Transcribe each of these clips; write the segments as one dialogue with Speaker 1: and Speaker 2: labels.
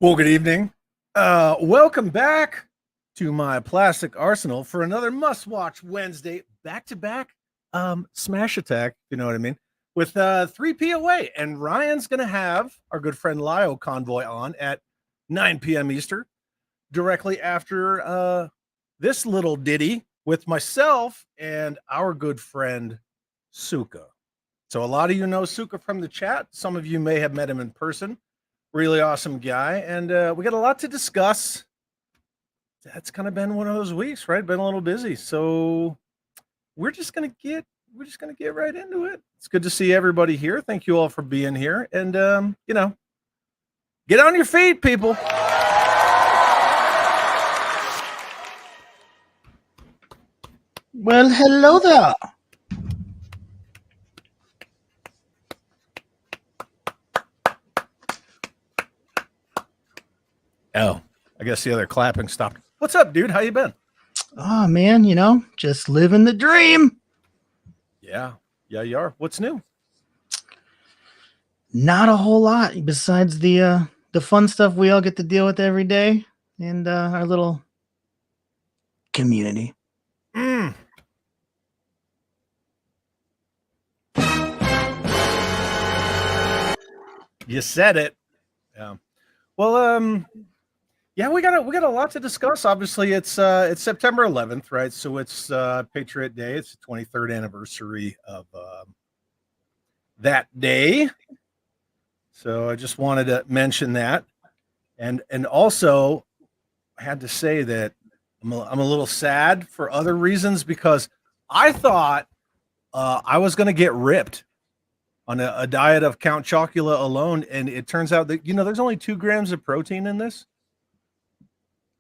Speaker 1: Well, good evening. Welcome back to my plastic arsenal for another must-watch Wednesday back-to-back smash attack, you know what I mean, with 3 POA. And Ryan's going to have our good friend Lio Convoy on at 9 p.m. Eastern, directly after this little ditty with myself and our good friend Sookah. So a lot of you know Sookah from the chat. Some of you may have met him in person. Really awesome guy, and we got a lot to discuss. That's kind of been one of those weeks, right? Been a little busy, so we're just gonna get right into it. It's good to see everybody here. Thank you all for being here, and you know, get on your feet, people.
Speaker 2: Well, hello there.
Speaker 1: Oh, I guess the other clapping stopped. What's up, dude? How you been?
Speaker 2: Oh, man, you know, just living the dream.
Speaker 1: Yeah, you are. What's new?
Speaker 2: Not a whole lot besides the fun stuff we all get to deal with every day and our little community.
Speaker 1: You said it. Yeah. Well, yeah, we got a lot to discuss. Obviously, it's September 11th, right? So it's Patriot Day. It's the 23rd anniversary of that day. So I just wanted to mention that, and also I had to say that I'm a little sad for other reasons, because I thought I was going to get ripped on a diet of Count Chocula alone, and it turns out that, you know, there's only 2 grams of protein in this.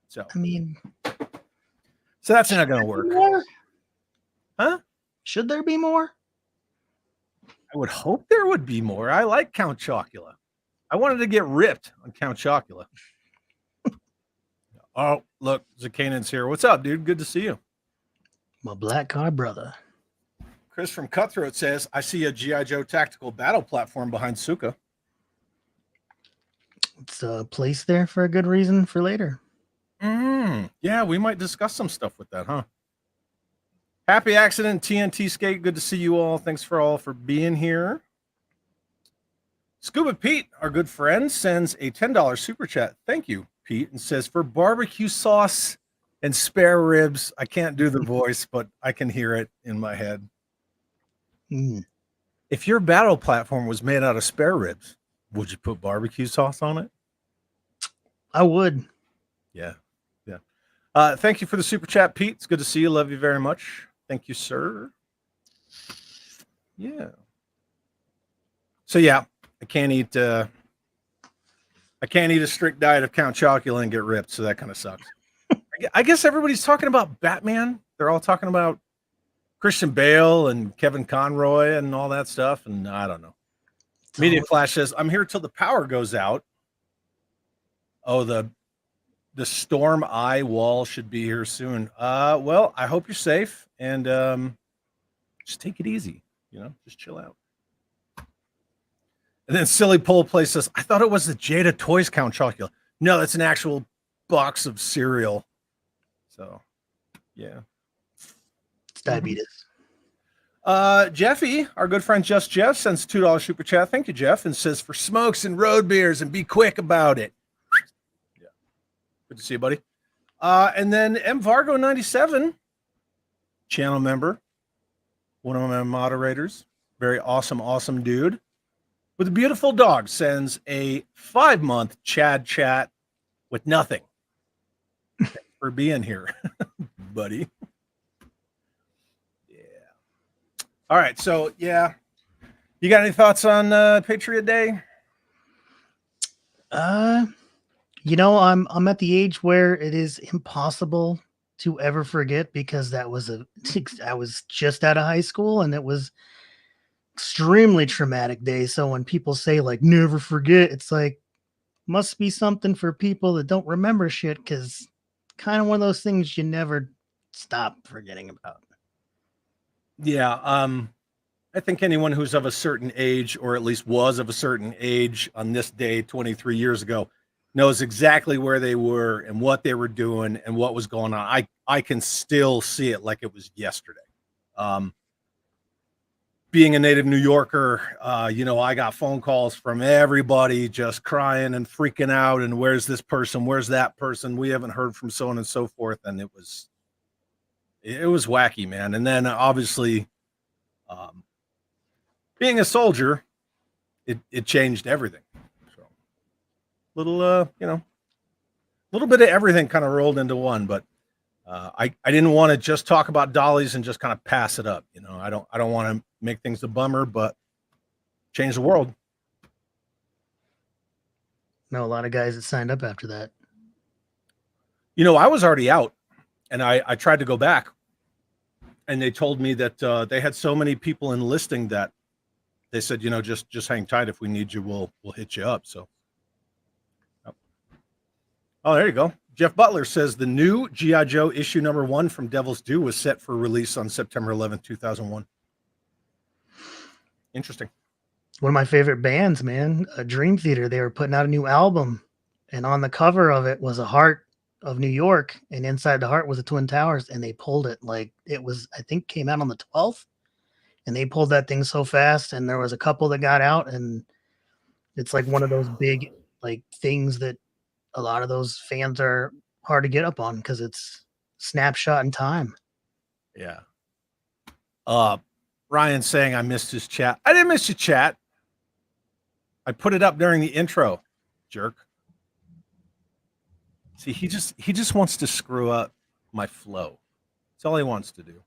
Speaker 1: So
Speaker 2: I mean,
Speaker 1: so that's not going to work.
Speaker 2: More?
Speaker 1: Huh?
Speaker 2: Should there be more?
Speaker 1: I would hope there would be more. I like Count Chocula. I wanted to get ripped on Count Chocula. Oh, look, Zakanan's here. What's up, dude? Good to see you.
Speaker 2: My black card brother.
Speaker 1: Chris from Cutthroat says, I see a G.I. Joe tactical battle platform behind Sookah.
Speaker 2: It's placed there for a good reason for later.
Speaker 1: Yeah, we might discuss some stuff with that, huh? Happy accident, TNT Skate. Good to see you all. Thanks for all for being here. Scuba Pete, our good friend, sends a $10 super chat. Thank you, Pete, and says, for barbecue sauce and spare ribs. I can't do the voice, but I can hear it in my head. If your battle platform was made out of spare ribs, would you put barbecue sauce on it?
Speaker 2: I would.
Speaker 1: Yeah. Yeah. Thank you for the super chat, Pete. It's good to see you. Love you very much. Thank you, sir. Yeah. So yeah, I can't eat a strict diet of Count Chocula and get ripped, so that kind of sucks. I guess everybody's talking about Batman. They're all talking about Christian Bale and Kevin Conroy and all that stuff, and I don't know. Media Flash says, "I'm here till the power goes out." Oh, the storm eye wall should be here soon. Well, I hope you're safe and just take it easy. Just chill out. And then Silly Pole Play says, "I thought it was the Jada Toys Count Chocula." No, that's an actual box of cereal. So, yeah.
Speaker 2: It's diabetes.
Speaker 1: Jeffy, our good friend Just Jeff, sends $2 super chat. Thank you, Jeff, and says, "For smokes and road beers and be quick about it." Yeah. Good to see you, buddy. And then M Vargo 97, channel member, one of my moderators, very awesome dude, with a beautiful dog, sends a 5-month Chad chat with nothing. Thanks for being here, buddy. Yeah. All right. So, yeah. You got any thoughts on Patriot Day?
Speaker 2: I'm at the age where it is impossible to ever forget because I was just out of high school and it was extremely traumatic day. So when people say like never forget, it's like must be something for people that don't remember shit because kind of one of those things you never stop forgetting about.
Speaker 1: Yeah. I think anyone who's of a certain age, or at least was of a certain age on this day 23 years ago, knows exactly where they were and what they were doing and what was going on. I can still see it like it was yesterday. Being a native New Yorker, I got phone calls from everybody just crying and freaking out. And where's this person? Where's that person? We haven't heard from so on and so forth. And it was wacky, man. And then obviously, being a soldier, it changed everything. So little bit of everything kind of rolled into one. But I didn't want to just talk about dollies and just kind of pass it up. I don't want to make things a bummer, but change the world.
Speaker 2: No, a lot of guys that signed up after that.
Speaker 1: I was already out, and I tried to go back, and they told me that they had so many people enlisting that they said, just hang tight. If we need you, we'll hit you up. So, oh, there you go. Jeff Butler says the new G.I. Joe issue #1 from Devil's Due was set for release on September 11th, 2001. Interesting.
Speaker 2: One of my favorite bands, man, Dream Theater. They were putting out a new album, and on the cover of it was a heart of New York, and inside the heart was the Twin Towers, and they pulled it like it was, I think, came out on the 12th, and they pulled that thing so fast, and there was a couple that got out, and it's like one of those big like things that a lot of those fans are hard to get up on because it's snapshot in time.
Speaker 1: Yeah. Ryan saying I missed his chat. I didn't miss your chat. I put it up during the intro, jerk. See, he just wants to screw up my flow. That's all he wants to do.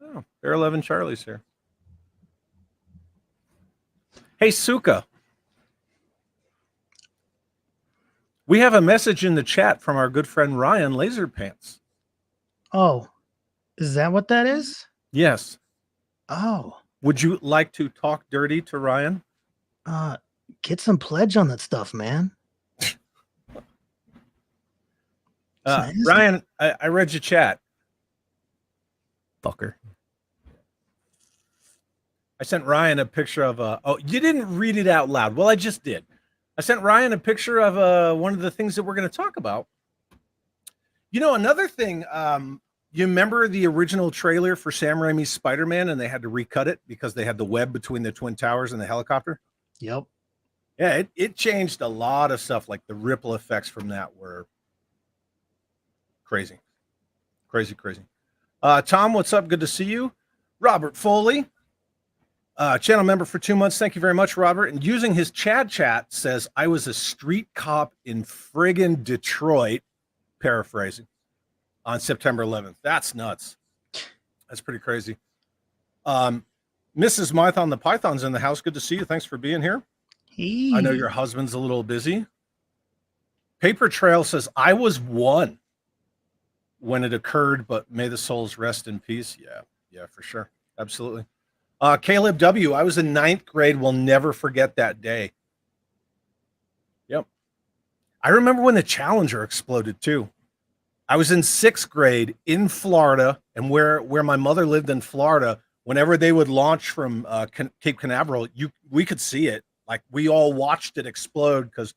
Speaker 1: Oh, Bear 11 Charlie's here. Hey, Sookah. We have a message in the chat from our good friend Ryan Laserpants.
Speaker 2: Oh, is that what that is?
Speaker 1: Yes.
Speaker 2: Oh.
Speaker 1: Would you like to talk dirty to Ryan?
Speaker 2: Get some pledge on that stuff, man.
Speaker 1: Ryan, I read your chat. Fucker. I sent Ryan a picture of oh, you didn't read it out loud. Well, I just did. I sent Ryan a picture of one of the things that we're going to talk about. Another thing, you remember the original trailer for Sam Raimi's Spider-Man, and they had to recut it because they had the web between the Twin Towers and the helicopter?
Speaker 2: Yep.
Speaker 1: Yeah, it changed a lot of stuff. Like the ripple effects from that were crazy. Crazy. Tom, what's up? Good to see you. Robert Foley, Channel member for 2 months. Thank you very much, Robert. And using his Chad chat says, I was a street cop in friggin' Detroit, paraphrasing, on September 11th. That's nuts. That's pretty crazy. Mrs. Mython the Python's in the house. Good to see you. Thanks for being here.
Speaker 2: Hey.
Speaker 1: I know your husband's a little busy. Paper Trail says, I was one when it occurred, but may the souls rest in peace. Yeah, for sure. Absolutely. Caleb W., I was in 9th grade. We'll never forget that day. Yep. I remember when the Challenger exploded too. I was in 6th grade in Florida, and where my mother lived in Florida, whenever they would launch from Cape Canaveral, we could see it. Like, we all watched it explode because,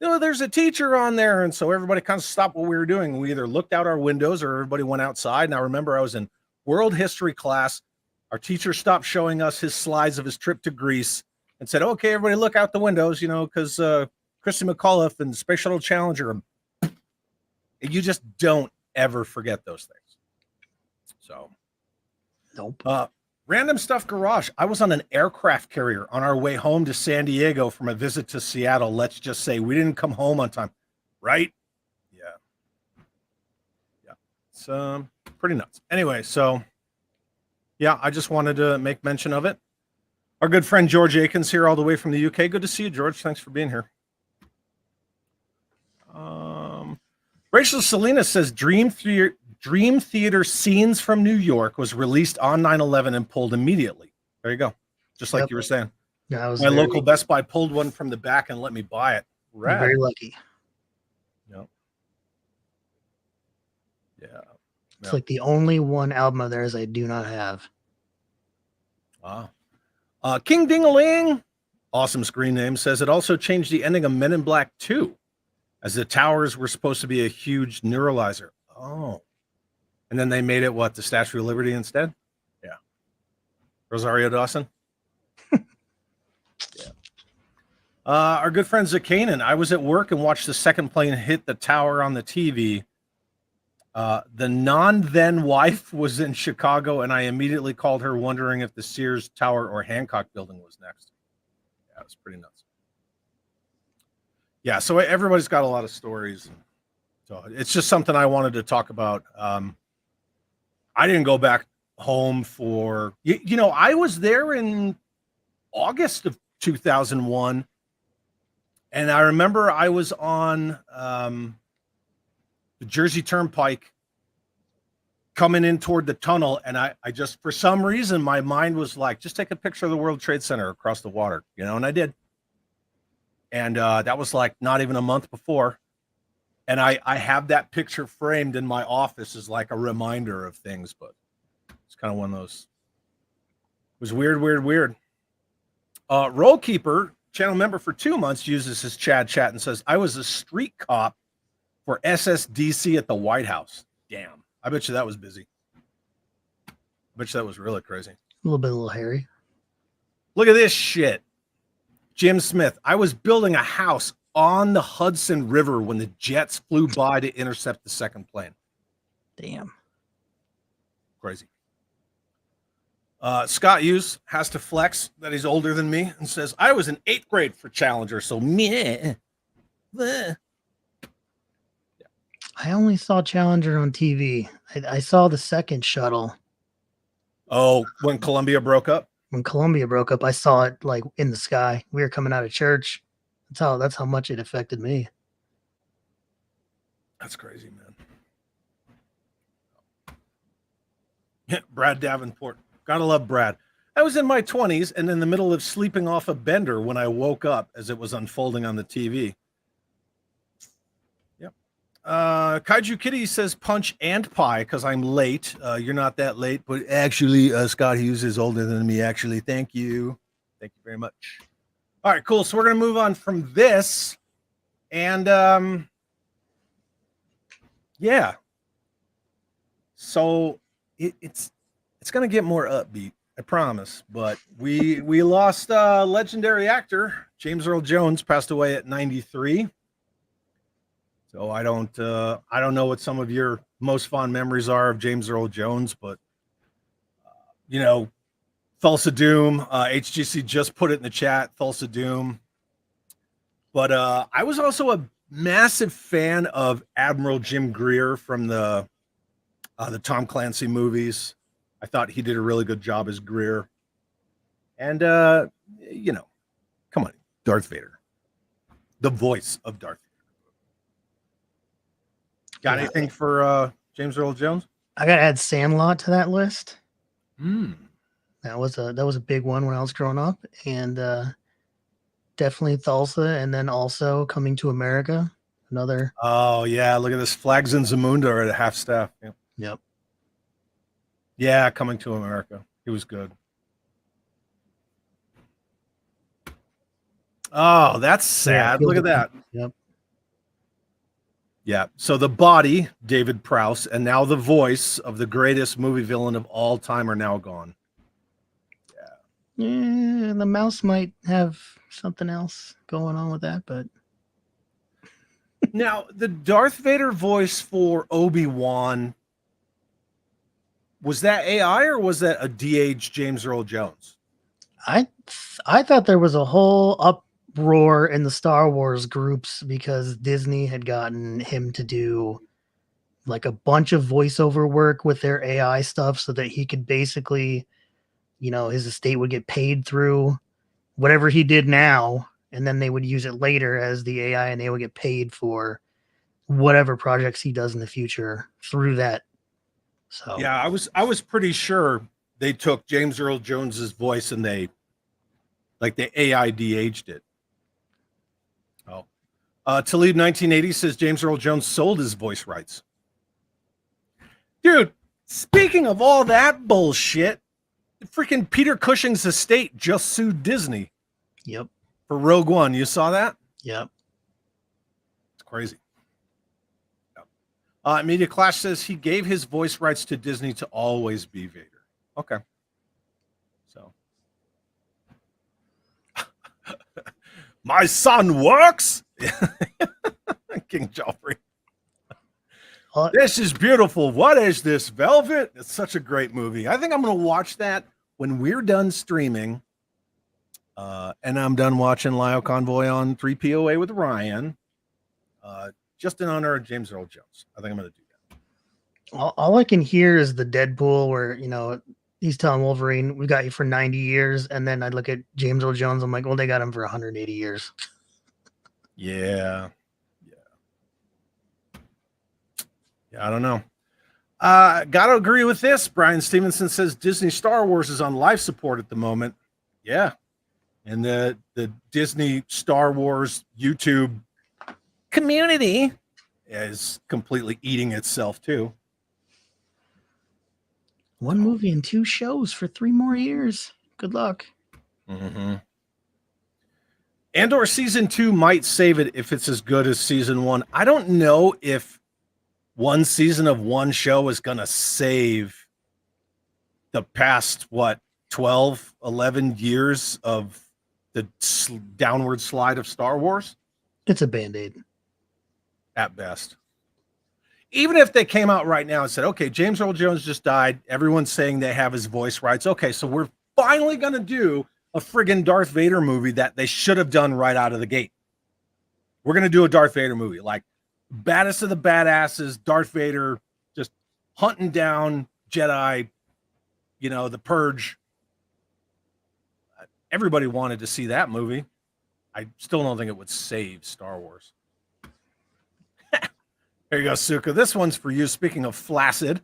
Speaker 1: there's a teacher on there. And so everybody kind of stopped what we were doing. We either looked out our windows or everybody went outside. And I remember I was in world history class. Our teacher stopped showing us his slides of his trip to Greece and said, okay, everybody look out the windows, because Christy McAuliffe and Space Shuttle Challenger. You just don't ever forget those things. So,
Speaker 2: nope.
Speaker 1: Random Stuff Garage. I was on an aircraft carrier on our way home to San Diego from a visit to Seattle. Let's just say we didn't come home on time, right? Yeah. It's pretty nuts. Anyway, so yeah, I just wanted to make mention of it. Our good friend George Aikens here all the way from the UK. Good to see you, George. Thanks for being here. Rachel Salinas says Dream Theater Scenes from New York was released on 9/11 and pulled immediately. There you go. Just like you were saying.
Speaker 2: Yeah, I was
Speaker 1: my local Best Buy pulled one from the back and let me buy it.
Speaker 2: Rad. Very lucky.
Speaker 1: Yep. Yeah.
Speaker 2: It's like the only one album of theirs I do not have.
Speaker 1: King Ding-a-ling, awesome screen name, says it also changed the ending of Men in Black 2, as the towers were supposed to be a huge neuralizer. Oh. And then they made it, the Statue of Liberty instead? Yeah. Rosario Dawson? Yeah. Our good friend Zakanan, I was at work and watched the second plane hit the tower on the TV. The non-then wife was in Chicago, and I immediately called her wondering if the Sears Tower or Hancock building was next. Yeah, it was pretty nuts. Yeah, so everybody's got a lot of stories. So it's just something I wanted to talk about. I didn't go back home for, I was there in August of 2001. And I remember I was on the Jersey Turnpike coming in toward the tunnel. And I just, for some reason, my mind was like, just take a picture of the World Trade Center across the water, and I did. And that was like not even a month before. And I have that picture framed in my office as like a reminder of things, but it's kind of one of those. It was weird. Roll Keeper, channel member for 2 months, uses his Chad chat and says, I was a street cop for SSDC at the White House. Damn. I bet you that was busy. I bet you that was really crazy.
Speaker 2: A little hairy.
Speaker 1: Look at this shit. Jim Smith, I was building a house on the Hudson River when the jets flew by to intercept the second plane.
Speaker 2: Damn.
Speaker 1: Crazy. Scott Hughes has to flex that he's older than me and says, I was in 8th grade for Challenger, so meh. Yeah.
Speaker 2: I only saw Challenger on TV. I saw the second shuttle.
Speaker 1: Oh, when Columbia broke up?
Speaker 2: When Columbia broke up, I saw it like in the sky. We were coming out of church. That's how much it affected me.
Speaker 1: That's crazy, man. Yeah, Brad Davenport. Gotta love Brad. I was in my 20s and in the middle of sleeping off a bender when I woke up as it was unfolding on the TV. Yep. Kaiju Kitty says punch and pie because I'm late. You're not that late, but actually, Scott Hughes is older than me, actually. Thank you. Thank you very much. All right, cool. So we're going to move on from this. And yeah. So it's going to get more upbeat, I promise. But we lost legendary actor James Earl Jones, passed away at 93. So I don't know what some of your most fond memories are of James Earl Jones, but Thulsa Doom. HGC just put it in the chat. Thulsa Doom. But I was also a massive fan of Admiral Jim Greer from the Tom Clancy movies. I thought he did a really good job as Greer. And you know, come on, Darth Vader, the voice of Darth Vader. Got anything for James Earl Jones?
Speaker 2: I gotta add Sandlot to that list.
Speaker 1: Mm.
Speaker 2: That was a big one when I was growing up, and definitely Thulsa, and then also Coming to America, another.
Speaker 1: Oh yeah, look at this. Flags in Zamunda are at half staff. Yeah.
Speaker 2: Yep.
Speaker 1: Yeah, Coming to America. He was good. Oh, that's sad.
Speaker 2: Yeah,
Speaker 1: Look at that.
Speaker 2: Yep.
Speaker 1: Yeah. So the body, David Prowse, and now the voice of the greatest movie villain of all time are now gone.
Speaker 2: Yeah, the mouse might have something else going on with that, but
Speaker 1: now the Darth Vader voice for Obi-Wan, was that AI or was that a de-aged James Earl Jones?
Speaker 2: I thought there was a whole uproar in the Star Wars groups because Disney had gotten him to do like a bunch of voiceover work with their AI stuff so that he could basically, his estate would get paid through whatever he did now, and then they would use it later as the AI, and they would get paid for whatever projects he does in the future through that. So
Speaker 1: yeah, I was pretty sure they took James Earl Jones's voice and they AI de-aged it. Oh, Talib 1980 says James Earl Jones sold his voice rights. Dude, speaking of all that bullshit, freaking Peter Cushing's estate just sued Disney.
Speaker 2: Yep.
Speaker 1: For Rogue One. You saw that?
Speaker 2: Yep.
Speaker 1: It's crazy. Media Clash says he gave his voice rights to Disney to always be Vader. Okay. So. My son works? King Joffrey. This is beautiful. What is this, Velvet? It's such a great movie. I think I'm going to watch that when we're done streaming. And I'm done watching Lyle Convoy on 3POA with Ryan. Just in honor of James Earl Jones. I think I'm going to do that.
Speaker 2: All I can hear is the Deadpool where, he's telling Wolverine, we got you for 90 years. And then I look at James Earl Jones. I'm like, well, they got him for 180 years.
Speaker 1: Yeah. Yeah, I don't know. Gotta agree with this. Brian Stevenson says Disney Star Wars is on life support at the moment. Yeah. And the Disney Star Wars YouTube community is completely eating itself too.
Speaker 2: One movie and 2 shows for 3 more years. Good luck.
Speaker 1: Mm-hmm. Andor season 2 might save it if it's as good as season 1. I don't know if one season of one show is going to save the past, 12, 11 years of the downward slide of Star Wars.
Speaker 2: It's a Band-Aid.
Speaker 1: At best. Even if they came out right now and said, okay, James Earl Jones just died. Everyone's saying they have his voice rights. Okay, so we're finally going to do a friggin' Darth Vader movie that they should have done right out of the gate. We're going to do a Darth Vader movie, like baddest of the badasses, Darth Vader just hunting down Jedi, the Purge. Everybody wanted to see that movie. I still don't think it would save Star Wars. There you go, Sookah. This one's for you. Speaking of flaccid,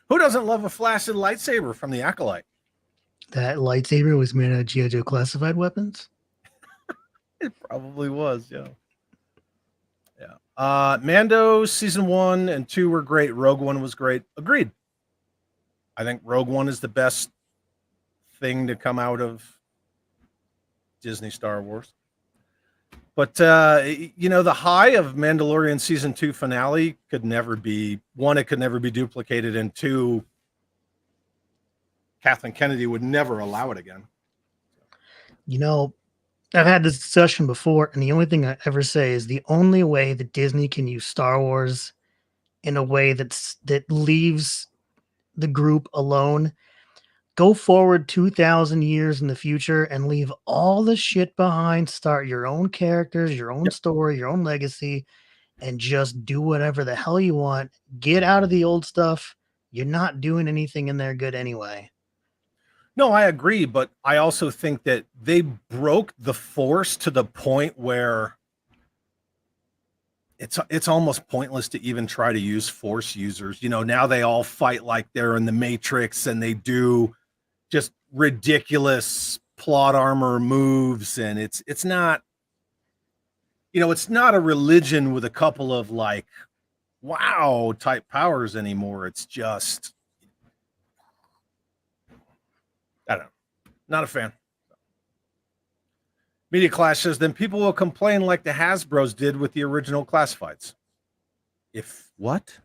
Speaker 1: who doesn't love a flaccid lightsaber from the Acolyte?
Speaker 2: That lightsaber was made out of G.I. Joe classified weapons?
Speaker 1: It probably was, yeah. Yeah. Mando season 1 and 2 were great. Rogue One was great. Agreed. I think Rogue One is the best thing to come out of Disney Star Wars. But, the high of Mandalorian season 2 finale could never be, 1, it could never be duplicated, and 2, Kathleen Kennedy would never allow it again.
Speaker 2: I've had this discussion before, and the only thing I ever say is the only way that Disney can use Star Wars in a way that leaves the group alone, go forward 2,000 years in the future and leave all the shit behind. Start your own characters, your own
Speaker 1: Yep.
Speaker 2: story, your own legacy, and just do whatever the hell you want. Get out of the old stuff. You're not doing anything in there good anyway.
Speaker 1: No, I agree, but I also think that they broke the Force to the point where it's almost pointless to even try to use Force users. Now they all fight like they're in the Matrix, and they do just ridiculous plot armor moves, and it's not it's not a religion with a couple of like wow type powers anymore. It's just I don't know. Not a fan. Media Clash says, then people will complain like the Hasbros did with the original classifieds. If what?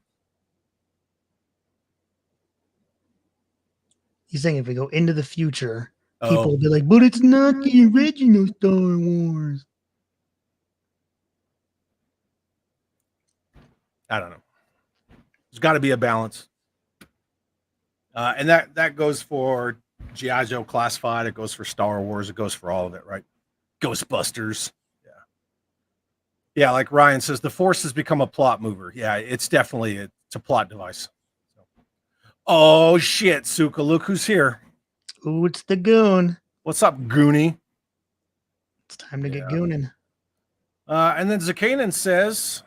Speaker 2: He's saying if we go into the future,
Speaker 1: Oh.
Speaker 2: people will be like, but it's not the original Star Wars.
Speaker 1: I don't know. There's got to be a balance. And that goes for G.I. Joe Classified. It goes for Star Wars. It goes for all of it, right? Ghostbusters. Yeah, like Ryan says, the Force has become a plot mover. Yeah, it's definitely it's a plot device. So. Oh, shit, Sookah, look who's here.
Speaker 2: Ooh, it's the goon.
Speaker 1: What's up, Goonie?
Speaker 2: It's time to get gooning.
Speaker 1: And then Zakanan says,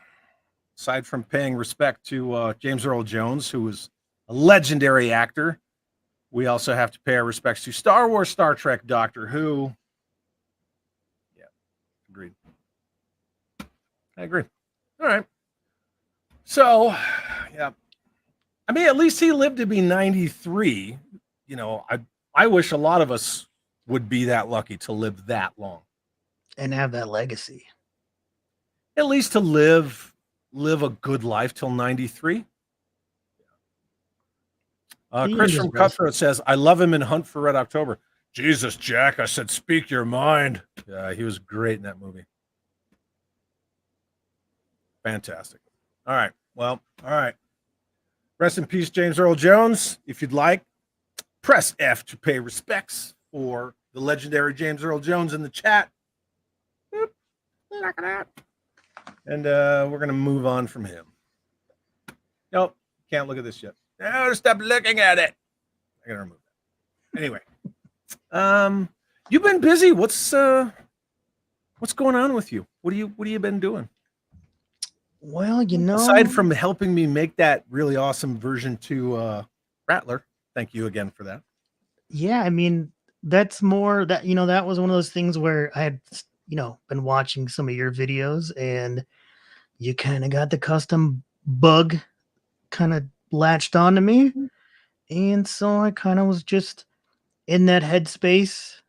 Speaker 1: aside from paying respect to James Earl Jones, who was a legendary actor, we also have to pay our respects to Star Wars, Star Trek, Doctor Who. Yeah, agreed. I agree. All right. So, yeah. I mean, at least he lived to be 93. I wish a lot of us would be that lucky to live that long.
Speaker 2: And have that legacy.
Speaker 1: At least to live a good life till 93. Chris from Cutthroat says, I love him in Hunt for Red October. Jesus, Jack, I said, speak your mind. Yeah, he was great in that movie. Fantastic. All right. Well, all right. Rest in peace, James Earl Jones. If you'd like, press F to pay respects for the legendary James Earl Jones in the chat. Boop. Knock it out. And we're going to move on from him. Nope. Can't look at this yet. No, stop looking at it. I got to remove that. Anyway. You've been busy. What's going on with you? What have you been doing?
Speaker 2: Well,
Speaker 1: aside from helping me make that really awesome version 2 Rattler, thank you again for that.
Speaker 2: Yeah, I mean, that's more that that was one of those things where I had been watching some of your videos, and you kind of got the custom bug kind of latched onto me, and so I kind of was just in that headspace,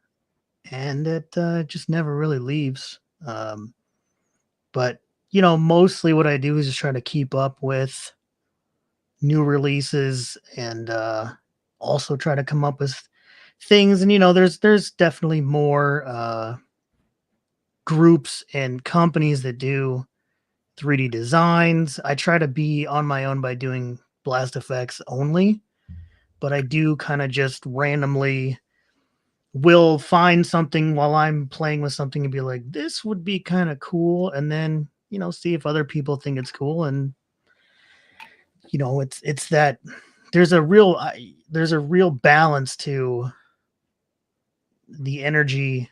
Speaker 2: and it just never really leaves. But mostly what I do is just try to keep up with new releases, and also try to come up with things. And there's definitely more groups and companies that do 3D designs. I try to be on my own by doing blast effects only, but I do kind of just randomly will find something while I'm playing with something and be like, this would be kind of cool, and then see if other people think it's cool. And it's that there's a real balance to the energy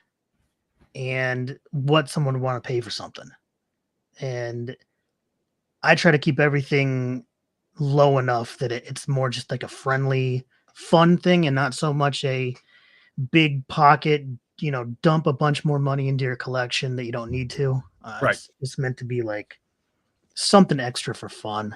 Speaker 2: and what someone would want to pay for something. And I try to keep everything low enough that it's more just like a friendly, fun thing, and not so much a big pocket, dump a bunch more money into your collection that you don't need to.
Speaker 1: Right.
Speaker 2: It's meant to be like something extra for fun.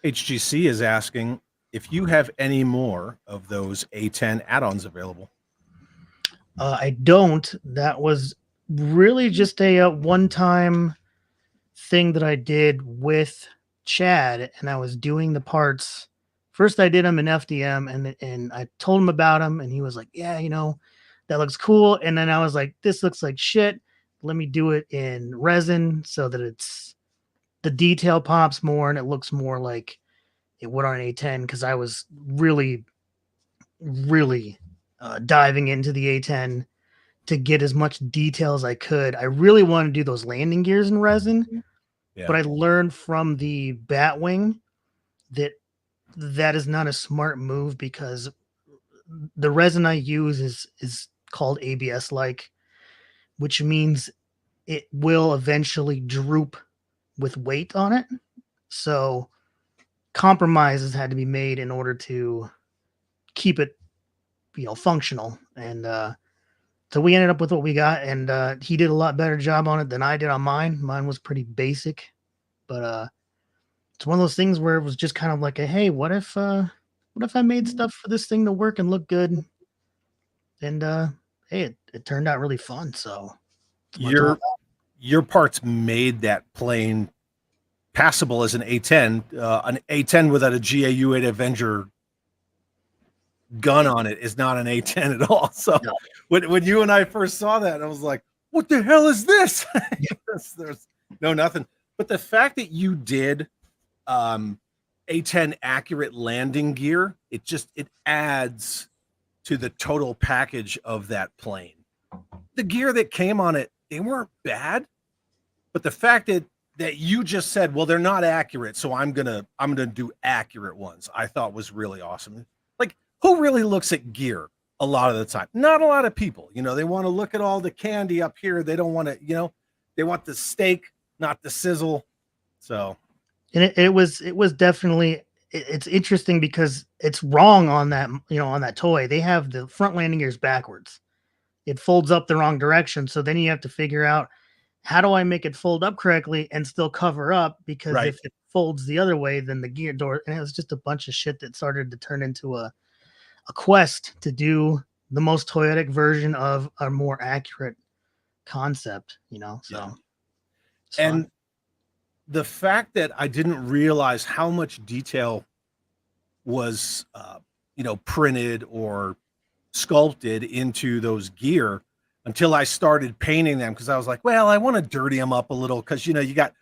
Speaker 1: HGC is asking if you have any more of those A10 add-ons available.
Speaker 2: I don't. That was really just a one-time thing that I did with Chad, and I was doing the parts. First, I did them in FDM, and I told him about them, and he was like, "Yeah, that looks cool." And then I was like, "This looks like shit. Let me do it in resin so that the detail pops more and it looks more like it would on an A10 because I was really, really diving into the A10 to get as much detail as I could. I really wanted to do those landing gears in resin, but I learned from the Batwing that that is not a smart move because the resin I use is called ABS like, which means it will eventually droop with weight on it. So compromises had to be made in order to keep it, functional. And so we ended up with what we got, and he did a lot better job on it than I did on mine. Mine was pretty basic, but it's one of those things where it was just kind of like a, hey, what if I made stuff for this thing to work and look good? And hey, it turned out really fun. So
Speaker 1: your parts made that plane passable as an A10 without a GAU-8 Avenger gun on it is not an A10 at all. So
Speaker 2: no.
Speaker 1: when you and I first saw that, I was like, what the hell is this? There's no nothing. But the fact that you did A10 accurate landing gear, it adds to the total package of that plane. The gear that came on it, they weren't bad, but the fact that you just said, well, they're not accurate, so I'm gonna do accurate ones, I thought was really awesome. Like, who really looks at gear a lot of the time? Not a lot of people. They want to look at all the candy up here. They don't want to, they want the steak, not the sizzle. So,
Speaker 2: and it was definitely, it's interesting because it's wrong on that, on that toy. They have the front landing gears backwards. It folds up the wrong direction. So then you have to figure out, how do I make it fold up correctly and still cover up? Because
Speaker 1: right.
Speaker 2: if it folds the other way, then the gear door, and it was just a bunch of shit that started to turn into a quest to do the most toyetic version of a more accurate concept, so
Speaker 1: Yeah.
Speaker 2: It's
Speaker 1: And
Speaker 2: fun.
Speaker 1: the fact that I didn't realize how much detail was, printed or sculpted into those gear until I started painting them, because I was like, well, I want to dirty them up a little, because you got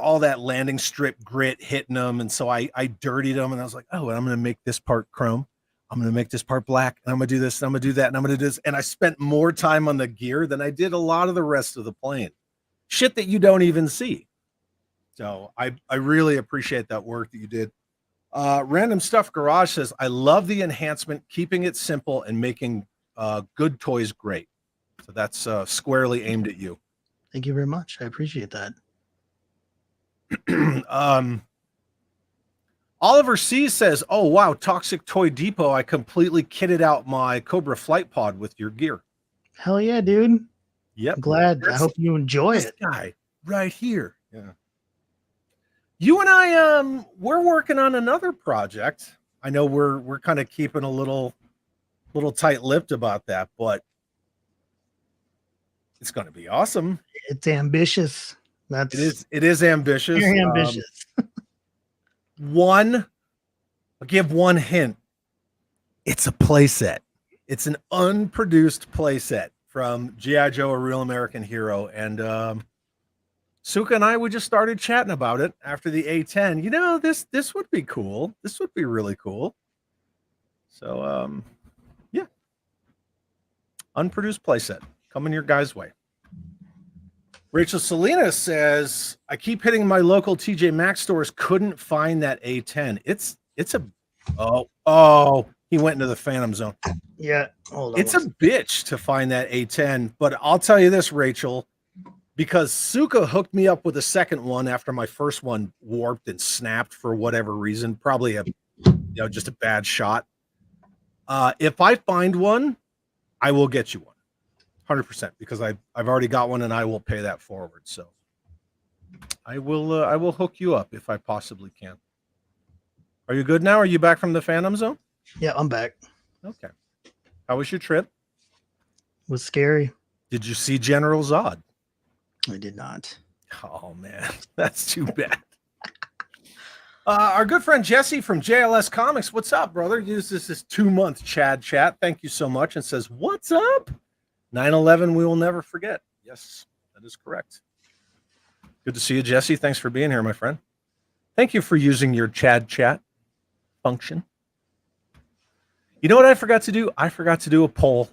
Speaker 1: all that landing strip grit hitting them, and so I dirtied them, and I was like, oh, I'm going to make this part chrome, I'm going to make this part black, and I'm going to do this, and I'm going to do that, and I'm going to do this, and I spent more time on the gear than I did a lot of the rest of the plane. Shit that you don't even see. So I really appreciate that work that you did. Random Stuff Garage says, I love the enhancement, keeping it simple and making good toys great. So that's squarely aimed at you.
Speaker 2: Thank you very much. I appreciate that.
Speaker 1: Oliver C says, oh, wow, Toxic Toy Depot. I completely kitted out my Cobra Flight Pod with your gear.
Speaker 2: Hell yeah, dude.
Speaker 1: Yep.
Speaker 2: I'm glad. I hope you enjoy it.
Speaker 1: Guy right here. Yeah. You and I, we're working on another project. I know we're kind of keeping a little tight-lipped about that, but it's going to be awesome.
Speaker 2: It's ambitious.
Speaker 1: It is ambitious.
Speaker 2: Very ambitious.
Speaker 1: I'll give one hint. It's a playset. It's an unproduced playset from G.I. Joe, A Real American Hero. And Sookah and I, we just started chatting about it after the A10. This would be cool. This would be really cool. So, yeah. Unproduced playset coming your guys' way. Rachel Salinas says, I keep hitting my local TJ Maxx stores, couldn't find that A10. It's he went into the Phantom Zone.
Speaker 2: Yeah.
Speaker 1: Hold on. It's a bitch to find that A10, but I'll tell you this, Rachel, because Sookah hooked me up with a second one after my first one warped and snapped for whatever reason, probably just a bad shot. If I find one, I will get you one. 100%, because I've already got one and I will pay that forward. So I will hook you up if I possibly can. Are you good now? Are you back from the Phantom Zone?
Speaker 2: Yeah, I'm back.
Speaker 1: Okay. How was your trip?
Speaker 2: It was scary.
Speaker 1: Did you see General Zod?
Speaker 2: I did not.
Speaker 1: Oh man, that's too bad. Our good friend Jesse from JLS Comics, what's up, brother? Uses this 2-month Chad chat. Thank you so much, and says, what's up? 9/11 we will never forget. Yes, that is correct. Good to see you, Jesse. Thanks for being here, my friend. Thank you for using your Chad chat function. You know what I forgot to do? I forgot to do a poll.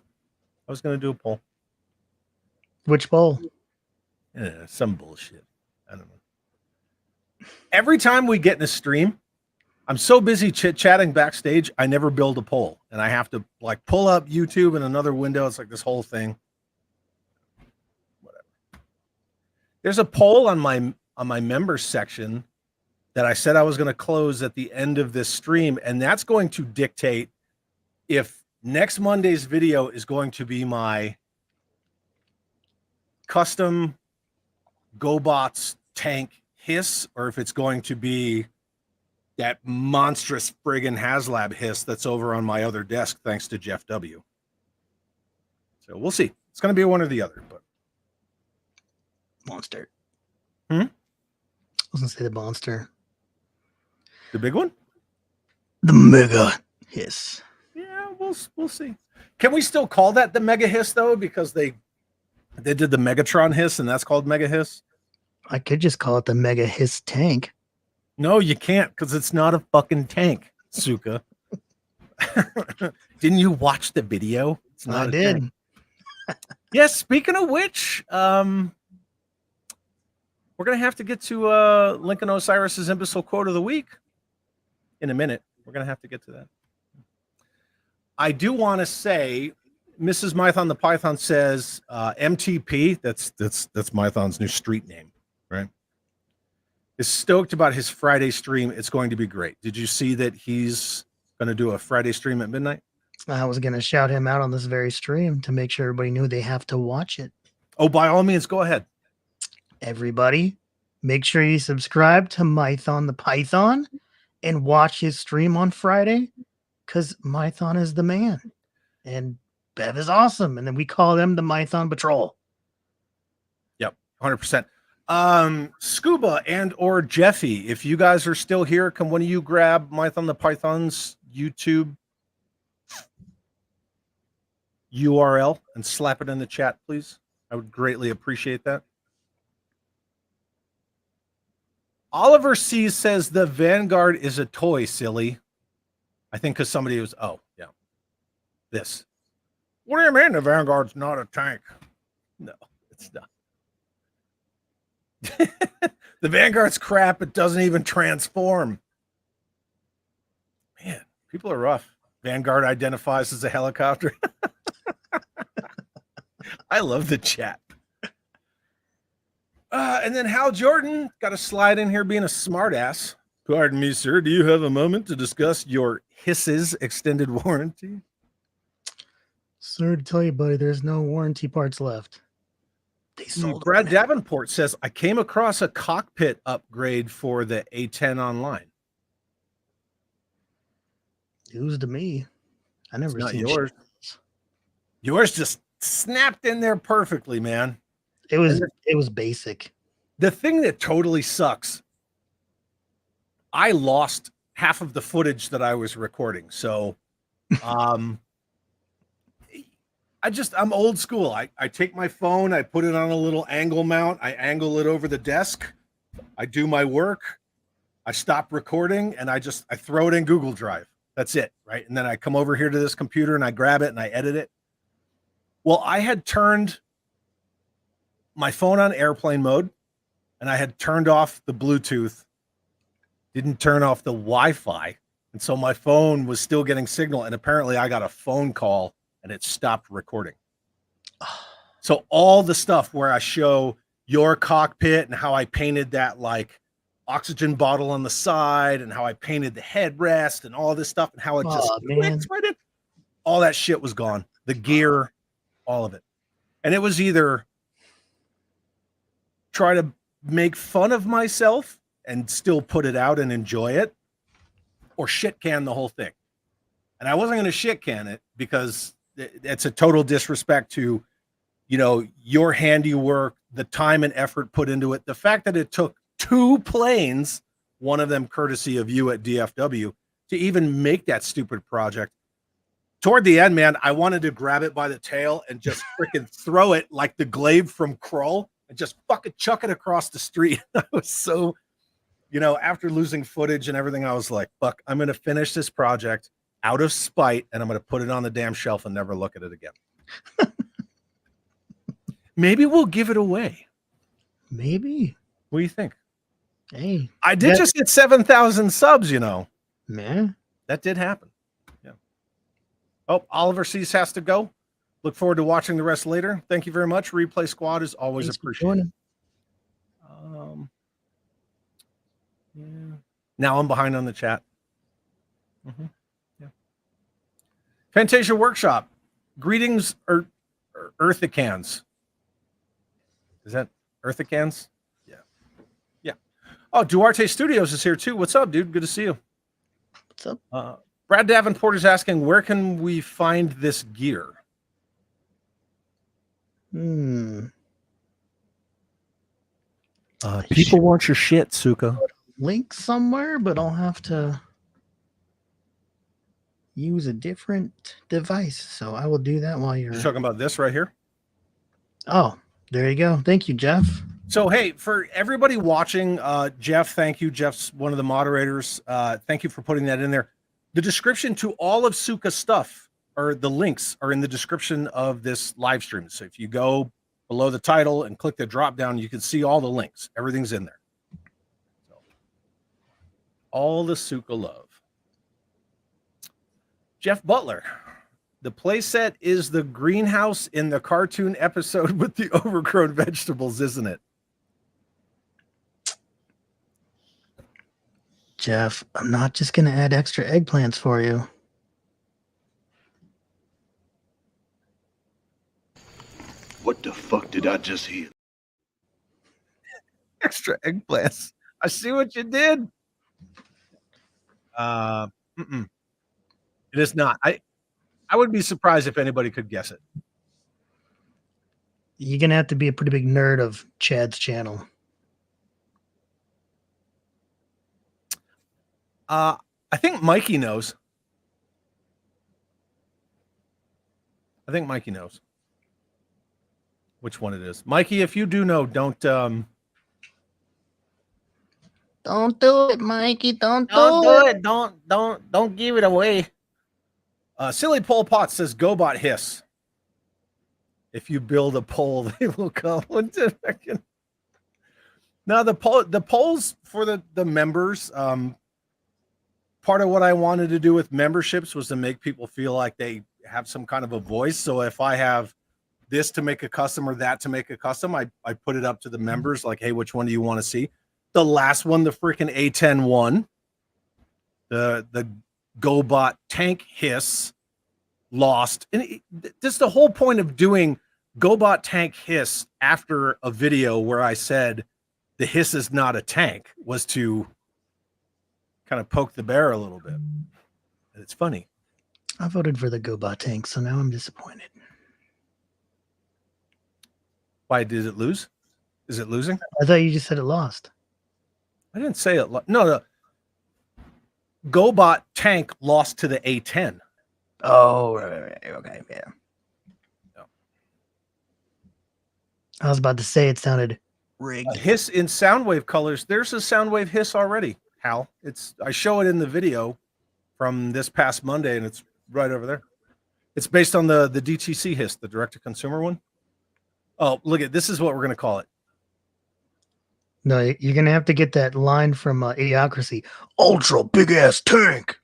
Speaker 1: I was going to do a poll.
Speaker 2: Which bowl?
Speaker 1: Some bullshit. I don't know. Every time we get in a stream, I'm so busy chit-chatting backstage, I never build a poll. And I have to like pull up YouTube in another window. It's like this whole thing. Whatever. There's a poll on my members section that I said I was going to close at the end of this stream, and that's going to dictate if next Monday's video is going to be my custom GoBots tank hiss, or if it's going to be that monstrous friggin' HasLab hiss that's over on my other desk, thanks to Jeff W. So we'll see. It's going to be one or the other, but
Speaker 2: Monster.
Speaker 1: I
Speaker 2: was going to say the monster.
Speaker 1: The big one?
Speaker 2: The mega hiss.
Speaker 1: Yeah, we'll see. Can we still call that the mega hiss though? Because they did the Megatron hiss, and that's called mega hiss.
Speaker 2: I could just call it the mega hiss tank.
Speaker 1: No, you can't, because it's not a fucking tank, Sookah. Didn't you watch the video? It's not
Speaker 2: I did.
Speaker 1: Tank. Yes, speaking of which, we're gonna have to get to Lincoln Osiris's imbecile quote of the week in a minute. We're gonna have to get to that. I do want to say, Mrs. Mython the Python says MTP. That's Mython's new street name, right? Is stoked about his Friday stream. It's going to be great. Did you see that he's going to do a Friday stream at midnight?
Speaker 2: I was going to shout him out on this very stream to make sure everybody knew they have to watch it.
Speaker 1: Oh, by all means, go ahead.
Speaker 2: Everybody, make sure you subscribe to Mython the Python and watch his stream on Friday, because Mython is the man and Bev is awesome. And then we call them the Mython Patrol.
Speaker 1: Yep, 100%. Scuba and or Jeffy, if you guys are still here, can one of you grab Mython the Python's YouTube URL and slap it in the chat, please? I would greatly appreciate that. Oliver C says the Vanguard is a toy, silly. I think because somebody was, oh, yeah. This. What do you mean the Vanguard's not a tank? No, it's not. The Vanguard's crap. It doesn't even transform. Man, people are rough. Vanguard identifies as a helicopter. I love the chat. And then Hal Jordan got to slide in here being a smartass. Pardon me, sir. Do you have a moment to discuss your H.I.S.S extended warranty?
Speaker 2: Sir, to tell you, buddy, there's no warranty parts left. They sold
Speaker 1: Brad Davenport says, I came across a cockpit upgrade for the A10 online.
Speaker 2: News to me. I never
Speaker 1: Not
Speaker 2: seen
Speaker 1: yours.
Speaker 2: shit.
Speaker 1: Yours just snapped in there perfectly, man.
Speaker 2: It was basic.
Speaker 1: The thing that totally sucks, I lost half of the footage that I was recording. So I'm old school. I take my phone, I put it on a little angle mount, I angle it over the desk, I do my work, I stop recording, and I throw it in Google Drive. That's it, right? And then I come over here to this computer and I grab it and I edit it. Well, I had turned my phone on airplane mode and I had turned off the Bluetooth, didn't turn off the Wi-Fi. And so my phone was still getting signal. And apparently I got a phone call and it stopped recording. So all the stuff where I show your cockpit and how I painted that like oxygen bottle on the side and how I painted the headrest and all this stuff and how it just clicks right in, all that shit was gone. The gear, all of it. And it was either try to make fun of myself and still put it out and enjoy it, or shit can the whole thing. And I wasn't going to shit can it because it's a total disrespect to, you know, your handiwork, the time and effort put into it. The fact that it took 2 planes, one of them courtesy of you at DFW, to even make that stupid project. Toward the end, man, I wanted to grab it by the tail and just freaking throw it like the glaive from Krull and just fucking chuck it across the street. I was so you know, after losing footage and everything, I was like, fuck, I'm going to finish this project out of spite, and I'm going to put it on the damn shelf and never look at it again. Maybe we'll give it away.
Speaker 2: Maybe.
Speaker 1: What do you think?
Speaker 2: Hey,
Speaker 1: I did just get 7,000 subs, you know.
Speaker 2: Man.
Speaker 1: That did happen. Yeah. Oh, Oliver C's has to go. Look forward to watching the rest later. Thank you very much. Replay Squad is always appreciated. Yeah. Now I'm behind on the chat. Yeah. Fantasia Workshop. Greetings, Earthicans. Is that Earthicans? Yeah. Yeah. Oh, Duarte Studios is here too. What's up, dude? Good to see you.
Speaker 2: What's up?
Speaker 1: Brad Davenport is asking, where can we find this gear? People want your shit, Sookah.
Speaker 2: Link somewhere, but I'll have to use a different device. So I will do that while you're
Speaker 1: talking about this right here.
Speaker 2: Oh, there you go. Thank you, Jeff.
Speaker 1: So, hey, for everybody watching, Jeff, thank you. Jeff's one of the moderators. Thank you for putting that in there. The description to all of Sookah's stuff, or the links, are in the description of this live stream. So if you go below the title and click the drop down, you can see all the links. Everything's in there. So, all the Sookah love. Jeff Butler. The playset is the greenhouse in the cartoon episode with the overgrown vegetables, isn't it?
Speaker 2: Jeff, I'm not just going to add extra eggplants for you.
Speaker 3: What the fuck did I just hear?
Speaker 1: Extra eggplants. I see what you did. It is not. I would be surprised if anybody could guess it.
Speaker 2: You're going to have to be a pretty big nerd of Chad's channel.
Speaker 1: I think Mikey knows. I think Mikey knows which one it is. Mikey, if you do know, don't
Speaker 2: do it, Mikey. Don't
Speaker 1: do it. Don't give it away. Silly Pol Pot says GoBot H.I.S.S. If you build a pole, they will come. Now the polls for the members, part of what I wanted to do with memberships was to make people feel like they have some kind of a voice. So if I have this to make a custom or that to make a custom, I put it up to the members like, hey, which one do you want to see? The last one, the freaking A10 one, the GoBot tank H.I.S.S. lost. And this is the whole point of doing GoBot tank H.I.S.S. after a video where I said the H.I.S.S. is not a tank, was to kind of poke the bear a little bit. And it's funny.
Speaker 2: I voted for the GoBot tank, so now I'm disappointed.
Speaker 1: Why did it lose? Is it losing?
Speaker 2: I thought you just said it lost.
Speaker 1: I didn't say it. No. GoBot tank lost to the A10.
Speaker 2: Oh, right. Okay, yeah.
Speaker 1: No.
Speaker 2: I was about to say it sounded rigged.
Speaker 1: H.I.S.S. in Soundwave colors. There's a Soundwave H.I.S.S. already, Hal. I show it in the video from this past Monday, and it's right over there. It's based on the DTC H.I.S.S, the direct-to-consumer one. Oh, look at this is what we're going to call it.
Speaker 2: No, you're going to have to get that line from Idiocracy. Ultra big-ass tank.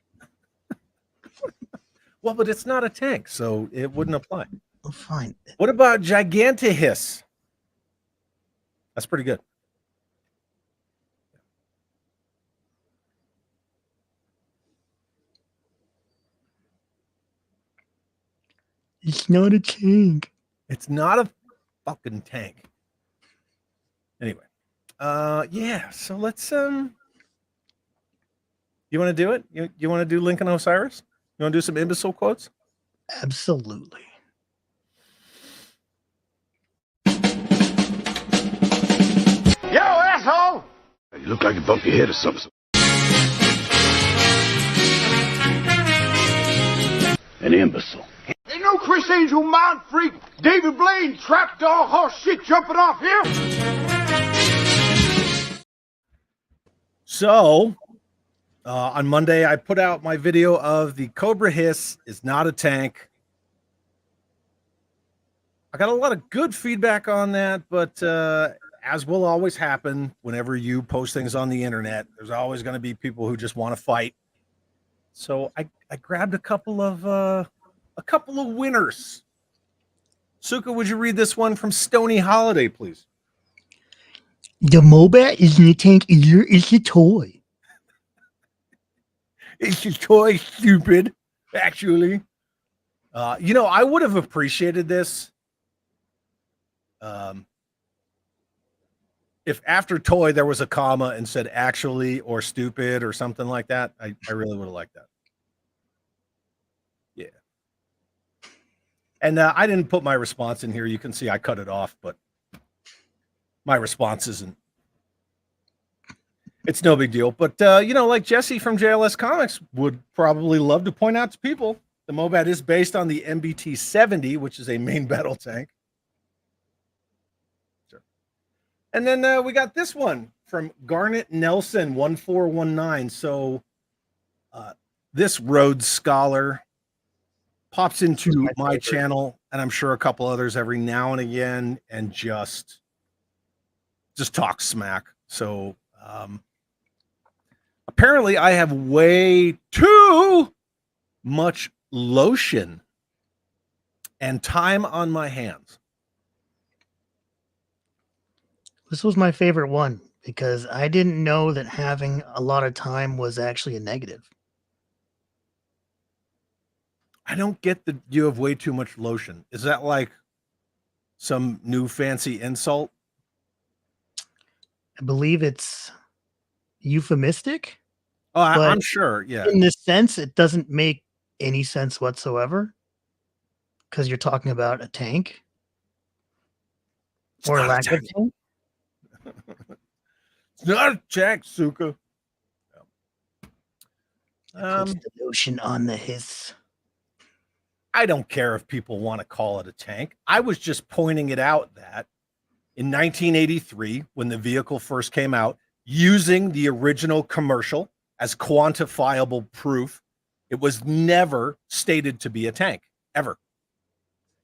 Speaker 1: Well, but it's not a tank, so it wouldn't apply.
Speaker 2: Oh, fine.
Speaker 1: What about Giganta H.I.S.S? That's pretty good.
Speaker 2: It's not a tank.
Speaker 1: It's not a fucking tank. Anyway. Yeah, so let's you want to do it? You want to do Lincoln Osiris? You want to do some imbecile quotes?
Speaker 2: Absolutely.
Speaker 3: Yo, asshole! You look like you bumped your head or something. An imbecile. Ain't no Chris Angel mind freak, David Blaine, trapdoor horse shit jumping off here.
Speaker 1: So on Monday, I put out my video of the Cobra H.I.S.S is not a tank. I got a lot of good feedback on that, but as will always happen whenever you post things on the internet, there's always going to be people who just want to fight. So I grabbed a couple of winners. Sookah, would you read this one from Stony Holiday, please?
Speaker 2: The MOBA isn't a tank either, it's a toy.
Speaker 1: It's a toy, stupid. Actually, I would have appreciated this if after toy there was a comma and said actually or stupid or something like that. I really would have liked that. Yeah. And I didn't put my response in here. You can see I cut it off, but my response isn't. It's no big deal. But, like Jesse from JLS Comics would probably love to point out to people, the MOBAT is based on the MBT-70, which is a main battle tank. Sure. And then we got this one from Garnet Nelson 1419. So this Rhodes Scholar pops into my channel, and I'm sure a couple others every now and again, and just talk smack. So apparently I have way too much lotion and time on my hands.
Speaker 2: This was my favorite one because I didn't know that having a lot of time was actually a negative.
Speaker 1: I don't get that you have way too much lotion. Is that like some new fancy insult?
Speaker 2: I believe it's euphemistic.
Speaker 1: Oh, I'm sure. Yeah.
Speaker 2: In this sense, it doesn't make any sense whatsoever because you're talking about a tank or a lack of tank.
Speaker 1: It's not a tank, Sookah.
Speaker 2: Puts the lotion on the H.I.S.S.
Speaker 1: I don't care if people want to call it a tank. I was just pointing it out that in 1983, when the vehicle first came out, using the original commercial as quantifiable proof, it was never stated to be a tank, ever.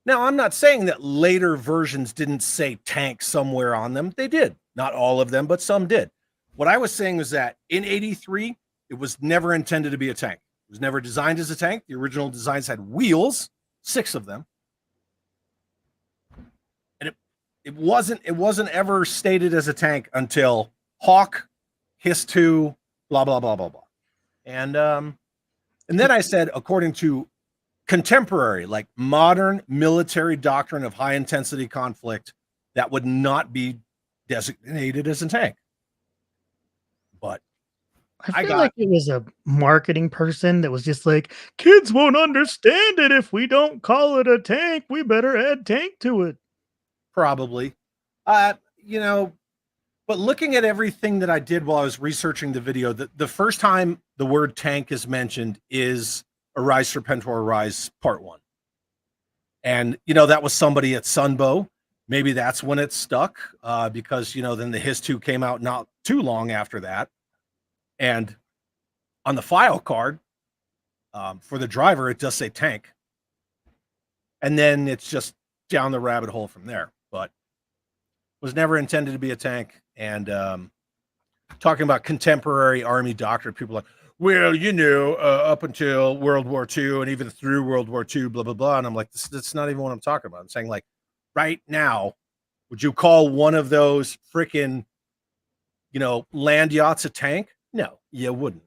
Speaker 1: Now, I'm not saying that later versions didn't say tank somewhere on them. They did. Not all of them, but some did. What I was saying was that in 83, it was never intended to be a tank. It was never designed as a tank. The original designs had wheels, 6 of them. And it wasn't ever stated as a tank until Hawk, H.I.S.S 2, blah, blah, blah, blah, blah. And then I said, according to contemporary, like modern military doctrine of high intensity conflict, that would not be designated as a tank. But
Speaker 2: I feel like it was a marketing person that was just like, kids won't understand it if we don't call it a tank. We better add tank to it.
Speaker 1: Probably. But looking at everything that I did while I was researching the video, the first time the word tank is mentioned is Arise Serpentor Arise Part 1. And, that was somebody at Sunbow. Maybe that's when it stuck because, then the H.I.S.S 2 came out not too long after that. And on the file card for the driver, it does say tank. And then it's just down the rabbit hole from there. But was never intended to be a tank. And talking about contemporary Army doctrine, people are like, well, up until World War II and even through World War II, blah, blah, blah. And I'm like, that's not even what I'm talking about. I'm saying, like, right now, would you call one of those freaking, land yachts a tank? No, you wouldn't.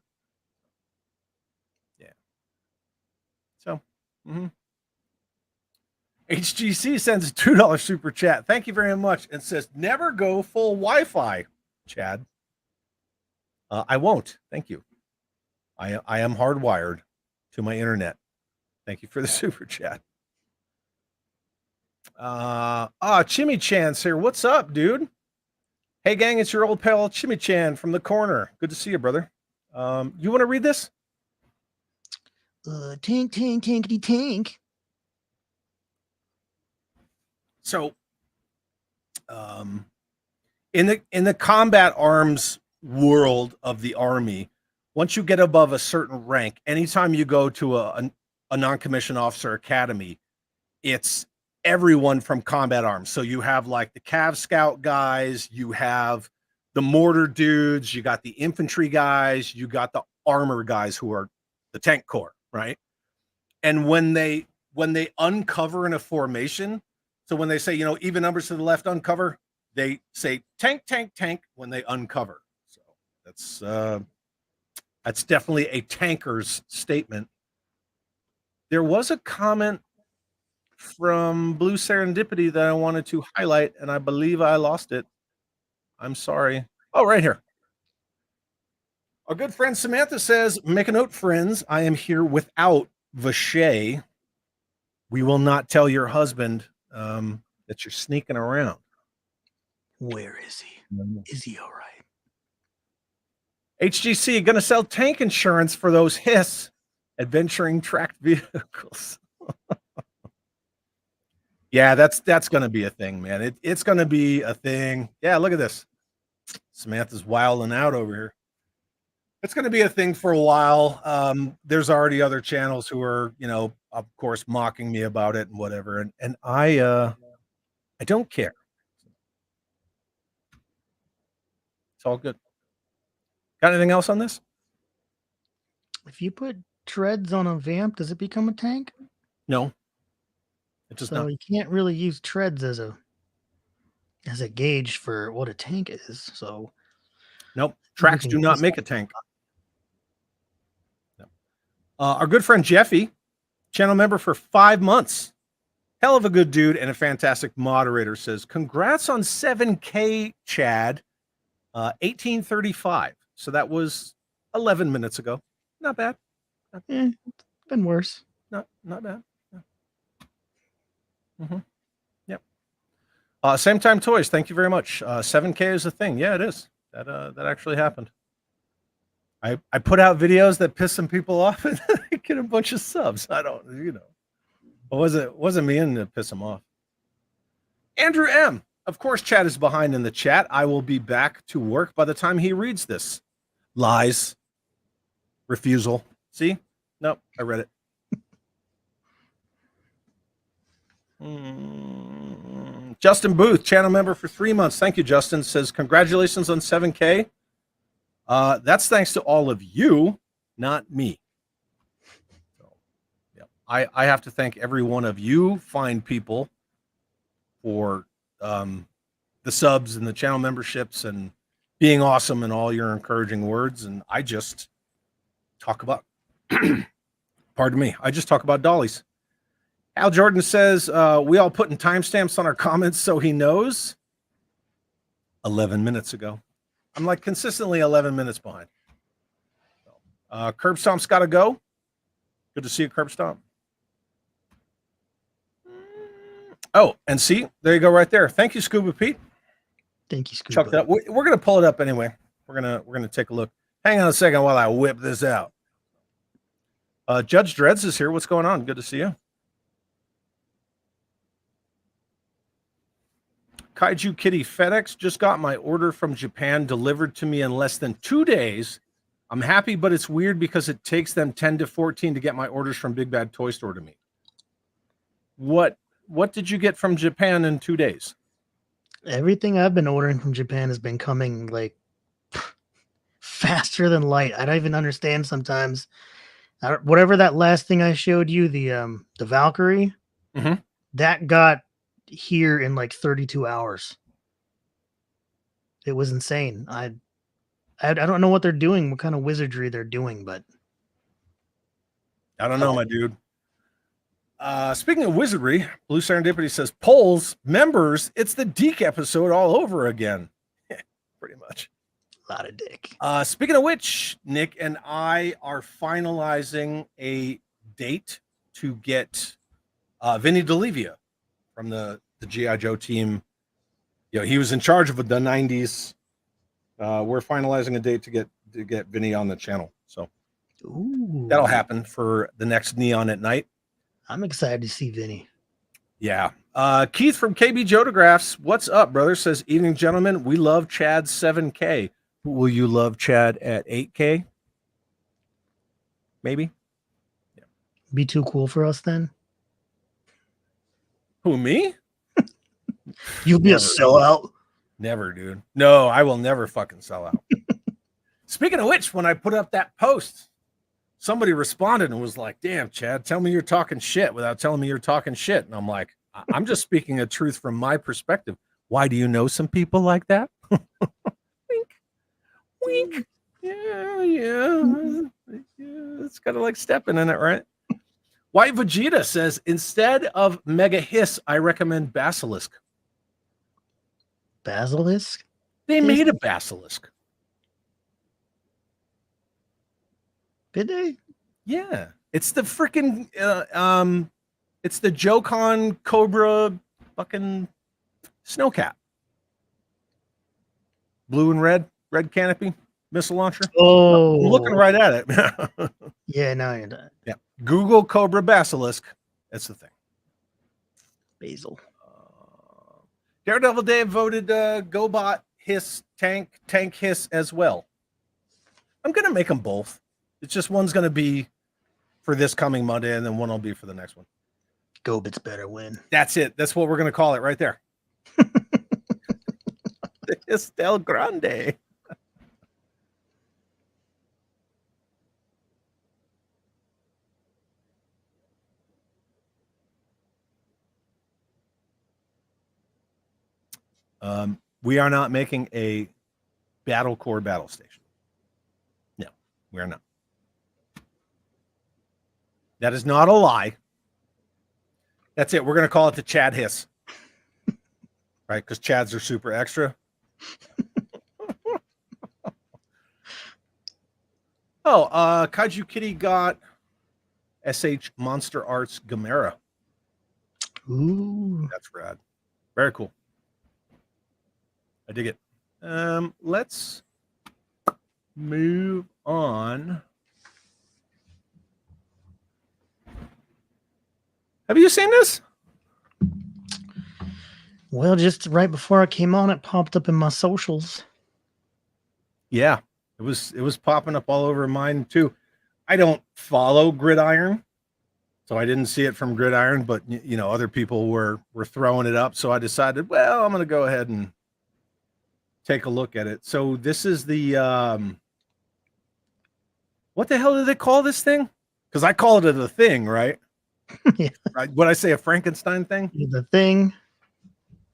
Speaker 1: Yeah. So, HGC sends a $2 super chat. Thank you very much. And says, never go full Wi-Fi, Chad. I won't. Thank you. I am hardwired to my internet. Thank you for the super chat. Chimichan's here. What's up, dude? Hey, gang, it's your old pal Chimichan from the corner. Good to see you, brother. You want to read this?
Speaker 2: Tank, tankity, tank.
Speaker 1: So, in the combat arms world of the Army, once you get above a certain rank, anytime you go to a non-commissioned officer academy, it's everyone from combat arms. So you have like the Cav Scout guys, you have the mortar dudes, you got the infantry guys, you got the armor guys who are the tank corps, right? And when they uncover in a formation, so when they say, even numbers to the left uncover, they say tank, tank, tank when they uncover. So that's definitely a tanker's statement. There was a comment from Blue Serendipity that I wanted to highlight, and I believe I lost it. I'm sorry. Oh, right here. Our good friend Samantha says, make a note, friends. I am here without Vache. We will not tell your husband that you're sneaking around.
Speaker 2: Where is he? Is he all right?
Speaker 1: HGC going to sell tank insurance for those H.I.S.S adventuring tracked vehicles. Yeah, that's going to be a thing, man. It's going to be a thing. Yeah, look at this. Samantha's wilding out over here. It's going to be a thing for a while. There's already other channels who are, of course, mocking me about it and whatever. And I don't care. It's all good. Got anything else on this?
Speaker 2: If you put treads on a vamp, does it become a tank?
Speaker 1: No. It does not.
Speaker 2: You can't really use treads as a gauge for what a tank is. So
Speaker 1: nope. Tracks do not make a tank. No. Our good friend Jeffy, channel member for 5 months. Hell of a good dude and a fantastic moderator, says, congrats on 7K, Chad. 1835. So that was 11 minutes ago. Not bad.
Speaker 2: It's been worse.
Speaker 1: Not bad. Yeah. Mm-hmm. Yep. Same time toys. Thank you very much. 7K is a thing. Yeah, it is. That actually happened. I put out videos that piss some people off and I get a bunch of subs. I don't, it wasn't me in to piss them off. Andrew M. Of course, Chad is behind in the chat. I will be back to work by the time he reads this. Lies. Refusal. See? Nope, I read it. Justin Booth, channel member for 3 months. Thank you, Justin. Says, congratulations on 7K. That's thanks to all of you, not me. So, yeah, I have to thank every one of you fine people for the subs and the channel memberships and being awesome and all your encouraging words. And I just talk about, pardon me, I just talk about dollies. Al Jordan says, we all putting timestamps on our comments so he knows. 11 minutes ago. I'm like consistently 11 minutes behind. Curb Stomp's got to go. Good to see you, Curb Stomp. Oh, and see, there you go right there. Thank you, Scuba Pete.
Speaker 2: Thank you, Scuba.
Speaker 1: Chuck that. We're going to pull it up anyway. We're going to take a look. Hang on a second while I whip this out. Judge Dreads is here. What's going on? Good to see you. Kaiju Kitty FedEx just got my order from Japan delivered to me in less than 2 days. I'm happy, but it's weird because it takes them 10 to 14 to get my orders from Big Bad Toy Store to me. What did you get from Japan in 2 days?
Speaker 2: Everything I've been ordering from Japan has been coming like faster than light. I don't even understand sometimes. Whatever that last thing I showed you, the Valkyrie, that got here in like 32 hours. It was insane. I don't know what they're doing, what kind of wizardry they're doing, but
Speaker 1: I don't know, my dude. Speaking of wizardry, Blue Serendipity says, polls, members, it's the Deke episode all over again. Pretty much.
Speaker 2: A lot of dick.
Speaker 1: Speaking of which, Nick and I are finalizing a date to get Vinny D'Olivia from the G.I. Joe team. He was in charge of the 90s. We're finalizing a date to get Vinny on the channel. So that'll happen for the next Neon at Night.
Speaker 2: I'm excited to see Vinny.
Speaker 1: Yeah. Keith from KB Jotographs, what's up, brother? Says, evening, gentlemen. We love Chad's 7K. Will you love Chad at 8K? Maybe.
Speaker 2: Be too cool for us then.
Speaker 1: Who, me?
Speaker 2: You'll be a
Speaker 1: Never.
Speaker 2: sellout.
Speaker 1: Never, dude. No, I will never fucking sell out. Speaking of which, when I put up that post, somebody responded and was like, damn, Chad, tell me you're talking shit without telling me you're talking shit. And I'm like, I'm just speaking a truth from my perspective. Why do you know some people like that? Wink. Wink. Yeah. It's kind of like stepping in it, right? White Vegeta says, instead of Mega H.I.S S, I recommend Basilisk.
Speaker 2: Basilisk?
Speaker 1: They made a Basilisk.
Speaker 2: Did they?
Speaker 1: Yeah. It's the freaking it's the Jokan Cobra fucking snowcat. Blue and red canopy missile launcher.
Speaker 2: Oh,
Speaker 1: I'm looking right at it.
Speaker 2: Yeah, no, you're not.
Speaker 1: Yeah. Google Cobra Basilisk. That's the thing.
Speaker 2: Basil.
Speaker 1: Daredevil Dave voted GoBot H.I.S tank H.I.S as well. I'm gonna make them both. It's just one's gonna be for this coming Monday, and then one will be for the next one.
Speaker 2: Gobit's better win.
Speaker 1: That's it. That's what we're gonna call it right there. Estel Grande. We are not making a battle core battle station. No, we are not. That is not a lie. That's it. We're going to call it the Chad H.I.S. Right? Because Chads are super extra. Kaiju Kitty got SH Monster Arts Gamera.
Speaker 2: Ooh.
Speaker 1: That's rad. Very cool. I dig it. Let's move on. Have you seen this?
Speaker 2: Well, just right before I came on, it popped up in my socials.
Speaker 1: Yeah, it was popping up all over mine too. I don't follow Gridiron, so I didn't see it from Gridiron, but you know, other people were throwing it up, so I decided, well, I'm going to go ahead and take a look at it. So this is the what the hell do they call this thing? Because I call it a thing, right?
Speaker 2: Yeah.
Speaker 1: Right. What I say, a Frankenstein thing?
Speaker 2: The thing.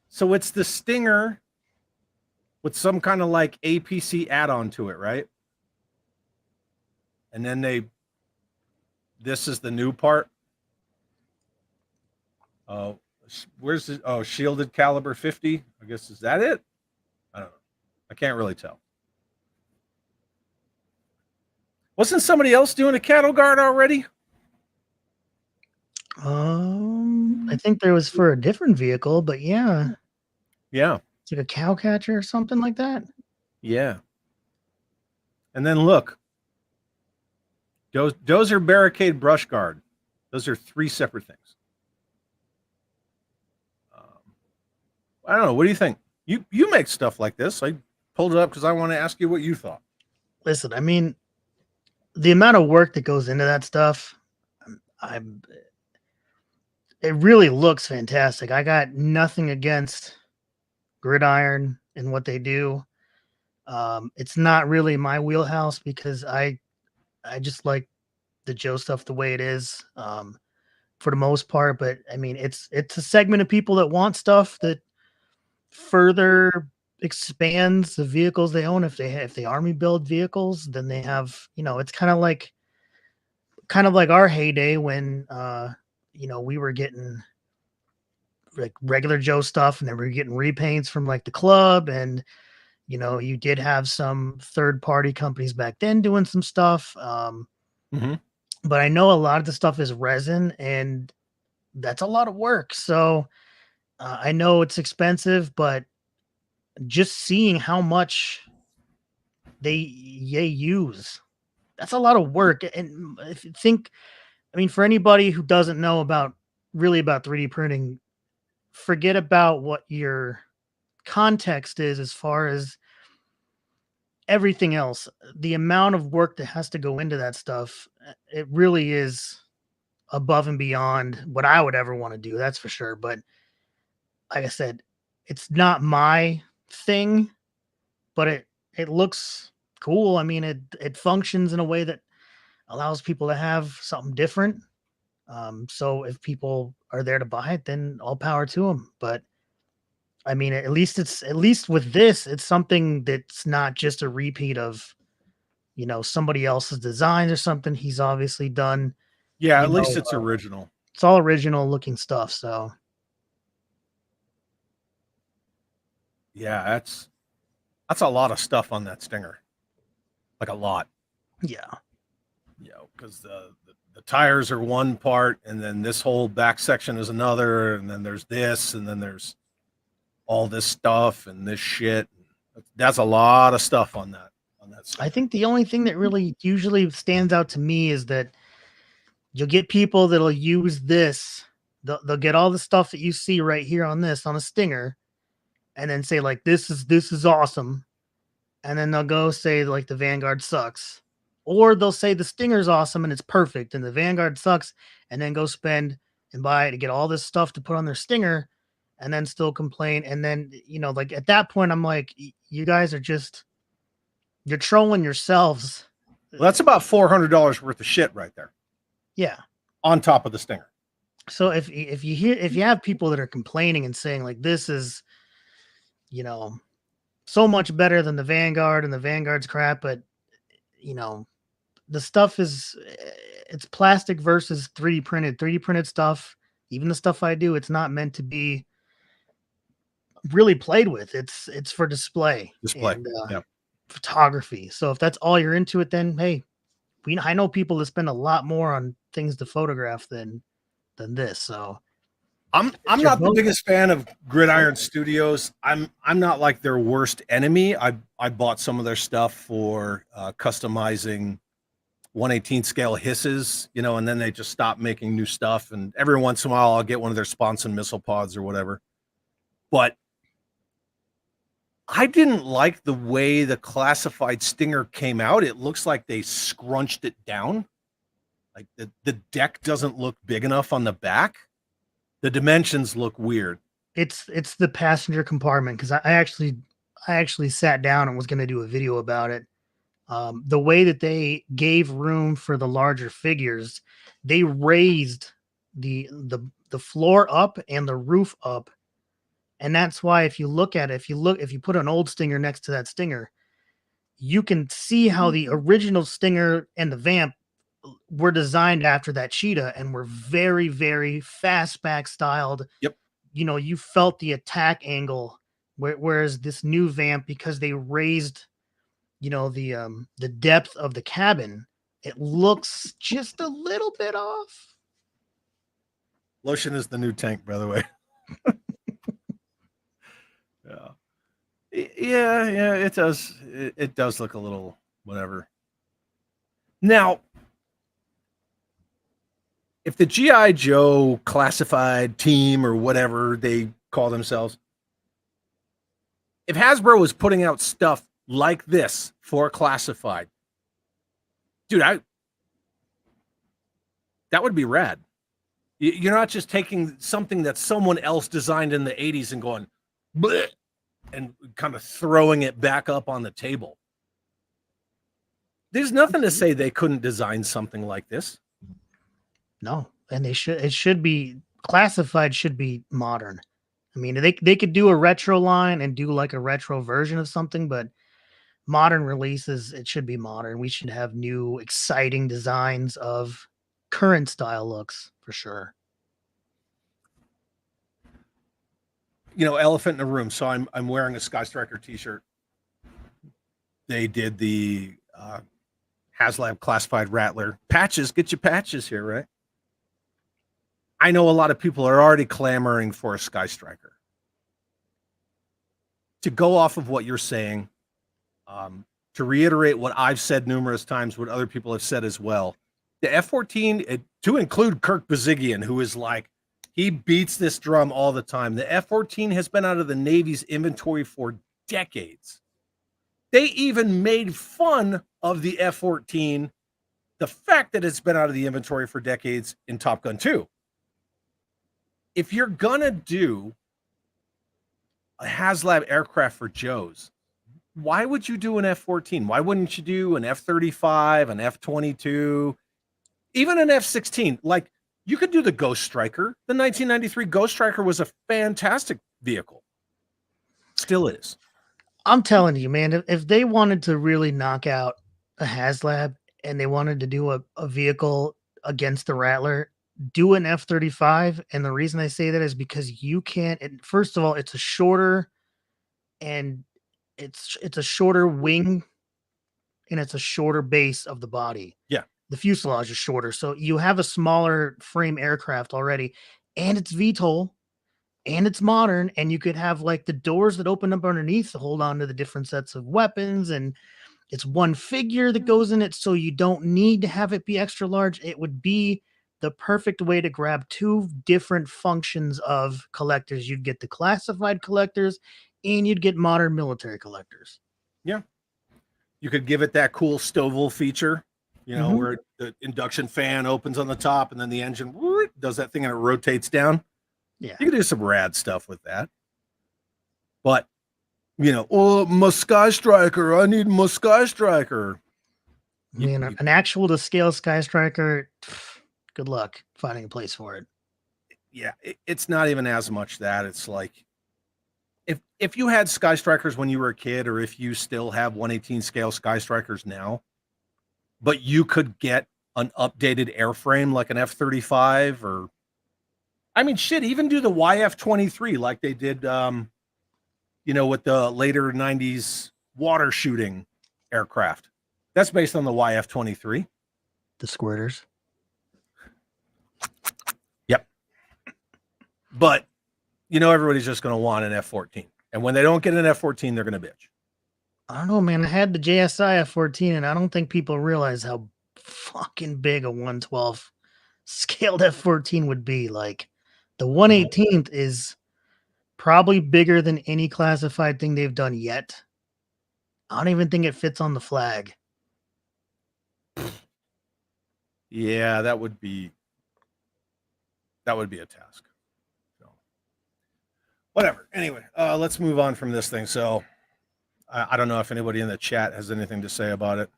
Speaker 1: So it's the Stinger with some kind of like APC add-on to it, right? And then this is the new part. Oh, where's the, oh, shielded caliber 50? I guess, is that it? I don't know. I can't really tell. Wasn't somebody else doing a cattle guard already?
Speaker 2: I think there was for a different vehicle, but yeah.
Speaker 1: Yeah.
Speaker 2: It's like a cow catcher or something like that.
Speaker 1: Yeah. And then look. Dozer barricade brush guard. Those are three separate things. I don't know. What do you think? You make stuff like this. I pulled it up because I want to ask you what you thought.
Speaker 2: Listen, I mean, the amount of work that goes into that stuff, it really looks fantastic. I got nothing against Gridiron and what they do. It's not really my wheelhouse because I just like the Joe stuff the way it is, for the most part. But I mean, it's a segment of people that want stuff that further expands the vehicles they own. If they army build vehicles, then they have, it's kind of like our heyday when we were getting like regular Joe stuff, and then we were getting repaints from like the club, and you did have some third party companies back then doing some stuff. But I know a lot of the stuff is resin, and that's a lot of work. So I know it's expensive, but just seeing how much they use, that's a lot of work. And if you think, I mean, for anybody who doesn't know about 3D printing, forget about what your context is as far as everything else, the amount of work that has to go into that stuff, it really is above and beyond what I would ever want to do. That's for sure. But like I said, it's not my thing, but it looks cool. I mean, it functions in a way that allows people to have something different. So if people are there to buy it, then all power to them. But I mean, at least with this, it's something that's not just a repeat of, somebody else's designs or something he's obviously done.
Speaker 1: Yeah,
Speaker 2: You
Speaker 1: at least
Speaker 2: know,
Speaker 1: it's original.
Speaker 2: It's all original looking stuff. So
Speaker 1: Yeah, that's a lot of stuff on that Stinger. Like a lot.
Speaker 2: yeah,
Speaker 1: Because the tires are one part, and then this whole back section is another, and then there's this, and then there's all this stuff and this shit. That's a lot of stuff on that.
Speaker 2: I think the only thing that really usually stands out to me is that you'll get people that'll use this. They'll get all the stuff that you see right here on this on a Stinger, and then say like this is awesome, and then they'll go say like the Vanguard sucks, or they'll say the Stinger's awesome and it's perfect, and the Vanguard sucks, and then go spend and buy it to get all this stuff to put on their Stinger, and then still complain. And then like at that point, I'm like, you guys are you're trolling yourselves.
Speaker 1: Well, that's about $400 worth of shit right there.
Speaker 2: Yeah.
Speaker 1: On top of the Stinger.
Speaker 2: So if you have people that are complaining and saying like this is, so much better than the Vanguard and the Vanguard's crap, but the stuff it's plastic versus 3D printed. 3D printed stuff, even the stuff I do, it's not meant to be really played with. It's for display. And, photography. So if that's all you're into it, then hey, I know people that spend a lot more on things to photograph than this. So
Speaker 1: I'm not the biggest fan of Gridiron Studios. I'm not like their worst enemy. I bought some of their stuff for customizing 1/18 scale H.I.S.S, and then they just stopped making new stuff. And every once in a while, I'll get one of their Sponson missile pods or whatever. But I didn't like the way the classified Stinger came out. It looks like they scrunched it down. Like the deck doesn't look big enough on the back. The dimensions look weird.
Speaker 2: It's the passenger compartment, because I actually sat down and was going to do a video about it. The way that they gave room for the larger figures, they raised the floor up and the roof up. And that's why if you put an old Stinger next to that Stinger, you can see how the original Stinger and the Vamp were designed after that Cheetah and were very, very fastback styled.
Speaker 1: Yep.
Speaker 2: You felt the attack angle, whereas this new Vamp, because they raised, the depth of the cabin, it looks just a little bit off.
Speaker 1: Lotion is the new tank, by the way. Yeah, it does. It does look a little whatever. Now, if the G.I. Joe classified team or whatever they call themselves, if Hasbro was putting out stuff like this for classified, dude, that would be rad. You're not just taking something that someone else designed in the 80s and going, bleh, and kind of throwing it back up on the table. There's nothing to say they couldn't design something like this.
Speaker 2: No, and it should be classified, should be modern. I mean, they could do a retro line and do like a retro version of something, but modern releases, it should be modern. We should have new, exciting designs of current style looks for sure.
Speaker 1: Elephant in the room. So I'm wearing a Sky Striker t-shirt. They did the HasLab classified Rattler patches. Get your patches here, right? I know a lot of people are already clamoring for a Sky Striker. To go off of what you're saying, to reiterate what I've said numerous times, what other people have said as well, the F-14, to include Kirk Bazigian, who is like, he beats this drum all the time. The F-14 has been out of the Navy's inventory for decades. They even made fun of the F-14, the fact that it's been out of the inventory for decades in Top Gun 2. If you're gonna do a HasLab aircraft for Joe's, why would you do an F-14? Why wouldn't you do an F-35, an F-22, even an F-16? Like, you could do the Ghost Striker. The 1993 Ghost Striker was a fantastic vehicle. Still is.
Speaker 2: I'm telling you, man, if they wanted to really knock out a HasLab and they wanted to do a vehicle against the Rattler, do an F-35. And the reason I say that is because you can't, first of all, it's a shorter and it's a shorter wing and it's a shorter base of the body.
Speaker 1: Yeah.
Speaker 2: The fuselage is shorter. So you have a smaller frame aircraft already, and it's VTOL. And it's modern, and you could have like the doors that open up underneath to hold on to the different sets of weapons, and it's one figure that goes in it, so you don't need to have it be extra large. It would be the perfect way to grab two different functions of collectors. You'd get the classified collectors, and you'd get modern military collectors.
Speaker 1: Yeah. You could give it that cool Stovall feature, where the induction fan opens on the top, and then the engine does that thing, and it rotates down.
Speaker 2: Yeah.
Speaker 1: You can do some rad stuff with that. But, my Sky Striker, I need my Sky Striker.
Speaker 2: I mean, an actual to scale Sky Striker, good luck finding a place for it.
Speaker 1: Yeah, it's not even as much that. It's like, if you had Sky Strikers when you were a kid, or if you still have 1/18 scale Sky Strikers now, but you could get an updated airframe like an F-35, or I mean, shit, even do the YF-23 like they did, with the later 90s water shooting aircraft. That's based on the YF-23.
Speaker 2: The squirters.
Speaker 1: Yep. But, everybody's just going to want an F-14. And when they don't get an F-14, they're going to bitch.
Speaker 2: I don't know, man. I had the JSI F-14, and I don't think people realize how fucking big a 112 scaled F-14 would be. Like, the 1/18th is probably bigger than any classified thing they've done yet. I don't even think it fits on the flag.
Speaker 1: Yeah, that would be a task. So, whatever. Anyway, let's move on from this thing. So, I don't know if anybody in the chat has anything to say about it.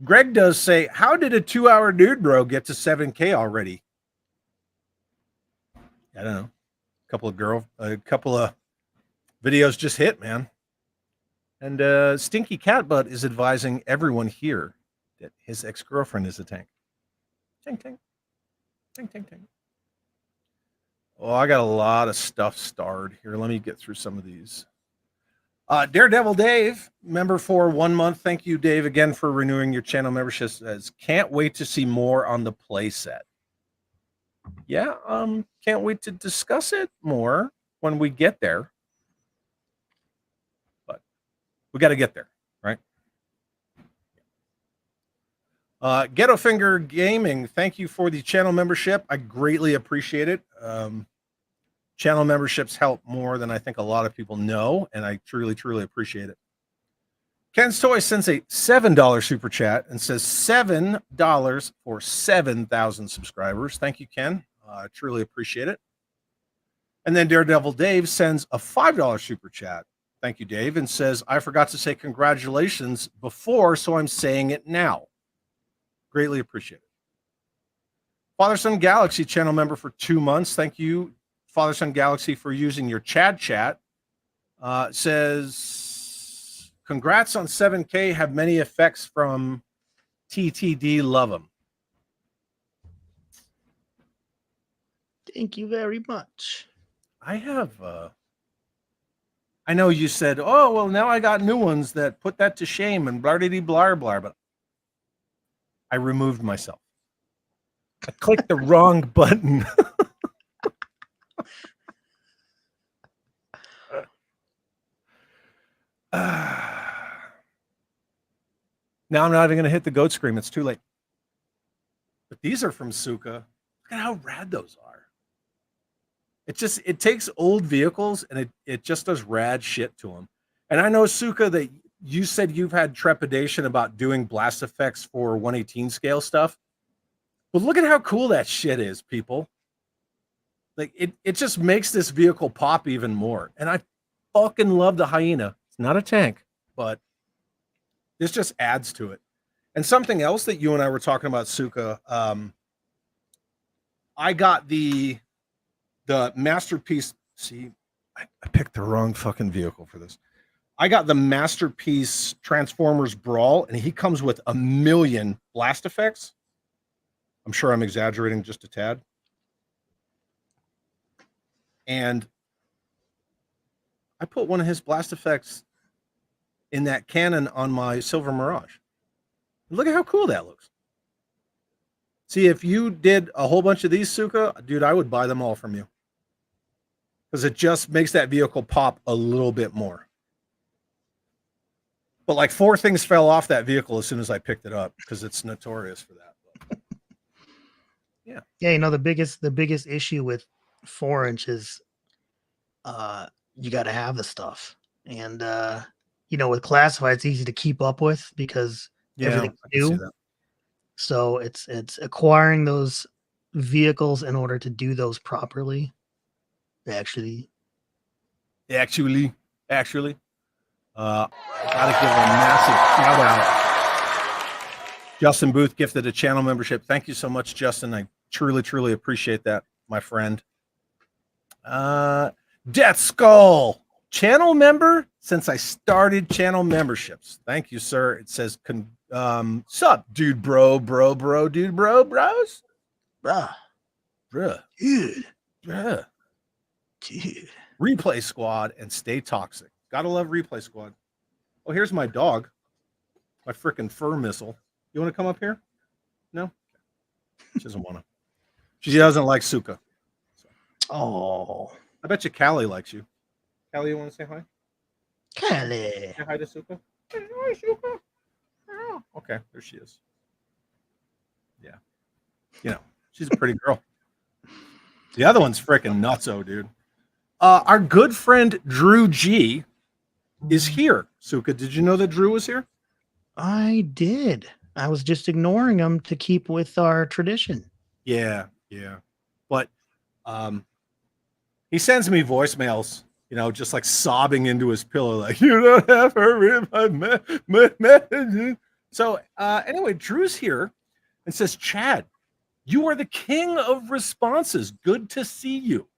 Speaker 1: Greg does say, how did a 2-hour dude bro get to 7K already? I don't know. A couple of videos just hit, man. And Stinky Catbutt is advising everyone here that his ex-girlfriend is a tank. Tank, tank. Tank, tank, tank. Oh, I got a lot of stuff starred here. Let me get through some of these. Daredevil Dave, member for 1 month. Thank you, Dave, again for renewing your channel membership. Says, can't wait to see more on the playset. Yeah, can't wait to discuss it more when we get there. But we got to get there, right? Ghetto Finger Gaming, thank you for the channel membership. I greatly appreciate it. Channel memberships help more than I think a lot of people know, and I truly, truly appreciate it. Ken's Toy sends a $7 super chat and says $7 for 7,000 subscribers. Thank you, Ken. I truly appreciate it. And then Daredevil Dave sends a $5 super chat. Thank you, Dave, and says, I forgot to say congratulations before, so I'm saying it now. Greatly appreciate it. Father Son Galaxy channel member for 2 months. Thank you, Father Son Galaxy, for using your Chad chat. Says, congrats on 7K. Have many effects from TTD. Love them.
Speaker 2: Thank you very much.
Speaker 1: I have, I know you said, oh, well, now I got new ones that put that to shame and blah, blah, but I removed myself. I clicked the wrong button. Now I'm not even going to hit the goat scream. It's too late. But these are from Sookah. Look at how rad those are. It takes old vehicles and it just does rad shit to them. And I know, Sookah, that you said you've had trepidation about doing blast effects for 118 scale stuff. But look at how cool that shit is, people. Like it just makes this vehicle pop even more. And I fucking love the Hyena. It's not a tank, but this just adds to it. And something else that you and I were talking about, Sookah, I got the Masterpiece. See, I picked the wrong fucking vehicle for this. I got the Masterpiece Transformers Brawl, and he comes with 1 million blast effects. I'm sure I'm exaggerating just a tad. And I put one of his blast effects in that cannon on my Silver Mirage. Look at how cool that looks. See, if you did a whole bunch of these, Sookah, dude, I would buy them all from you. Because it just makes that vehicle pop a little bit more. But like 4 things fell off that vehicle as soon as I picked it up because it's notorious for that. Yeah.
Speaker 2: Yeah, you know, the biggest issue with 4-inch is you got to have the stuff. And you know, with classified, it's easy to keep up with because everything's new. So it's acquiring those vehicles in order to do those properly. Actually,
Speaker 1: I gotta give a massive shout out. Justin Booth gifted a channel membership. Thank you so much, Justin. I truly appreciate that, my friend. Death Skull, channel member since I started channel memberships. Thank you, sir. It says, sup, dude, bros.
Speaker 2: bruh,
Speaker 1: Dude. Replay Squad and stay toxic. Gotta love Replay Squad. Oh, here's my dog. My freaking fur missile. You want to come up here? No? She doesn't want to. She doesn't like Sookah. So.
Speaker 2: Oh.
Speaker 1: I bet you Callie likes you. Callie, you want to say hi?
Speaker 2: Callie.
Speaker 1: Say hi to Sookah. Hi, Sookah. Oh, okay, there she is. Yeah. You know, she's a pretty girl. The other one's freaking nutso, dude. Our good friend Drew G is here. Sookah, did you know that Drew was here?
Speaker 2: I did. I was just ignoring him to keep with our tradition.
Speaker 1: Yeah. But he sends me voicemails, you know, just like sobbing into his pillow, like, you don't have her in my messages. So anyway, Drew's here and says, Chad, you are the king of responses. Good to see you.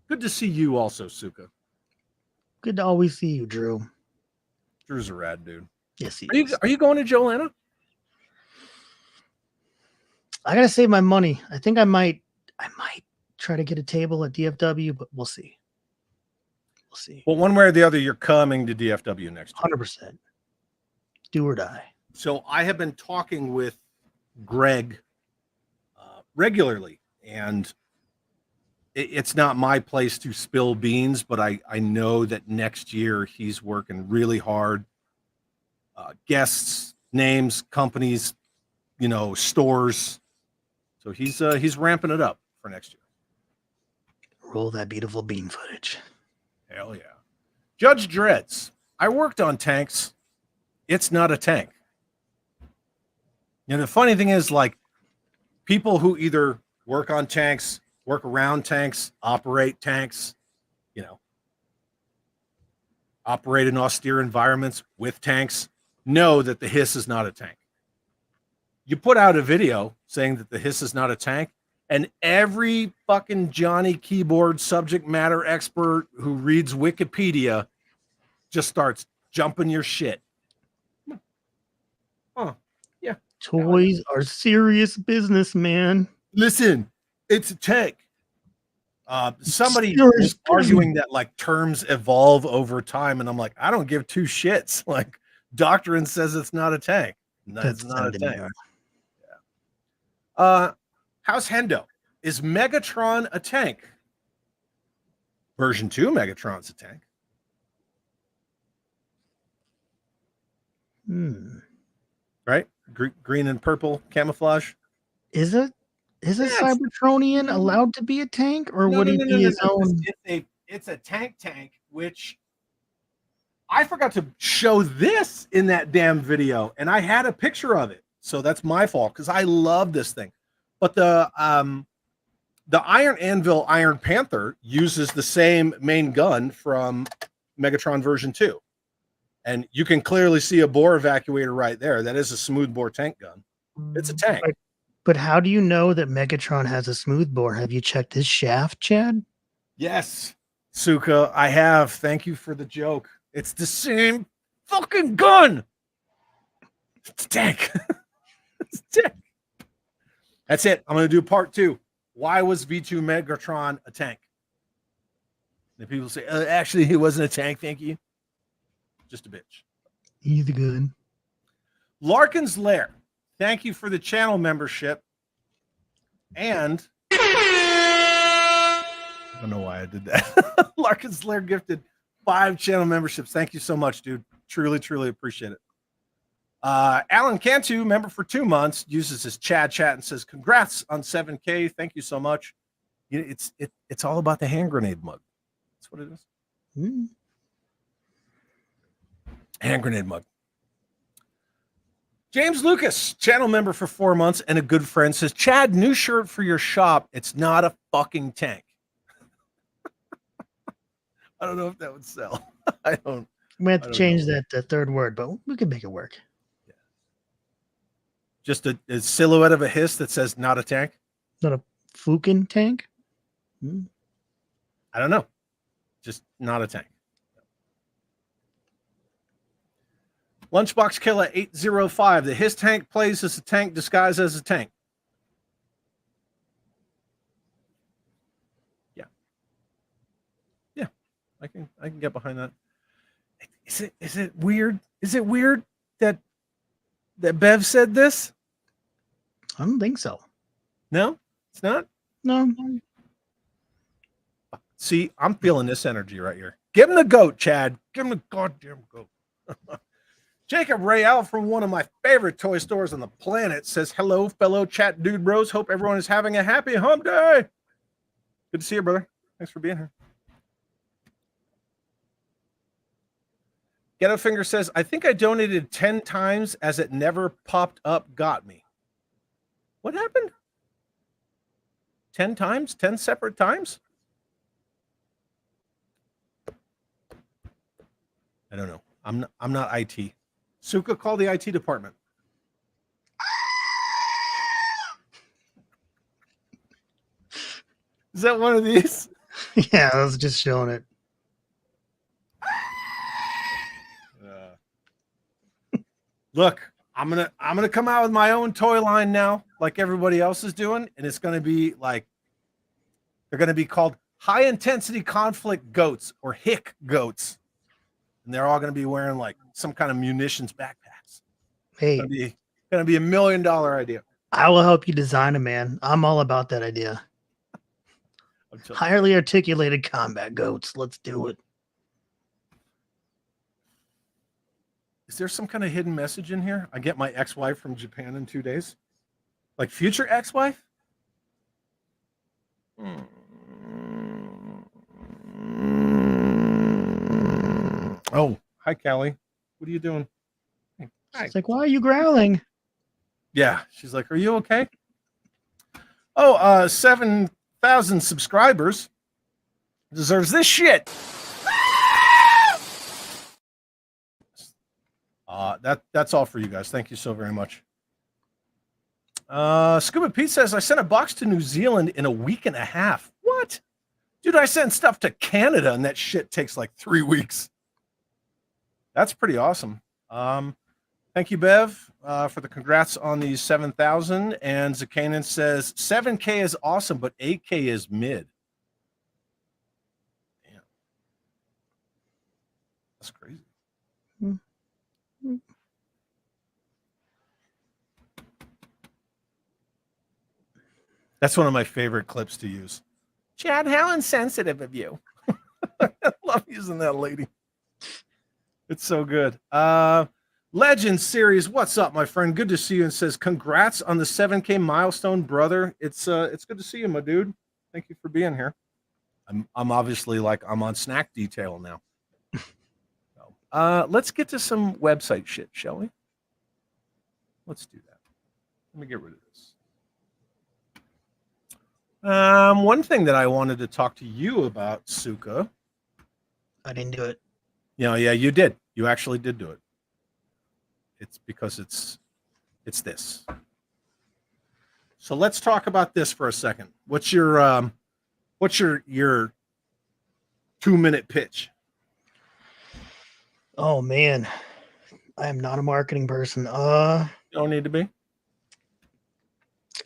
Speaker 1: Good to see you also, Sookah.
Speaker 2: Good to always see you, Drew.
Speaker 1: Drew's a rad dude.
Speaker 2: Yes, he
Speaker 1: is. Are you going to Joanna?
Speaker 2: I gotta save my money. I think I might try to get a table at DFW, but we'll see. We'll see.
Speaker 1: Well, one way or the other, you're coming to DFW next year.
Speaker 2: 100%. Do or die.
Speaker 1: So I have been talking with Greg regularly, and it's not my place to spill beans, but I know that next year he's working really hard. Guests, names, companies, you know, stores. So he's ramping it up for next year.
Speaker 2: Roll that beautiful bean footage.
Speaker 1: Hell yeah. Judge Dreads. I worked on tanks. It's not a tank. You know, the funny thing is, like, people who either work on tanks, work around tanks, operate tanks, you know, operate in austere environments with tanks, know that the H.I.S.S is not a tank. You put out a video saying that the H.I.S S is not a tank, and every fucking Johnny keyboard subject matter expert who reads Wikipedia just starts jumping your shit. Oh, yeah.
Speaker 2: Toys are serious business, man.
Speaker 1: Listen, it's a tank. Somebody was arguing that like terms evolve over time, and I'm like, I don't give two shits. Like, doctrine says it's not a tank. No, it's not a tank. Yeah. House Hendo, is Megatron a tank? Version 2, Megatron's a tank. Right? Green and purple camouflage.
Speaker 2: Is it? Is a Cybertronian allowed to be a tank, or would he be his own?
Speaker 1: It's a tank, which I forgot to show this in that damn video, and I had a picture of it. So that's my fault because I love this thing. But the Iron Anvil Iron Panther uses the same main gun from Megatron version 2. And you can clearly see a bore evacuator right there. That is a smooth bore tank gun. It's a tank.
Speaker 2: But how do you know that Megatron has a smooth bore? Have you checked his shaft, Chad?
Speaker 1: Yes, Sookah, I have. Thank you for the joke. It's the same fucking gun. It's a tank. It's a tank. That's it. I'm going to do part 2. Why was V2 Megatron a tank? And people say, actually, he wasn't a tank. Thank you. Just a bitch.
Speaker 2: He's good.
Speaker 1: Larkin's Lair. Thank you for the channel membership. And I don't know why I did that. Larkin's Lair gifted 5 channel memberships. Thank you so much, dude. Truly, truly appreciate it. Alan Cantu, member for 2 months, uses his Chad chat and says, congrats on 7K. Thank you so much. It's all about the hand grenade mug. That's what it is. Hand grenade mug. James Lucas, channel member for 4 months and a good friend, says, Chad, new shirt for your shop. It's not a fucking tank. I don't know if that would sell. I don't.
Speaker 2: We have to change that third word, but we could make it work.
Speaker 1: Yeah. Just a silhouette of a H.I.S. that says not a tank.
Speaker 2: Not a fucking tank?
Speaker 1: I don't know. Just not a tank. Lunchbox Killer 805. The H.I.S. tank plays as a tank disguised as a tank. Yeah. Yeah. I can get behind that. Is it weird? Is it weird that Bev said this?
Speaker 2: I don't think so.
Speaker 1: No, it's not.
Speaker 2: No.
Speaker 1: See, I'm feeling this energy right here. Give him the goat, Chad. Give him the goddamn goat. Jacob Rayal from one of my favorite toy stores on the planet says, hello, fellow chat dude bros. Hope everyone is having a happy hump day. Good to see you, brother. Thanks for being here. Ghetto Finger says, I think I donated 10 times as it never popped up. Got me. What happened? 10 times? 10 separate times? I don't know. I'm not IT. Sookah, call the IT department. Is that one of these?
Speaker 2: Yeah, I was just showing it.
Speaker 1: Look, I'm gonna come out with my own toy line now, like everybody else is doing, and it's gonna be like they're gonna be called high intensity conflict goats or hick goats, and they're all gonna be wearing like some kind of munitions backpacks.
Speaker 2: Hey,
Speaker 1: gonna be $1 million idea.
Speaker 2: I will help you design it, man. I'm all about that idea. Highly articulated combat goats. Let's do it.
Speaker 1: Is there some kind of hidden message in here? I get my ex-wife from Japan in 2 days. Like future ex-wife? Oh, hi, Callie. What are you doing? Hey, hi.
Speaker 2: It's like, why are you growling?
Speaker 1: Yeah. She's like, are you okay? Oh, 7,000 subscribers. Deserves this shit. That's all for you guys. Thank you so very much. Scuba Pete says, I sent a box to New Zealand in a week and a half. What? Dude, I sent stuff to Canada and that shit takes like 3 weeks. That's pretty awesome. Thank you, Bev, for the congrats on the 7,000. And Zakanan says, 7K is awesome, but 8K is mid. Damn. That's crazy. That's one of my favorite clips to use. Chad, how insensitive of you. I love using that lady. It's so good. Legend series, what's up, my friend? Good to see you. And says, congrats on the 7K milestone, brother. It's good to see you, my dude. Thank you for being here. I'm obviously like I'm on snack detail now. So Let's get to some website shit, shall we? Let's do that. Let me get rid of this. One thing that I wanted to talk to you about, Sookah.
Speaker 2: I didn't do it.
Speaker 1: Yeah, you did. You actually did do it. It's because it's this. So let's talk about this for a second. What's your 2-minute pitch?
Speaker 2: Oh man, I am not a marketing person.
Speaker 1: You don't need to be.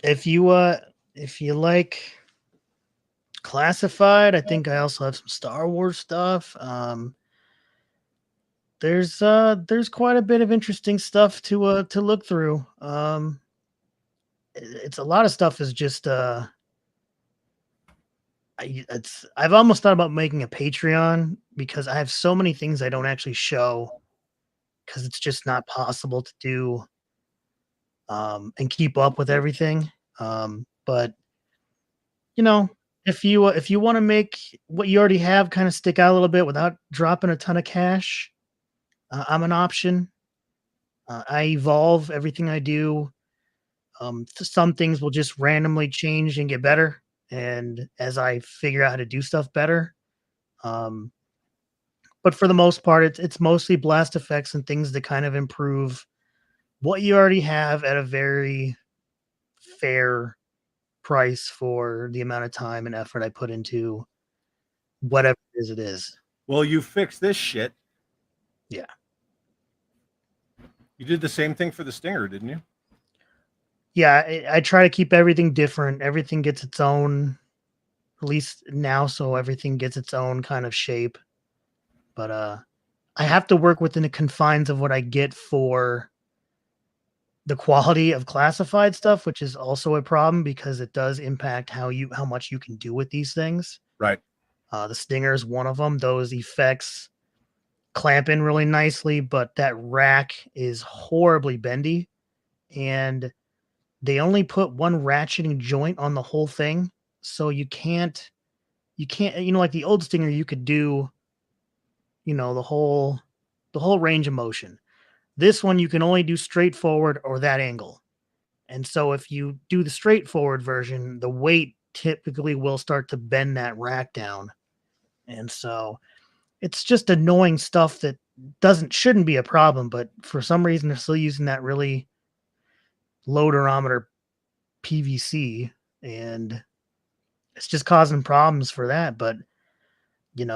Speaker 2: If you like classified, I think I also have some Star Wars stuff. There's quite a bit of interesting stuff to look through. It's a lot of stuff is just I've almost thought about making a Patreon because I have so many things I don't actually show because it's just not possible to do and keep up with everything. But you know, if you want to make what you already have kind of stick out a little bit without dropping a ton of cash, I'm an option. I evolve everything I do. Some things will just randomly change and get better, and as I figure out how to do stuff better. But for the most part, it's mostly blast effects and things that kind of improve what you already have at a very fair price for the amount of time and effort I put into whatever it is.
Speaker 1: Well, you fixed this shit.
Speaker 2: Yeah.
Speaker 1: You did the same thing for the Stinger, didn't you?
Speaker 2: Yeah, I try to keep everything different. Everything gets its own, at least now, so everything gets its own kind of shape. But I have to work within the confines of what I get for the quality of classified stuff, which is also a problem because it does impact how much you can do with these things.
Speaker 1: Right.
Speaker 2: The Stinger is one of them. Those effects clamp in really nicely, but that rack is horribly bendy, and they only put one ratcheting joint on the whole thing, so you can't, like the old Stinger, you could do, the whole range of motion. This one you can only do straightforward or that angle. And so if you do the straightforward version, the weight typically will start to bend that rack down. And so it's just annoying stuff that shouldn't be a problem, but for some reason they're still using that really low durometer PVC, and it's just causing problems for that. But the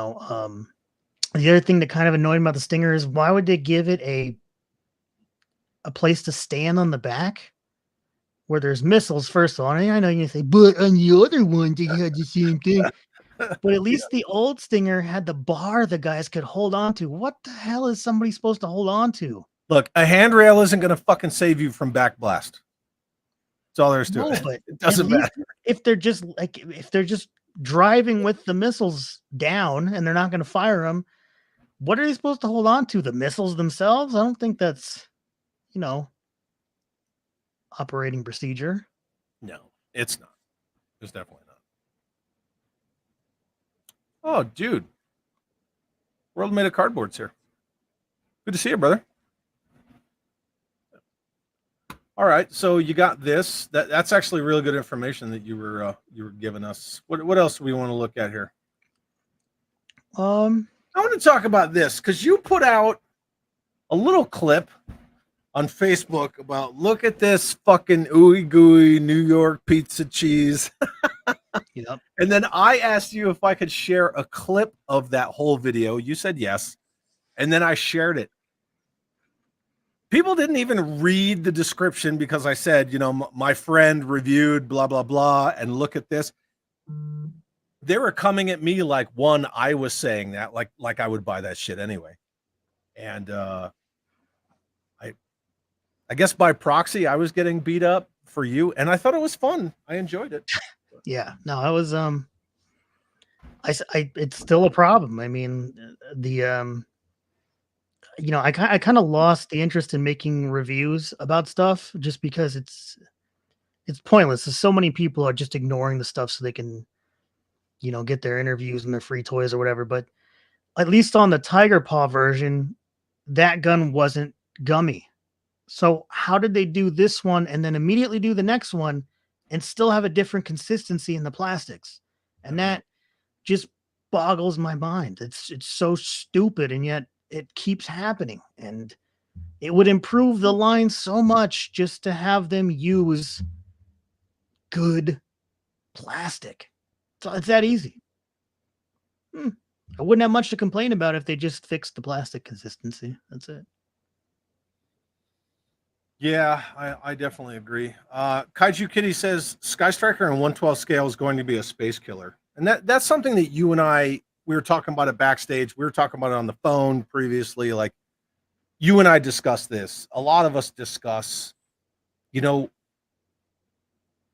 Speaker 2: other thing that kind of annoyed me about the Stinger is why would they give it a place to stand on the back where there's missiles? First of all, I know you say, but on the other one they had the same thing. But at least the old Stinger had the bar the guys could hold on to. What the hell is somebody supposed to hold on to?
Speaker 1: Look, a handrail isn't going to fucking save you from backblast. That's all there is to it.
Speaker 2: But
Speaker 1: it doesn't matter.
Speaker 2: If they're just driving with the missiles down and they're not going to fire them, what are they supposed to hold on to? The missiles themselves? I don't think that's, operating procedure.
Speaker 1: No, it's not. It's definitely not. Oh, dude. World Made of Cardboard's here. Good to see you, brother. All right, so you got this. That's actually really good information that you were giving us. What else do we want to look at here? I want to talk about this because you put out a little clip on Facebook about, look at this fucking ooey gooey New York pizza cheese.
Speaker 2: Yep.
Speaker 1: And then I asked you if I could share a clip of that whole video. You said yes. And then I shared it. People didn't even read the description because I said, my friend reviewed blah, blah, blah, and look at this. They were coming at me like, one, I was saying that, like I would buy that shit anyway. And I guess by proxy, I was getting beat up for you, and I thought it was fun. I enjoyed it.
Speaker 2: Yeah, no, I was, it's still a problem. I mean, I kind of lost the interest in making reviews about stuff just because it's pointless. There's so many people are just ignoring the stuff so they can, get their interviews and their free toys or whatever. But at least on the Tiger Paw version, that gun wasn't gummy. So how did they do this one and then immediately do the next one and still have a different consistency in the plastics? And that just boggles my mind. It's so stupid, and yet it keeps happening. And it would improve the line so much just to have them use good plastic. So it's that easy. I wouldn't have much to complain about if they just fixed the plastic consistency. That's it.
Speaker 1: Yeah, I definitely agree. Kaiju Kitty says Sky Striker on 112 scale is going to be a space killer. And that's something that you and I, we were talking about it backstage. We were talking about it on the phone previously. Like, you and I discussed this. A lot of us discuss, you know,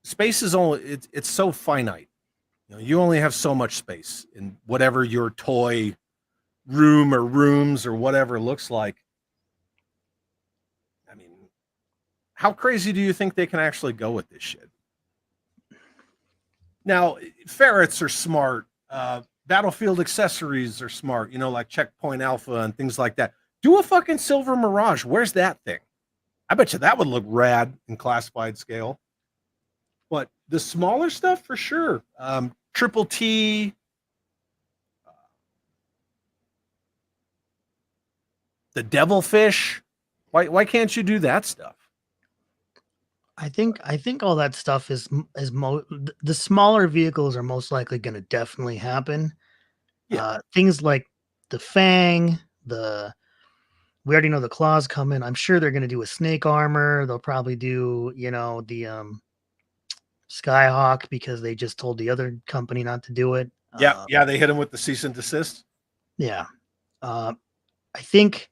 Speaker 1: space is only, it's so finite. You know, you only have so much space in whatever your toy room or rooms or whatever looks like. I mean, how crazy do you think they can actually go with this shit? Now, ferrets are smart. Battlefield accessories are smart, you know, like Checkpoint Alpha and things like that. Do a fucking Silver Mirage. Where's that thing? I bet you that would look rad in classified scale. But the smaller stuff, for sure. Triple T. The Devilfish. Why can't you do that stuff?
Speaker 2: I think all that stuff is the smaller vehicles are most likely going to definitely happen.
Speaker 1: Yeah.
Speaker 2: Things like the Fang, we already know the claws coming. I'm sure they're going to do a snake armor. They'll probably do, you know, the Skyhawk because they just told the other company not to do it.
Speaker 1: Yeah, they hit him with the cease and desist.
Speaker 2: Yeah. I think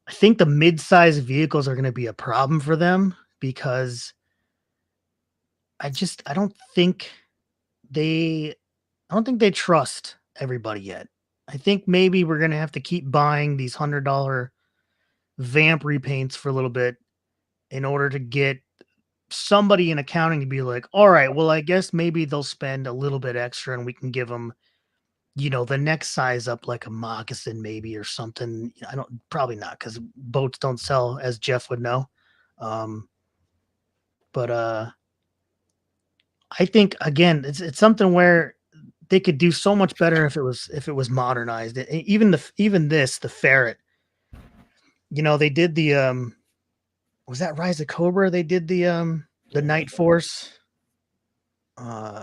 Speaker 2: the mid-sized vehicles are going to be a problem for them because I don't think they trust everybody yet. I think maybe we're going to have to keep buying these $100 vamp repaints for a little bit in order to get somebody in accounting to be like, all right, well, I guess maybe they'll spend a little bit extra and we can give them, you know, the next size up, like a moccasin maybe or something. Probably not, because boats don't sell, as Jeff would know. But I think again, it's something where they could do so much better if it was modernized. Even the ferret, you know, they did the was that Rise of Cobra? They did the Night Force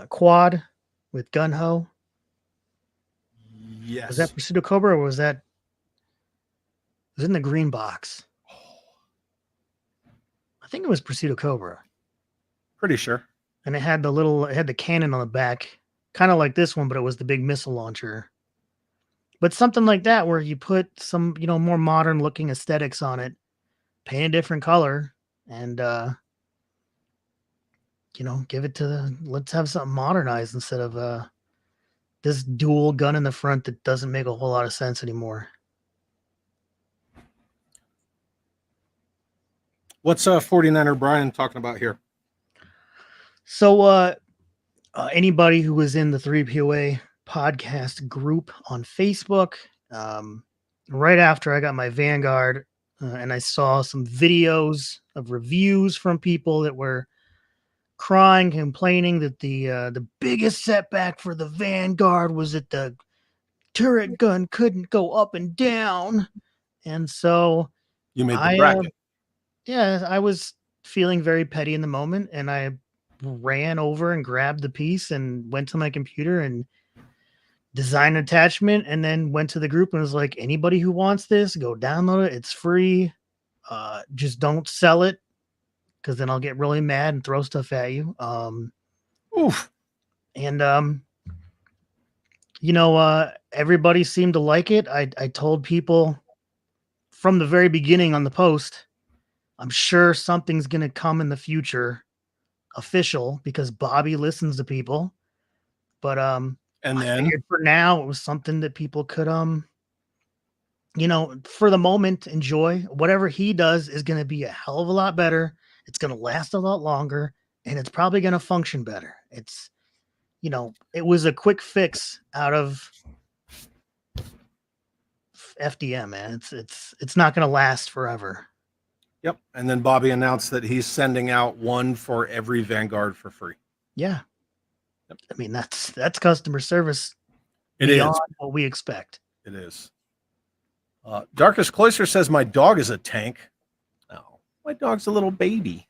Speaker 2: quad with gun ho.
Speaker 1: Yes.
Speaker 2: Was that Pursuit of Cobra, or was that? It was in the green box. I think it was Pursuit of Cobra.
Speaker 1: Pretty sure.
Speaker 2: And it had the cannon on the back, kind of like this one, but it was the big missile launcher. But something like that, where you put some, you know, more modern looking aesthetics on it, paint a different color, and you know, let's have something modernized instead of this dual gun in the front that doesn't make a whole lot of sense anymore.
Speaker 1: What's 49er Brian talking about here?
Speaker 2: So anybody who was in the 3POA podcast group on Facebook, right after I got my Vanguard, and I saw some videos of reviews from people that were crying, complaining that the biggest setback for the Vanguard was that the turret gun couldn't go up and down. And so
Speaker 1: You made the bracket.
Speaker 2: I was feeling very petty in the moment, and I ran over and grabbed the piece and went to my computer and designed an attachment, and then went to the group and was like, anybody who wants this, go download it. It's free. Just don't sell it, because then I'll get really mad and throw stuff at you.
Speaker 1: Oof.
Speaker 2: And you know, everybody seemed to like it. I told people from the very beginning on the post, I'm sure something's going to come in the future official, because Bobby listens to people. But
Speaker 1: And
Speaker 2: I
Speaker 1: then
Speaker 2: figured for now it was something that people could you know, for the moment, enjoy. Whatever he does is going to be a hell of a lot better. It's going to last a lot longer, and it's probably going to function better. It's, you know, it was a quick fix out of FDM, man. It's not going to last forever.
Speaker 1: Yep. And then Bobby announced that he's sending out one for every Vanguard for free.
Speaker 2: Yeah.
Speaker 1: Yep.
Speaker 2: I mean, that's customer service
Speaker 1: It
Speaker 2: beyond
Speaker 1: is.
Speaker 2: what we expect.
Speaker 1: It is. Darkest Cloister says my dog is a tank. No, my dog's a little baby.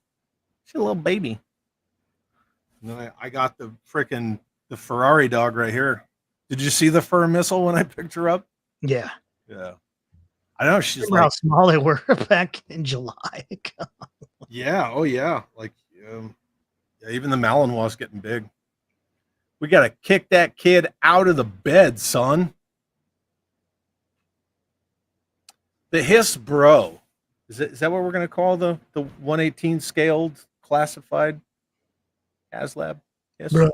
Speaker 1: She's a little baby. And then I got the Ferrari dog right here. Did you see the fur missile when I picked her up?
Speaker 2: Yeah.
Speaker 1: Yeah. I know she's
Speaker 2: Remember how small they were back in July.
Speaker 1: Yeah. Oh yeah. Like yeah, even the Malinois getting big. We got to kick that kid out of the bed, son. The H.I.S.S bro. Is that what we're going to call the 118 scaled classified HasLab?
Speaker 2: Bro.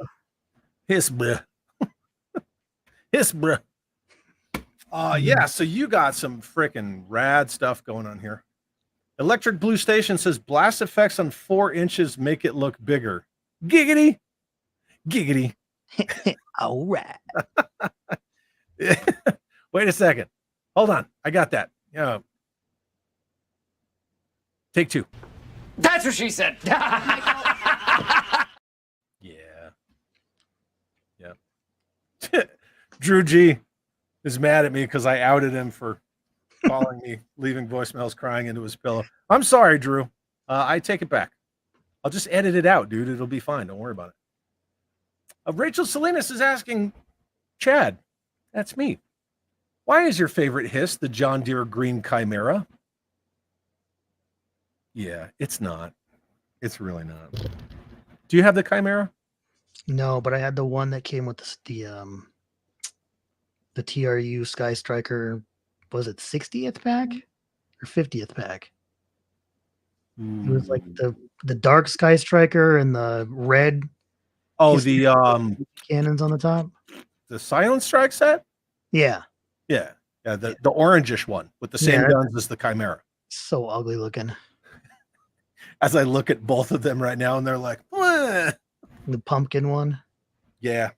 Speaker 1: H.I.S.S bro. H.I.S.S bro. Yeah, so you got some freaking rad stuff going on here. Electric Blue Station says blast effects on 4 inches make it look bigger. Giggity. Giggity.
Speaker 2: All right.
Speaker 1: Wait a second. Hold on. I got that. Yeah. Take 2.
Speaker 4: That's what she said.
Speaker 1: Yeah. Yeah. Drew G is mad at me because I outed him for calling me, leaving voicemails crying into his pillow. I'm sorry, Drew. I take it back. I'll just edit it out, dude. It'll be fine. Don't worry about it. Rachel Salinas is asking, Chad, that's me. Why is your favorite H.I.S.S the John Deere Green Chimera? Yeah, it's not. It's really not. Do you have the Chimera?
Speaker 2: No, but I had the one that came with the TRU Sky Striker. Was it 60th pack or 50th pack? It was like the dark Sky Striker and the red.
Speaker 1: Oh, the
Speaker 2: cannons on the top.
Speaker 1: The Silent Strike set?
Speaker 2: Yeah.
Speaker 1: Yeah. Yeah, the orangish one with the same guns as the Chimera.
Speaker 2: So ugly looking.
Speaker 1: As I look at both of them right now, and they're like, "Wah."
Speaker 2: The pumpkin one.
Speaker 1: Yeah.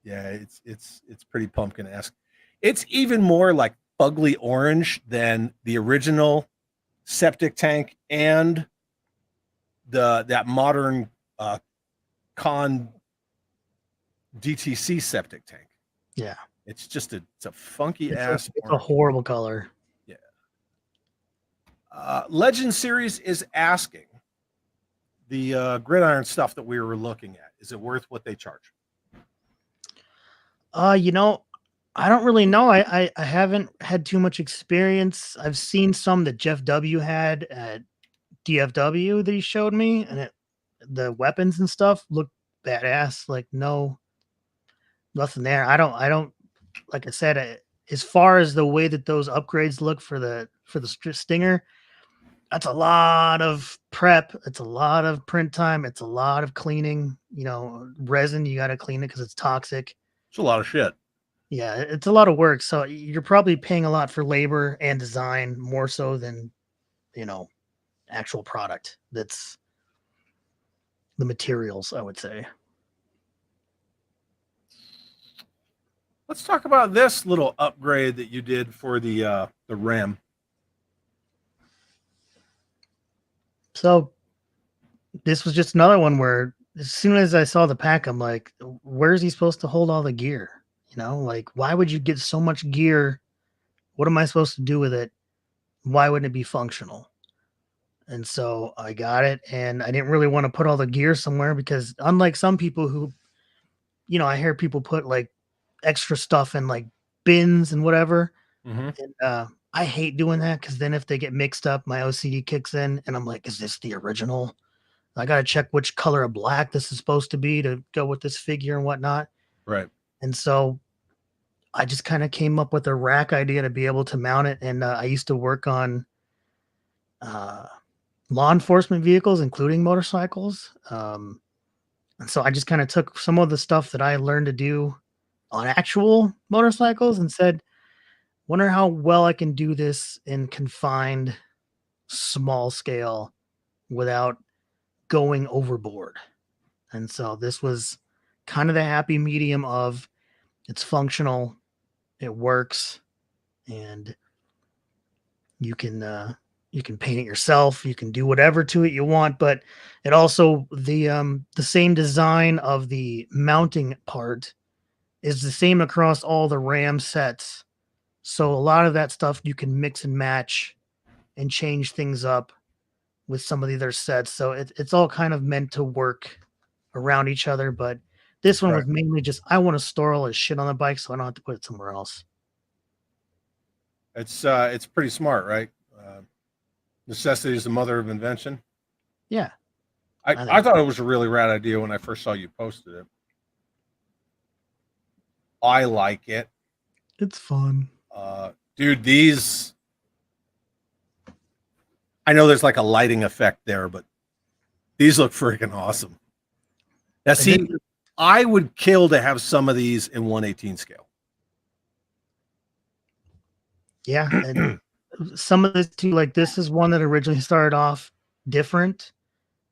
Speaker 1: Yeah, it's pretty pumpkin-esque. It's even more like ugly orange than the original septic tank and that modern Con DTC septic tank.
Speaker 2: Yeah.
Speaker 1: It's a funky ass.
Speaker 2: It's a horrible color.
Speaker 1: Yeah. Legend Series is asking the gridiron stuff that we were looking at. Is it worth what they charge?
Speaker 2: I don't really know. I haven't had too much experience. I've seen some that Jeff W had at DFW that he showed me, and the weapons and stuff look badass. Like nothing there. I don't like I said, as far as the way that those upgrades look for the Stinger, that's a lot of prep. It's a lot of print time. It's a lot of cleaning. Resin, you got to clean it because it's toxic.
Speaker 1: It's a lot of shit.
Speaker 2: Yeah, it's a lot of work. So you're probably paying a lot for labor and design more so than, actual product. That's the materials, I would say.
Speaker 1: Let's talk about this little upgrade that you did for the RAM.
Speaker 2: So this was just another one where as soon as I saw the pack, I'm like, where's he supposed to hold all the gear? Like, why would you get so much gear? What am I supposed to do with it? Why wouldn't it be functional? And so I got it, and I didn't really want to put all the gear somewhere because unlike some people who, I hear people put like extra stuff in like bins and whatever.
Speaker 1: Mm-hmm.
Speaker 2: And I hate doing that because then if they get mixed up, my OCD kicks in and I'm like, is this the original? I got to check which color of black this is supposed to be to go with this figure and whatnot.
Speaker 1: Right.
Speaker 2: And so I just kind of came up with a rack idea to be able to mount it. And I used to work on law enforcement vehicles, including motorcycles. And so I just kind of took some of the stuff that I learned to do on actual motorcycles and said, wonder how well I can do this in confined small scale without going overboard. And so this was kind of the happy medium of it's functional, it works, and You can paint it yourself. You can do whatever to it you want, but it also the same design of the mounting part is the same across all the RAM sets. So a lot of that stuff you can mix and match and change things up with some of the other sets. So it's all kind of meant to work around each other. But this one was mainly just, I want to store all this shit on the bike so I don't have to put it somewhere else.
Speaker 1: It's pretty smart, right? Necessity is the mother of invention.
Speaker 2: Yeah.
Speaker 1: I thought it was a really rad idea when I first saw you posted it. I like it.
Speaker 2: It's fun.
Speaker 1: Dude, these, I know there's like a lighting effect there, but these look freaking awesome. Now, see, I would kill to have some of these in 1/18 scale.
Speaker 2: Yeah. And some of this too, like this is one that originally started off different.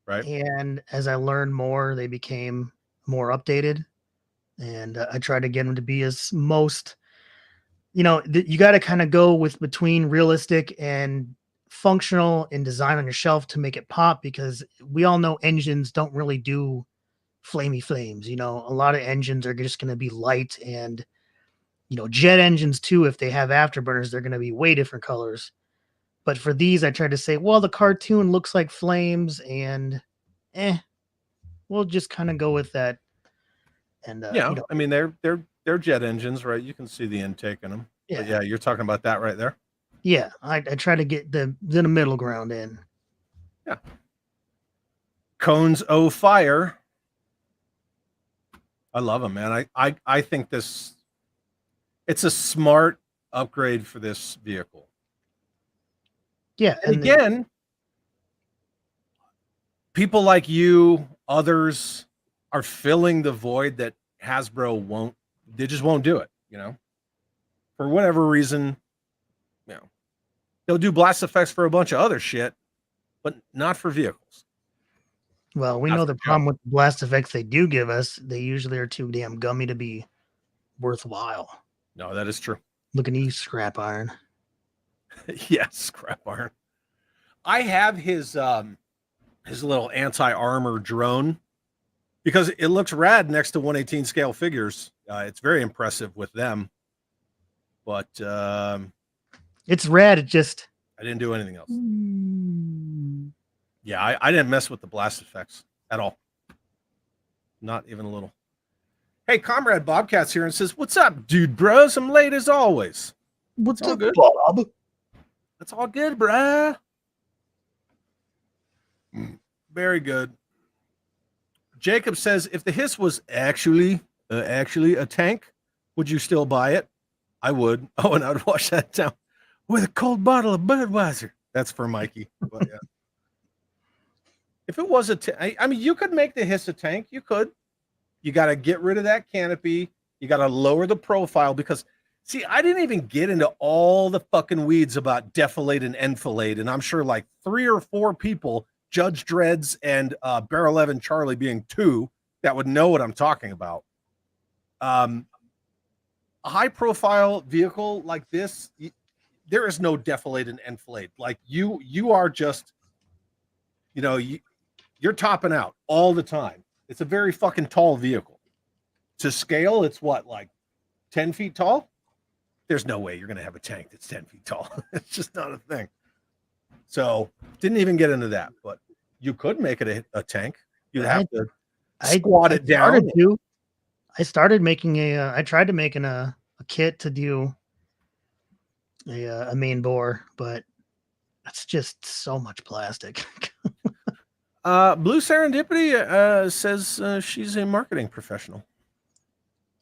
Speaker 1: Right.
Speaker 2: And as I learned more, they became more updated. And I tried to get them to be as most, you got to kind of go with between realistic and functional in design on your shelf to make it pop, because we all know engines don't really do flamey flames. A lot of engines are just going to be light, and jet engines too, if they have afterburners, they're going to be way different colors. But for these, I tried to say, well, the cartoon looks like flames, and we'll just kind of go with that. And
Speaker 1: I mean, they're jet engines, right? You can see the intake in them.
Speaker 2: Yeah,
Speaker 1: but yeah, you're talking about that right there.
Speaker 2: Yeah, I try to get the middle ground in.
Speaker 1: Yeah. Cones O Fire. I love them, man. I think it's a smart upgrade for this vehicle.
Speaker 2: Yeah.
Speaker 1: And again, people like you, others are filling the void that Hasbro they just won't do it, for whatever reason. They'll do blast effects for a bunch of other shit, but not for vehicles.
Speaker 2: Well, we know the problem with the blast effects they do give us. They usually are too damn gummy to be worthwhile.
Speaker 1: No, that is true.
Speaker 2: Look at you, Scrap Iron.
Speaker 1: Yes, Scrap Iron. I have his little anti-armor drone because it looks rad next to 1/18 scale figures. It's very impressive with them. But
Speaker 2: it's rad. It just,
Speaker 1: I didn't do anything else. Yeah, I didn't mess with the blast effects at all. Not even a little. Hey, Comrade Bobcat's here and says, "What's up, dude, bros? I'm late as always."
Speaker 2: What's up,
Speaker 1: good,
Speaker 2: Bob?
Speaker 1: That's all good, bruh. Very good. Jacob says, if the H.I.S.S was actually a tank, would you still buy it? I would. Oh, and I'd wash that down with a cold bottle of Budweiser. That's for Mikey. But yeah. If it was I mean, you could make the H.I.S.S a tank. You could. You got to get rid of that canopy. You got to lower the profile because, see, I didn't even get into all the fucking weeds about defilade and enfilade. And I'm sure like 3 or 4 people, Judge Dreads and Barrel Evan Charlie being 2, that would know what I'm talking about. A high profile vehicle like this, there is no defilade and enfilade. Like you are just, you're topping out all the time. It's a very fucking tall vehicle. To scale, it's what, like 10 feet tall? There's no way you're going to have a tank that's 10 feet tall. It's just not a thing. So didn't even get into that, but you could make it a tank. You'd have to squat it down.
Speaker 2: I started making I tried to make a kit to do a main bore, but that's just so much plastic.
Speaker 1: Blue Serendipity says she's a marketing professional.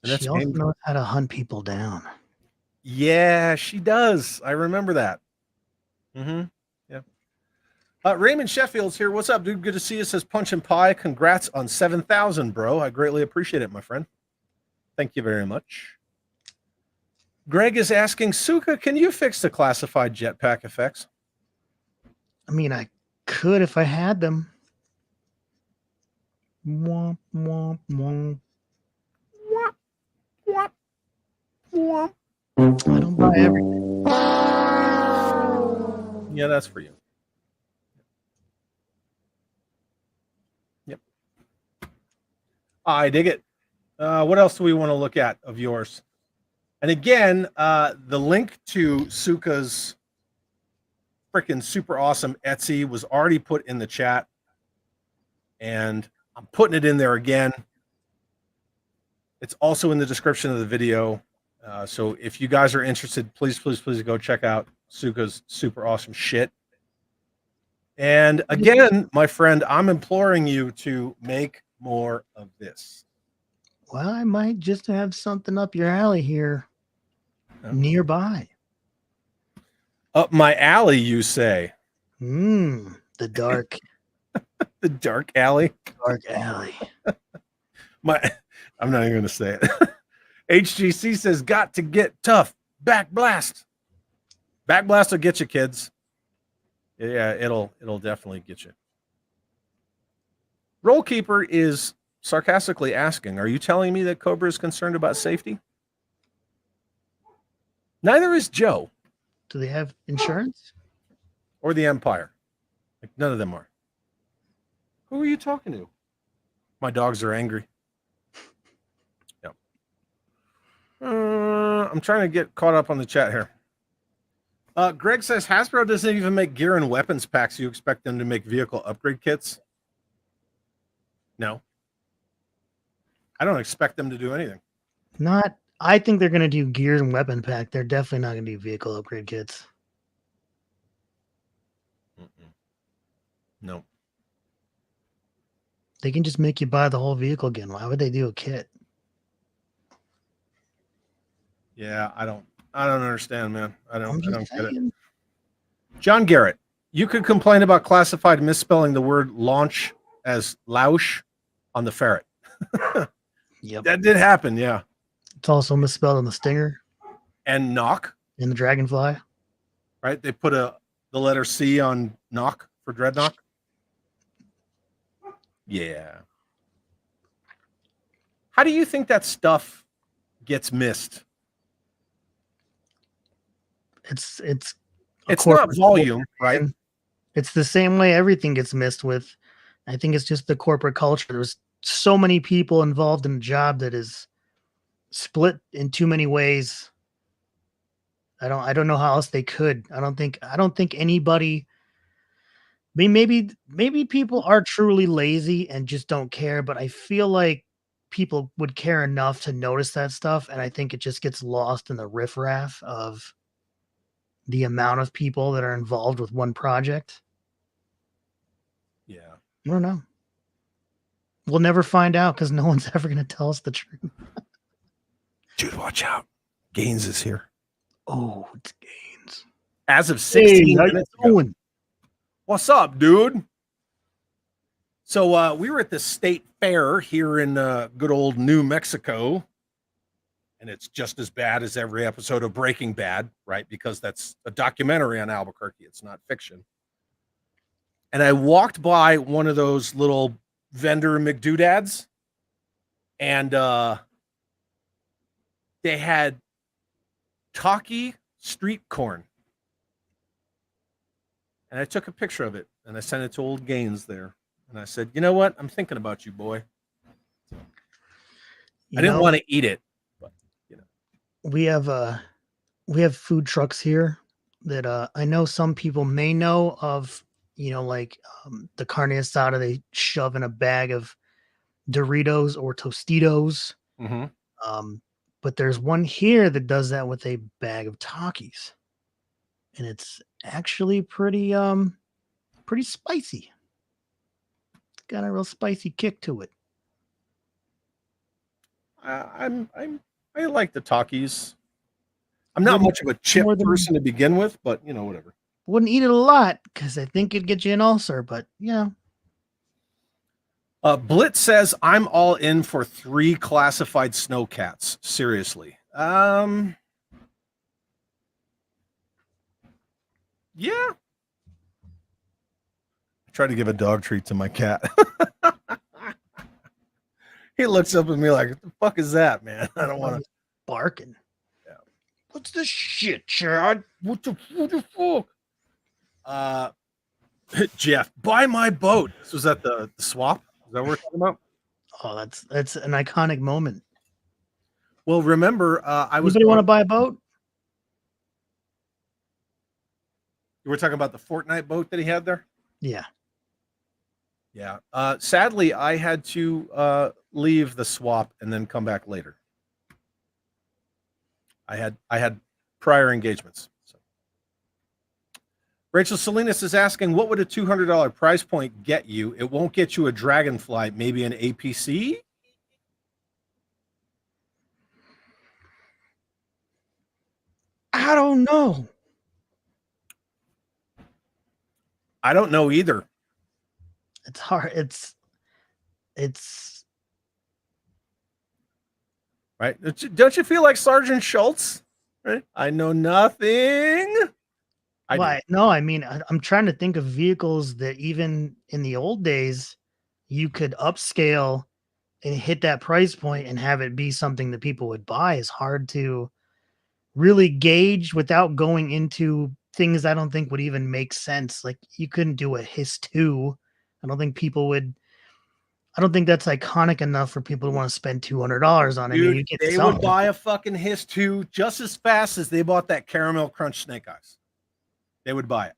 Speaker 2: And she also knows how to hunt people down.
Speaker 1: Yeah, she does. I remember that. Mm-hmm. Yeah. Raymond Sheffield's here. What's up, dude? Good to see you. Says Punch and Pie. Congrats on 7,000, bro. I greatly appreciate it, my friend. Thank you very much. Greg is asking, Sookah, can you fix the classified jetpack effects?
Speaker 2: I mean, I could if I had them. Womp, womp, womp.
Speaker 1: Womp, womp, womp.
Speaker 2: I don't buy everything.
Speaker 1: Yeah, that's for you. Yep. I dig it. What else do we want to look at of yours? And again, the link to Sookah's freaking super awesome Etsy was already put in the chat. And I'm putting it in there again. It's also in the description of the video. So if you guys are interested, please go check out Sookah's super awesome shit. And again, my friend, I'm imploring you to make more of this.
Speaker 2: Well, I might just have something up your alley here nearby.
Speaker 1: Up my alley, you say?
Speaker 2: The dark.
Speaker 1: The dark alley?
Speaker 2: Dark alley.
Speaker 1: I'm not even going to say it. HGC says, got to get tough. Back blast. Back blast will get you, kids. Yeah, it'll definitely get you. Roll Keeper is sarcastically asking, are you telling me that Cobra is concerned about safety? Neither is Joe.
Speaker 2: Do they have insurance?
Speaker 1: Or the Empire. Like, none of them are. Who are you talking to? My dogs are angry. Yeah. I'm trying to get caught up on the chat here. Greg says Hasbro doesn't even make gear and weapons packs. You expect them to make vehicle upgrade kits? No. I don't expect them to do anything.
Speaker 2: I think they're going to do gear and weapon pack. They're definitely not going to do vehicle upgrade kits.
Speaker 1: No.
Speaker 2: They can just make you buy the whole vehicle again. Why would they do a kit?
Speaker 1: Yeah, I don't understand, man. I don't get it. John Garrett, you could complain about classified misspelling the word launch as louche on the ferret.
Speaker 2: Yep.
Speaker 1: That did happen, yeah.
Speaker 2: It's also misspelled on the stinger.
Speaker 1: And knock.
Speaker 2: And the dragonfly.
Speaker 1: Right? They put the letter C on knock for dreadnought. Yeah. How do you think that stuff gets missed?
Speaker 2: It's
Speaker 1: not volume, right?
Speaker 2: It's the same way everything gets missed with. I think it's just the corporate culture. There's so many people involved in a job that is split in too many ways. I don't know how else they could. I don't think anybody. I mean, maybe people are truly lazy and just don't care, but I feel like people would care enough to notice that stuff, and I think it just gets lost in the riffraff of the amount of people that are involved with one project.
Speaker 1: Yeah.
Speaker 2: I don't know. We'll never find out because no one's ever going to tell us the truth.
Speaker 1: Dude, watch out. Gaines is here.
Speaker 2: Oh, it's Gaines.
Speaker 1: As of 16 minutes ago. What's up, dude? So we were at the state fair here in good old New Mexico. And it's just as bad as every episode of Breaking Bad, right? Because that's a documentary on Albuquerque. It's not fiction. And I walked by one of those little vendor McDoodads, and they had Talkie street corn. And I took a picture of it, and I sent it to old Gaines there. And I said, you know what? I'm thinking about you, boy. I didn't want to eat it.
Speaker 2: We have food trucks here that I know some people may know of, like the carne asada they shove in a bag of Doritos or Tostitos.
Speaker 1: Mm-hmm.
Speaker 2: But there's one here that does that with a bag of Takis. And it's actually pretty spicy. It's got a real spicy kick to it.
Speaker 1: I like the Takis. I'm not much of a chip person to begin with, but whatever.
Speaker 2: Wouldn't eat it a lot because I think it'd get you an ulcer, but
Speaker 1: Blitz says I'm all in for 3 classified snowcats. Seriously. Yeah. I try to give a dog treat to my cat. He looks up at me like, what the fuck is that, man? I don't want to.
Speaker 2: Barking.
Speaker 1: Yeah.
Speaker 3: What's this shit, Chad?
Speaker 1: What the fuck? Jeff, buy my boat. This was at the swap. Is that what we're talking about?
Speaker 2: Oh, that's an iconic moment.
Speaker 1: Well, remember, I was.
Speaker 2: Anybody want to buy a boat?
Speaker 1: You were talking about the Fortnite boat that he had there.
Speaker 2: Yeah.
Speaker 1: Yeah. Sadly, I had to leave the swap and then come back later. I had prior engagements. So. Rachel Salinas is asking, what would a $200 price point get you? It won't get you a Dragonfly, maybe an APC.
Speaker 2: I don't know.
Speaker 1: I don't know either.
Speaker 2: It's hard. It's
Speaker 1: right. Don't you feel like Sergeant Schultz? Right? I know nothing.
Speaker 2: Why? No, I mean, I'm trying to think of vehicles that even in the old days, you could upscale and hit that price point and have it be something that people would buy. Is hard to really gauge without going into things I don't think would even make sense. Like you couldn't do a H.I.S.S. I don't think people would. I don't think that's iconic enough for people to want to spend $200 on it.
Speaker 1: Dude,
Speaker 2: I mean, you get
Speaker 1: they
Speaker 2: some.
Speaker 1: would buy a fucking H.I.S.S. just as fast as they bought that Caramel Crunch Snake Eyes. They would buy it.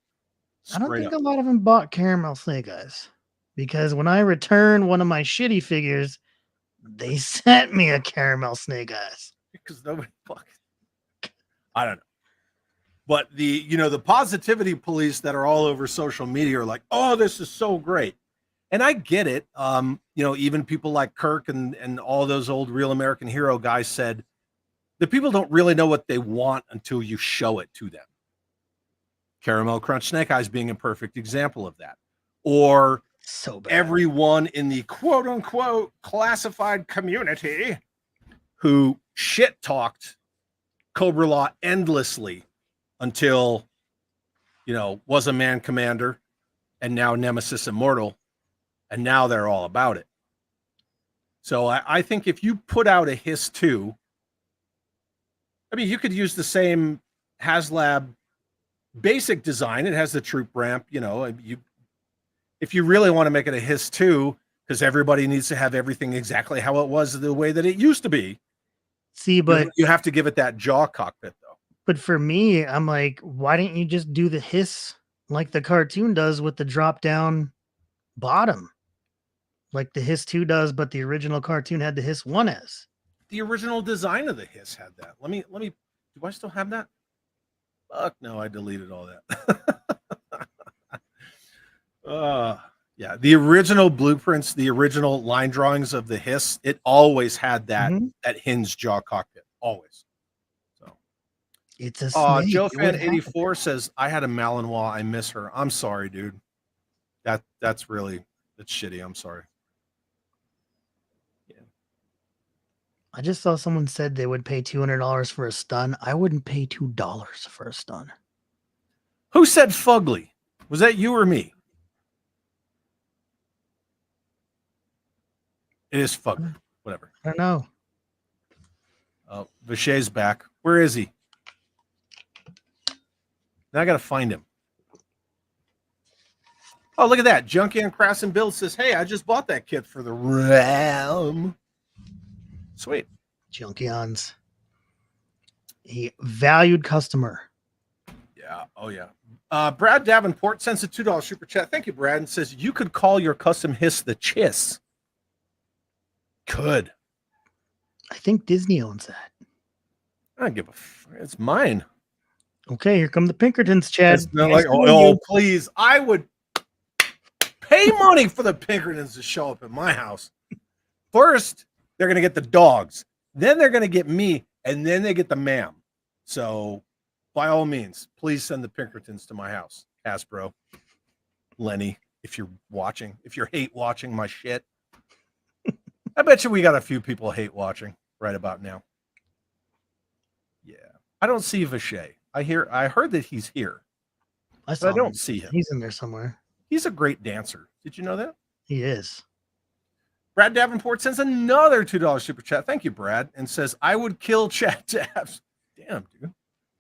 Speaker 2: I don't think
Speaker 1: up.
Speaker 2: a lot of them bought Caramel Snake Eyes because when I returned one of my shitty figures, they sent me a Caramel Snake Eyes.
Speaker 1: Because nobody fucking. I don't know. But the positivity police that are all over social media are like, oh, this is so great. And I get it. Even people like Kirk and all those old Real American Hero guys said the people don't really know what they want until you show it to them. Caramel Crunch Snake Eyes being a perfect example of that. Or
Speaker 2: so bad.
Speaker 1: Everyone in the quote unquote classified community who shit talked Cobra Law endlessly until, was a man commander and now Nemesis Immortal. And now they're all about it. So I think if you put out a H.I.S.S. you could use the same HasLab basic design. It has the troop ramp, if you really want to make it a H.I.S.S. because everybody needs to have everything exactly how it was the way that it used to be.
Speaker 2: See, but
Speaker 1: you have to give it that jaw cockpit though.
Speaker 2: But for me, I'm like, why didn't you just do the hiss like the cartoon does with the drop down bottom? Like the H.I.S.S. does, but the original cartoon had the H.I.S.S.
Speaker 1: The original design of the H.I.S.S. had that. Let me do I still have that? Fuck no, I deleted all that. Yeah, the original blueprints, the original line drawings of the H.I.S.S., it always had that that hinged jaw cockpit. Always. So
Speaker 2: it's a snake.
Speaker 1: Joe Fan 84 says, I had a Malinois. I miss her. I'm sorry, dude. That's shitty. I'm sorry.
Speaker 2: I just saw someone said they would pay $200 for a stun. I wouldn't pay $2 for a stun.
Speaker 1: Who said fugly? Was that you or me? It is fugly. Whatever.
Speaker 2: I don't know.
Speaker 1: Oh, Vichet's back. Where is he? Now I got to find him. Oh, look at that. Junkie and Crass and Bill says, hey, I just bought that kit for the RAM. Sweet.
Speaker 2: Junkion's a valued customer.
Speaker 1: Yeah. Oh, yeah. Brad Davenport sends a $2 super chat. Thank you, Brad. And says, you could call your custom H.I.S.S. the H.I.S.S. Could.
Speaker 2: I think Disney owns that.
Speaker 1: I don't give a it's mine.
Speaker 2: Okay, here come the Pinkertons, Chad.
Speaker 1: It's not like, oh, please. I would pay money for the Pinkertons to show up at my house. First, they're going to get the dogs. Then they're going to get me. And then they get the ma'am. So, by all means, please send the Pinkertons to my house. Hasbro. Lenny, if you're watching. If you're hate watching my shit. I bet you we got a few people hate watching right about now. Yeah. I don't see Vichet. I heard that he's here. I don't see him.
Speaker 2: He's in there somewhere.
Speaker 1: He's a great dancer. Did you know that?
Speaker 2: He is.
Speaker 1: Brad Davenport sends another $2 super chat. Thank you, Brad. And says, I would kill Chad Tabs. Damn, dude.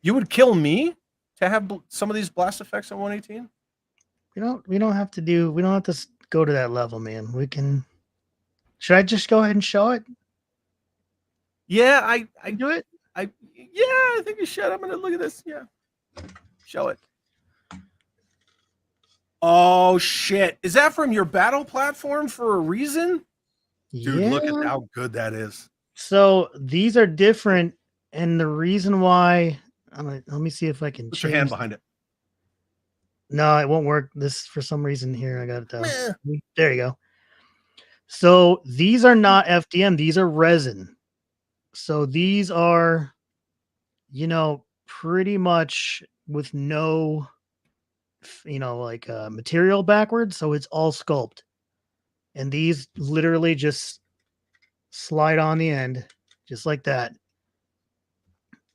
Speaker 1: You would kill me to have some of these blast effects on 118?
Speaker 2: we don't have to go to that level, man. We can. Should I just go ahead and show it?
Speaker 1: Yeah, I
Speaker 2: Do it.
Speaker 1: I think you should. I'm gonna look at this. Yeah, show it. Oh shit! Is that from your battle platform for a reason, dude?
Speaker 2: Yeah.
Speaker 1: Look at how good that is.
Speaker 2: So these are different, and the reason why. Let me see if I can
Speaker 1: Put
Speaker 2: change.
Speaker 1: your hand behind it.
Speaker 2: No, it won't work. This for some reason here. I got it.
Speaker 1: Meh.
Speaker 2: There you go. So these are not FDM. These are resin. So these are, pretty much with no, like material backwards. So it's all sculpt. And these literally just slide on the end, just like that.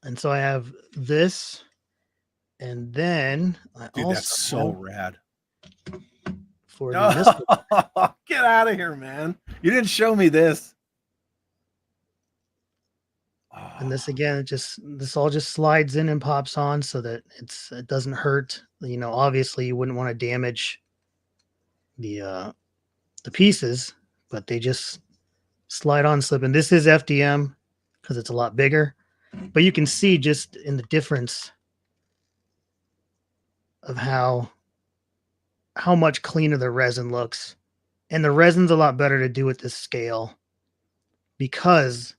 Speaker 2: And so I have this. And then I
Speaker 1: Dude,
Speaker 2: also
Speaker 1: that's so
Speaker 2: have
Speaker 1: rad.
Speaker 2: for the missile.
Speaker 1: Get out of here, man. You didn't show me this.
Speaker 2: And this again, this all just slides in and pops on so that it doesn't hurt. Obviously you wouldn't want to damage the pieces, but they just slide on, slip. And this is FDM because it's a lot bigger. But you can see just in the difference of how much cleaner the resin looks. And the resin's a lot better to do at this scale because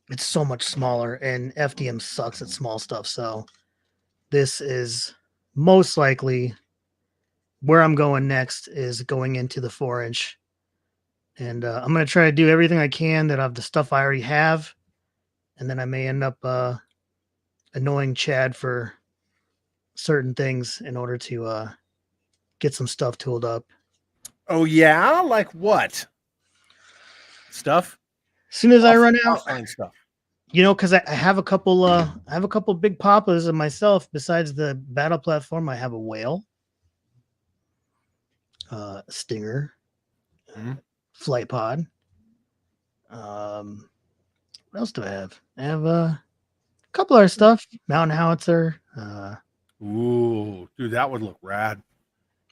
Speaker 2: it's so much smaller, and FDM sucks at small stuff. So this is most likely where I'm going next, is going into the 4-inch. And I'm going to try to do everything I can that of the stuff I already have. And then I may end up annoying Chad for certain things in order to get some stuff tooled up.
Speaker 1: Oh yeah, like what stuff?
Speaker 2: As soon as I run
Speaker 1: I'll
Speaker 2: out,
Speaker 1: find stuff.
Speaker 2: because I have a couple big papas of myself. Besides the battle platform, I have a whale, stinger, flight pod. What else do I have? I have a couple other stuff. Mountain howitzer.
Speaker 1: Ooh, dude, that would look rad.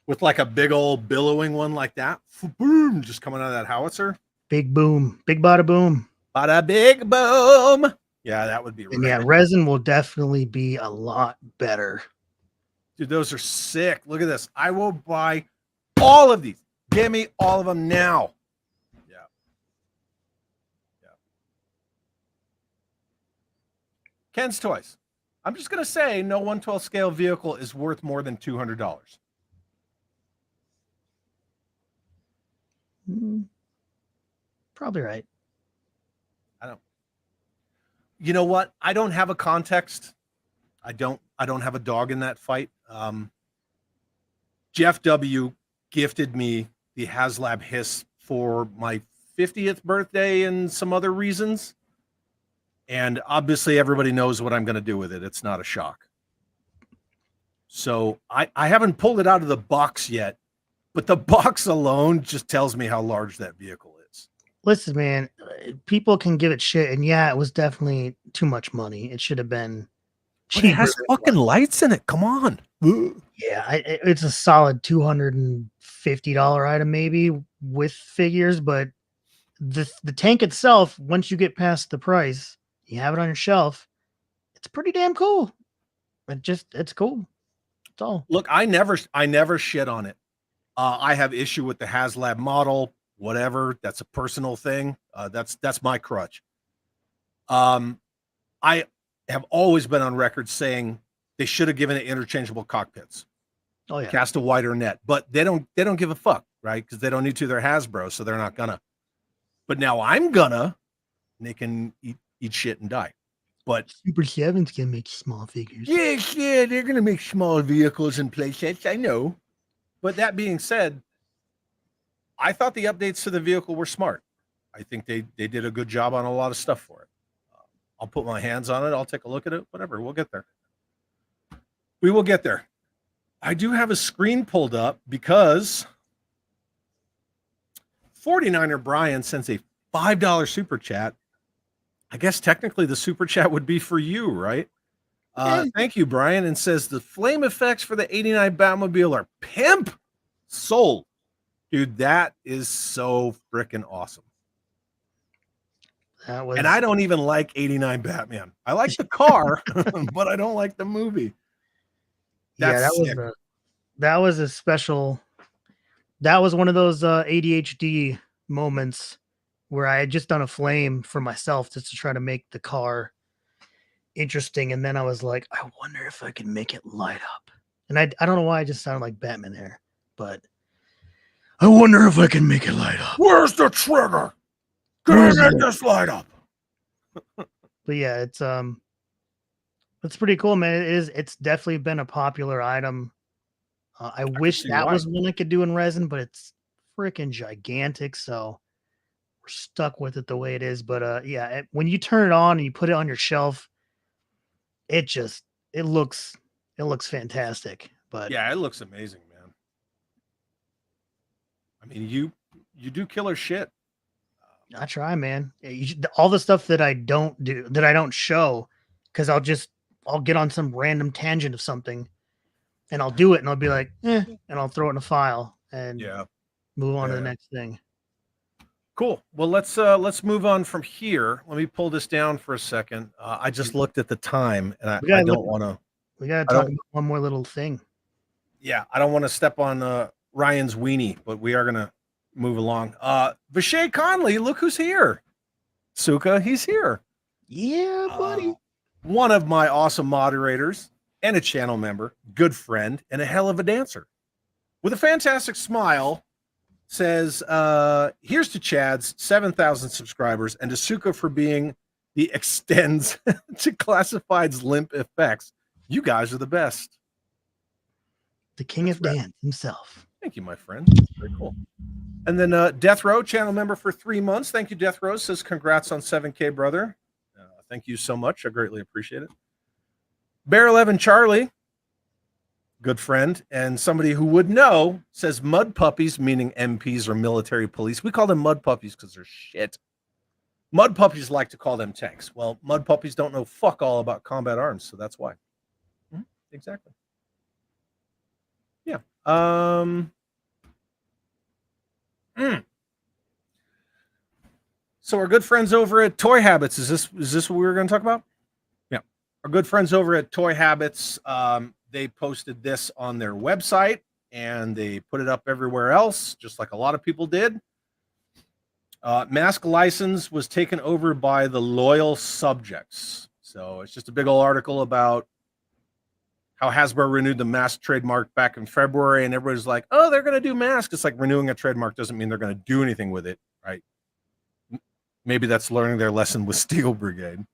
Speaker 1: With like a big old billowing one like that. Boom, just coming out of that howitzer.
Speaker 2: Big boom. Big bada boom.
Speaker 1: Bada big boom. Yeah, that would be rad.
Speaker 2: And yeah, resin will definitely be a lot better.
Speaker 1: Dude, those are sick. Look at this. I will buy all of these. Give me all of them now. Yeah. Yeah. Ken's Toys. I'm just going to say no 1/12 scale vehicle is worth more than $200.
Speaker 2: Probably right.
Speaker 1: You know what? I don't have a context. I don't have a dog in that fight. Jeff W. gifted me the HasLab H.I.S.S for my 50th birthday and some other reasons. And obviously everybody knows what I'm going to do with it. It's not a shock. So I haven't pulled it out of the box yet, but the box alone just tells me how large that vehicle is.
Speaker 2: Listen, man, people can give it shit. And yeah, it was definitely too much money. It should have been cheaper.
Speaker 1: But it has fucking lights in it. Come on.
Speaker 2: Yeah, it's a solid $250 item, maybe with figures. But the tank itself, once you get past the price, you have it on your shelf. It's pretty damn cool. It's cool. That's all.
Speaker 1: Look, I never shit on it. I have issue with the HasLab model, whatever. That's a personal thing. That's my crutch. I have always been on record saying they should have given it interchangeable cockpits.
Speaker 2: Oh yeah.
Speaker 1: Cast a wider net, but they don't give a fuck, right? Because they don't need to. They're Hasbro, so they're not gonna. But now I'm gonna, and they can eat shit and die. But
Speaker 2: Super 7's gonna make small figures.
Speaker 1: Yeah, they're gonna make small vehicles and play sets. I know. But that being said, I thought the updates to the vehicle were smart. I think they did a good job on a lot of stuff for it. I'll put my hands on it. I'll take a look at it. Whatever. We'll get there. We will get there. I do have a screen pulled up because 49er Brian sends a $5 super chat. I guess technically the super chat would be for you, right? Thank you, Brian, and says the flame effects for the 89 Batmobile are pimp. Sold. Dude, that is so freaking awesome.
Speaker 2: That was,
Speaker 1: and I don't even like 89 Batman. I like the car, but I don't like the movie. That's sick.
Speaker 2: That was a special. That was one of those ADHD moments where I had just done a flame for myself just to try to make the car interesting, and then I was like, I wonder if I can make it light up. And I don't know why I just sounded like Batman there, but I wonder if I can make it light up.
Speaker 1: Where's the trigger? Can I make this light up?
Speaker 2: But yeah, it's pretty cool, man. It's definitely been a popular item. I wish that was one I could do in resin, but it's freaking gigantic, so we're stuck with it the way it is. But yeah, when you turn it on and you put it on your shelf, it looks fantastic. But
Speaker 1: yeah, it looks amazing, man. I mean, you do killer shit.
Speaker 2: I try, man. All the stuff that I don't do, that I don't show, because I'll get on some random tangent of something, and I'll do it, and I'll be like, and I'll throw it in a file and move on to the next thing.
Speaker 1: Cool. Well, let's move on from here. Let me pull this down for a second. I just looked at the time, and I don't want to.
Speaker 2: We got to talk about one more little thing.
Speaker 1: Yeah, I don't want to step on Ryan's weenie, but we are gonna move along. Vishay Conley, look who's here. Sookah, he's here.
Speaker 2: Yeah, buddy.
Speaker 1: One of my awesome moderators and a channel member, good friend, and a hell of a dancer. With a fantastic smile, says, here's to Chad's 7,000 subscribers and to Sookah for being the extends to Classified's limp effects. You guys are the best.
Speaker 2: The king of dance himself.
Speaker 1: Thank you, my friend. Very cool. And then Death Row, channel member for 3 months. Thank you, Death Row. Says, congrats on 7K, brother. Thank you so much. I greatly appreciate it. Bear 11 Charlie, good friend, and somebody who would know, says mud puppies, meaning MPs or military police. We call them mud puppies because they're shit. Mud puppies like to call them tanks. Well, mud puppies don't know fuck all about combat arms, so that's why. Exactly. Yeah. So our good friends over at Toy Habits, is this what we were going to talk about? Yeah. Our good friends over at Toy Habits, they posted this on their website and they put it up everywhere else, just like a lot of people did. M.A.S.K license was taken over by the Loyal Subjects. So it's just a big old article about how Hasbro renewed the M.A.S.K trademark back in February, and everybody's like, oh, they're going to do M.A.S.K. It's like renewing a trademark doesn't mean they're going to do anything with it, right? Maybe that's learning their lesson with Steel Brigade.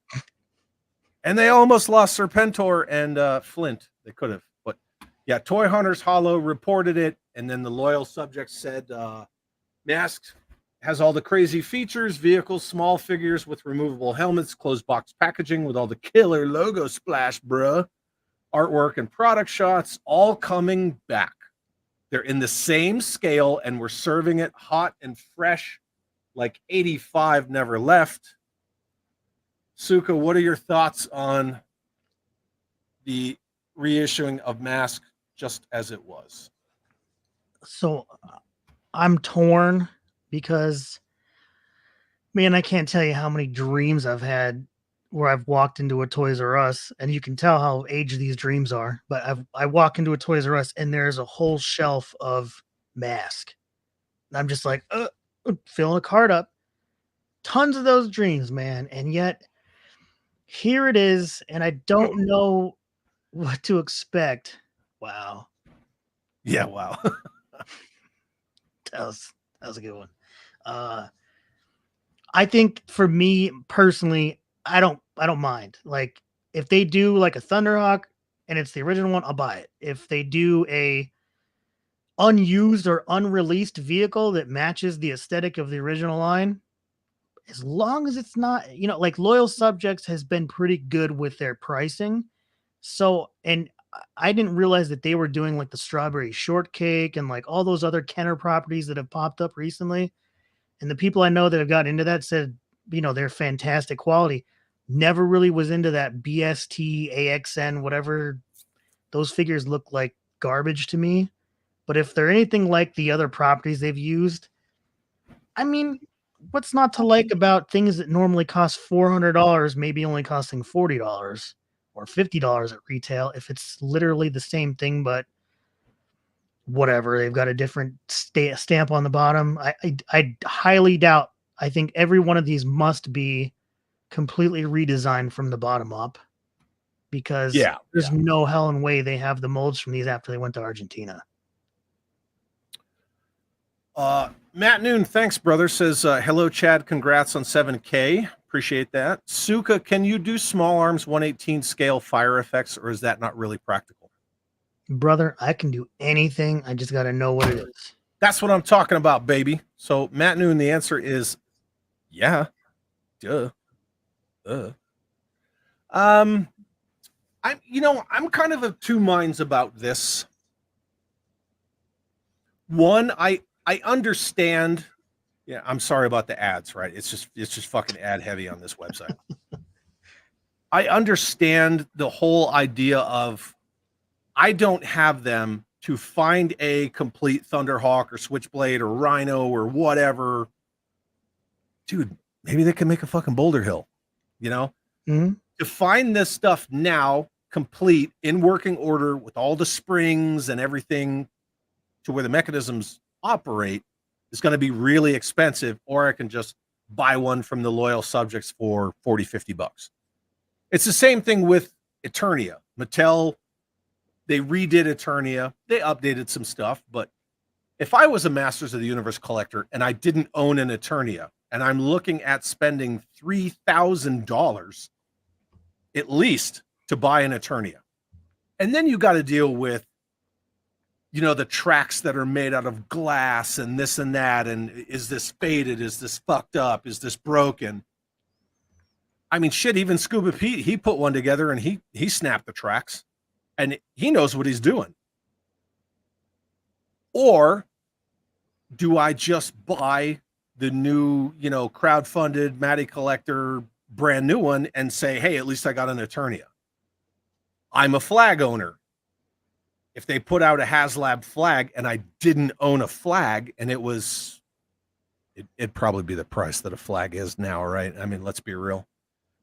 Speaker 1: And they almost lost Serpentor and Flint. They could have. But yeah, Toy Hunters Hollow reported it, and then the Loyal Subjects said M.A.S.K has all the crazy features, vehicles, small figures with removable helmets, closed box packaging with all the killer logo splash, bruh. Artwork and product shots all coming back. They're in the same scale, and we're serving it hot and fresh like 85 never left. Sookah, what are your thoughts on the reissuing of M.A.S.K just as it was?
Speaker 2: So I'm torn because, man, I can't tell you how many dreams I've had where I've walked into a Toys R Us, and you can tell how aged these dreams are, but I walk into a Toys R Us and there's a whole shelf of M.A.S.K. And I'm just like, filling a cart up. Tons of those dreams, man. And yet here it is, and I don't know what to expect. Wow.
Speaker 1: Yeah, wow.
Speaker 2: That was a good one. I think for me personally, I don't mind. Like, if they do like a Thunderhawk and it's the original one, I'll buy it. If they do a unused or unreleased vehicle that matches the aesthetic of the original line, as long as it's not, like Loyal Subjects has been pretty good with their pricing. So, and I didn't realize that they were doing like the Strawberry Shortcake and like all those other Kenner properties that have popped up recently. And the people I know that have got into that said, they're fantastic quality. Never really was into that BST, AXN, whatever. Those figures look like garbage to me. But if they're anything like the other properties they've used, I mean, what's not to like about things that normally cost $400, maybe only costing $40 or $50 at retail, if it's literally the same thing, but whatever, they've got a different stamp on the bottom. I highly doubt. I think every one of these must be completely redesigned from the bottom up, because there's no hell and way they have the molds from these after they went to Argentina.
Speaker 1: Matt Noon, thanks, brother. Says, hello, Chad. Congrats on 7K. Appreciate that. Sookah, can you do small arms 1/18 scale fire effects, or is that not really practical?
Speaker 2: Brother, I can do anything. I just got to know what it is.
Speaker 1: That's what I'm talking about, baby. So, Matt Noon, the answer is yeah. Duh. I'm kind of of two minds about this. One, I understand. Yeah, I'm sorry about the ads, right? It's just fucking ad heavy on this website. I understand the whole idea of I don't have them to find a complete Thunderhawk or Switchblade or Rhino or whatever. Dude, maybe they can make a fucking Boulder Hill, you know?
Speaker 2: Mm-hmm.
Speaker 1: To find this stuff now complete in working order with all the springs and everything to where the mechanisms operate is going to be really expensive, or I can just buy one from the loyal subjects for $40-$50. It's the same thing with Eternia. Mattel, they redid Eternia. They updated some stuff, but if I was a Masters of the Universe collector and I didn't own an Eternia and I'm looking at spending $3,000 at least to buy an Eternia, and then you got to deal with the tracks that are made out of glass and this and that. And is this faded? Is this fucked up? Is this broken? I mean, shit, even Scuba Pete, he put one together and he snapped the tracks and he knows what he's doing. Or do I just buy the new, crowdfunded Matty Collector brand new one and say, hey, at least I got an Eternia. I'm a flag owner. If they put out a HasLab flag and I didn't own a flag and it'd probably be the price that a flag is now, right? I mean, let's be real.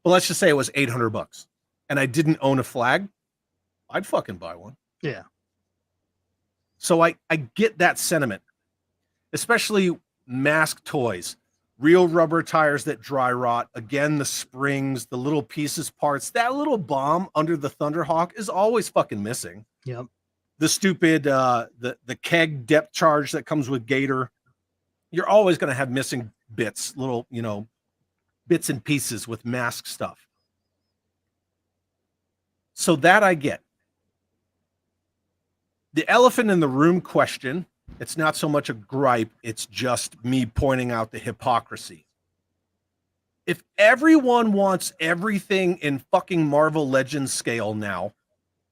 Speaker 1: But let's just say it was $800 and I didn't own a flag, I'd fucking buy one.
Speaker 2: Yeah.
Speaker 1: So I get that sentiment, especially M.A.S.K toys, real rubber tires that dry rot. Again, the springs, the little pieces, parts, that little bomb under the Thunderhawk is always fucking missing.
Speaker 2: Yep.
Speaker 1: The stupid, the keg depth charge that comes with Gator. You're always going to have missing bits, little, bits and pieces with M.A.S.K stuff. So that I get. The elephant in the room question, it's not so much a gripe, it's just me pointing out the hypocrisy. If everyone wants everything in fucking Marvel Legends scale now,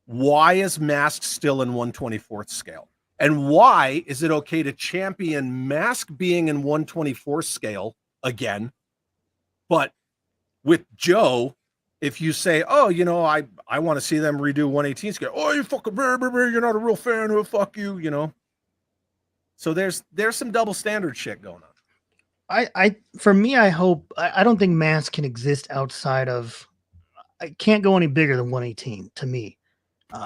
Speaker 1: why is M.A.S.K still in 1/24th scale? And why is it okay to champion M.A.S.K being in 1/24th scale again? But with Joe, if you say, oh, I want to see them redo 1/18 scale. Oh, you fucking, you're not a real fan. Oh, fuck you, So there's some double standard shit going on.
Speaker 2: For me, I hope, I don't think M.A.S.K can exist outside of, I can't go any bigger than 1/18 to me.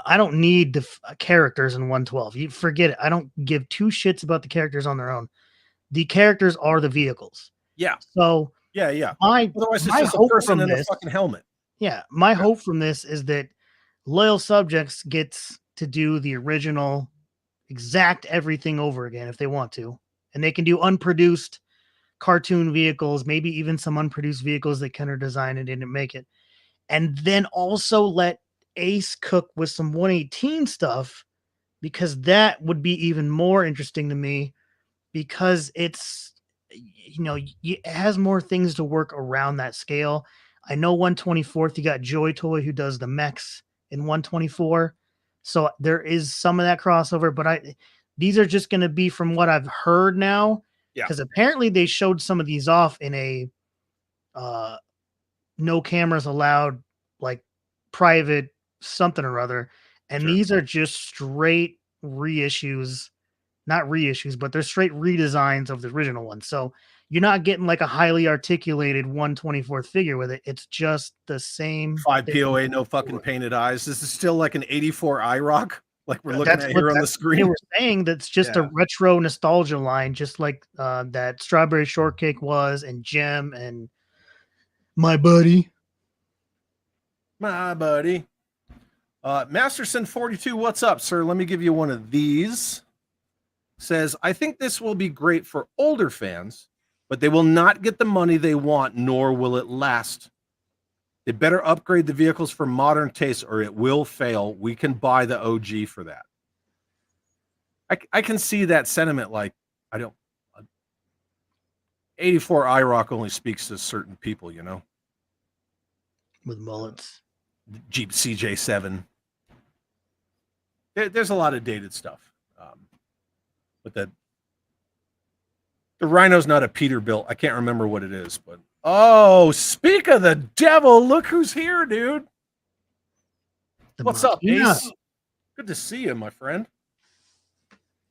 Speaker 2: I don't need the characters in 1/12. You forget it. I don't give two shits about the characters on their own. The characters are the vehicles.
Speaker 1: Yeah.
Speaker 2: So
Speaker 1: yeah.
Speaker 2: Otherwise,
Speaker 1: it's just a person in a fucking helmet.
Speaker 2: Yeah, my hope from this is that loyal subjects gets to do the original exact everything over again if they want to, and they can do unproduced cartoon vehicles, maybe even some unproduced vehicles that Kenner designed and didn't make it, and then also let Ace cook with some 1/18 stuff, because that would be even more interesting to me, because it's, it has more things to work around that scale. I know 1/24th, you got Joy Toy who does the M.A.S.K in 1/24. So there is some of that crossover, but these are just going to be from what I've heard now.
Speaker 1: Yeah.
Speaker 2: Because apparently they showed some of these off in a no cameras allowed, like private something or other. And
Speaker 1: Sure.
Speaker 2: these are just straight reissues, not reissues, but they're straight redesigns of the original one. So you're not getting like a highly articulated 1/24th figure with it. It's just the same
Speaker 1: 5
Speaker 2: thing
Speaker 1: POA, no fucking
Speaker 2: before.
Speaker 1: painted eyes. This is still like an 84 IROC, like we're looking
Speaker 2: That's
Speaker 1: at
Speaker 2: what
Speaker 1: here on the
Speaker 2: they
Speaker 1: screen.
Speaker 2: were saying. That's just a
Speaker 1: Yeah.
Speaker 2: retro nostalgia line, just like that Strawberry Shortcake was, and Jim and my buddy.
Speaker 1: My buddy. Masterson 42, what's up, sir? Let me give you one of these. Says, I think this will be great for older fans, but they will not get the money they want, nor will it last. They better upgrade the vehicles for modern tastes or it will fail. We can buy the OG for that. I can see that sentiment. Like, I don't. 84 IROC only speaks to certain people, you know?
Speaker 2: With mullets.
Speaker 1: Jeep CJ7. There's a lot of dated stuff. But the Rhino's not a Peterbilt. I can't remember what it is, but oh, speak of the devil, look who's here, dude. What's up, Ace? Good to see you, my friend.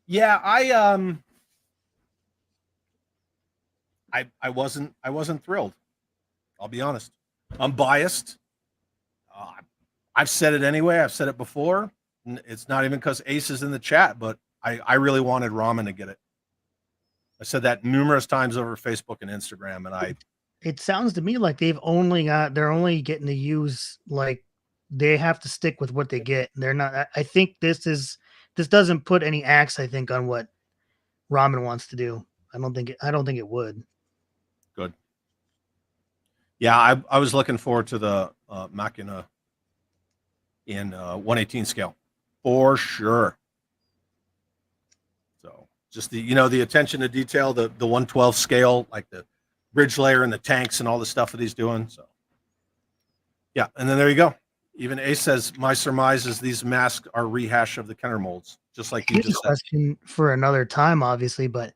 Speaker 1: Yeah, I wasn't thrilled. I'll be honest. I'm biased. I've said it anyway. I've said it before. It's not even because Ace is in the chat, but I really wanted Ramen to get it. I said that numerous times over Facebook and Instagram, and
Speaker 2: it sounds to me like they're only getting to use, like, they have to stick with what they get. They're not. I think this doesn't put any axe, I think, on what Ramen wants to do. I don't think it would.
Speaker 1: Good. Yeah, I was looking forward to the Machina in 1/18 scale for sure. So just the attention to detail, the 1/12 scale, like the bridge layer and the tanks and all the stuff that he's doing. So yeah, and then there you go. Even Ace says, my surmise is these masks are rehash of the Kenner molds, just like you
Speaker 2: Here's
Speaker 1: just
Speaker 2: a question for another time, obviously, but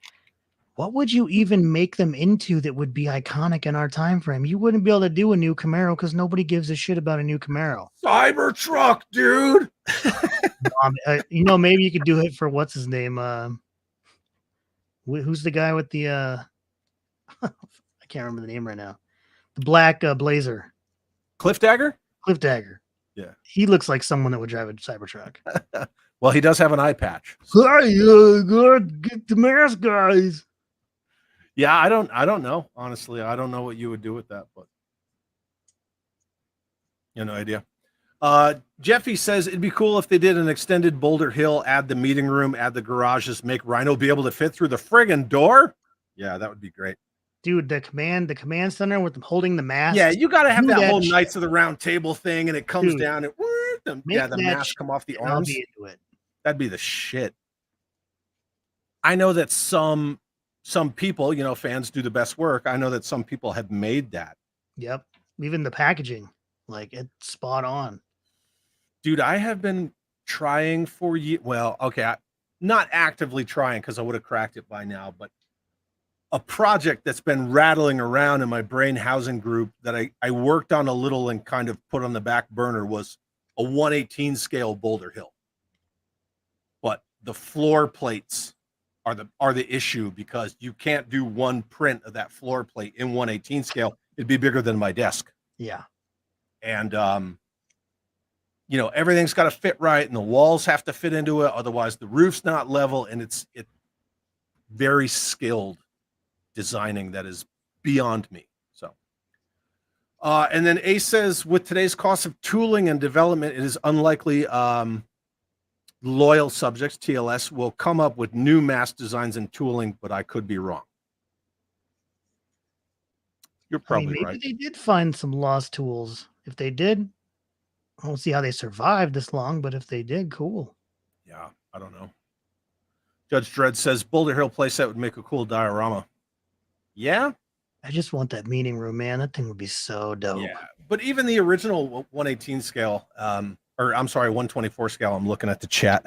Speaker 2: what would you even make them into that would be iconic in our time frame? You wouldn't be able to do a new Camaro because nobody gives a shit about a new Camaro.
Speaker 1: Cybertruck, dude.
Speaker 2: Maybe you could do it for what's his name? Who's the guy with the I can't remember the name right now. The black blazer.
Speaker 1: Cliff Dagger?
Speaker 2: Cliff Dagger.
Speaker 1: Yeah.
Speaker 2: He looks like someone that would drive a Cybertruck.
Speaker 1: Well, he does have an eye patch.
Speaker 2: Hey, get the mask, guys.
Speaker 1: Yeah, I don't know. Honestly, I don't know what you would do with that, but no idea. Jeffy says it'd be cool if they did an extended Boulder Hill, add the meeting room, add the garages, make Rhino be able to fit through the friggin' door. Yeah, that would be great.
Speaker 2: Dude, the command center with them holding the mask.
Speaker 1: Yeah, you got to have that whole Knights of the Round Table thing, and it comes down and the mask come off the arms.
Speaker 2: I'll be into it.
Speaker 1: That'd be the shit. I know that some people, fans do the best work. I know that some people have made that.
Speaker 2: Yep. Even the packaging, like, it's spot on.
Speaker 1: Dude, I have been trying for you. Well, okay, not actively trying because I would have cracked it by now, but a project that's been rattling around in my brain housing group that I worked on a little and kind of put on the back burner was a 1/18 scale Boulder Hill. But the floor plates are the issue because you can't do one print of that floor plate in 1/18 scale. It'd be bigger than my desk.
Speaker 2: Yeah.
Speaker 1: And everything's got to fit right and the walls have to fit into it, otherwise the roof's not level, and it's very skilled designing that is beyond me. So and then Ace says, with today's cost of tooling and development, it is unlikely loyal subjects, TLS, will come up with new mask designs and tooling, but I could be wrong. You're probably
Speaker 2: maybe
Speaker 1: right.
Speaker 2: They did find some lost tools. If they did, I don't see how they survived this long, but if they did, cool.
Speaker 1: Yeah, I don't know. Judge Dredd says Boulder Hill playset would make a cool diorama. Yeah?
Speaker 2: I just want that meeting room, man. That thing would be so dope.
Speaker 1: Yeah, but even the original 1/18 scale, or I'm sorry, 1/24 scale, I'm looking at the chat.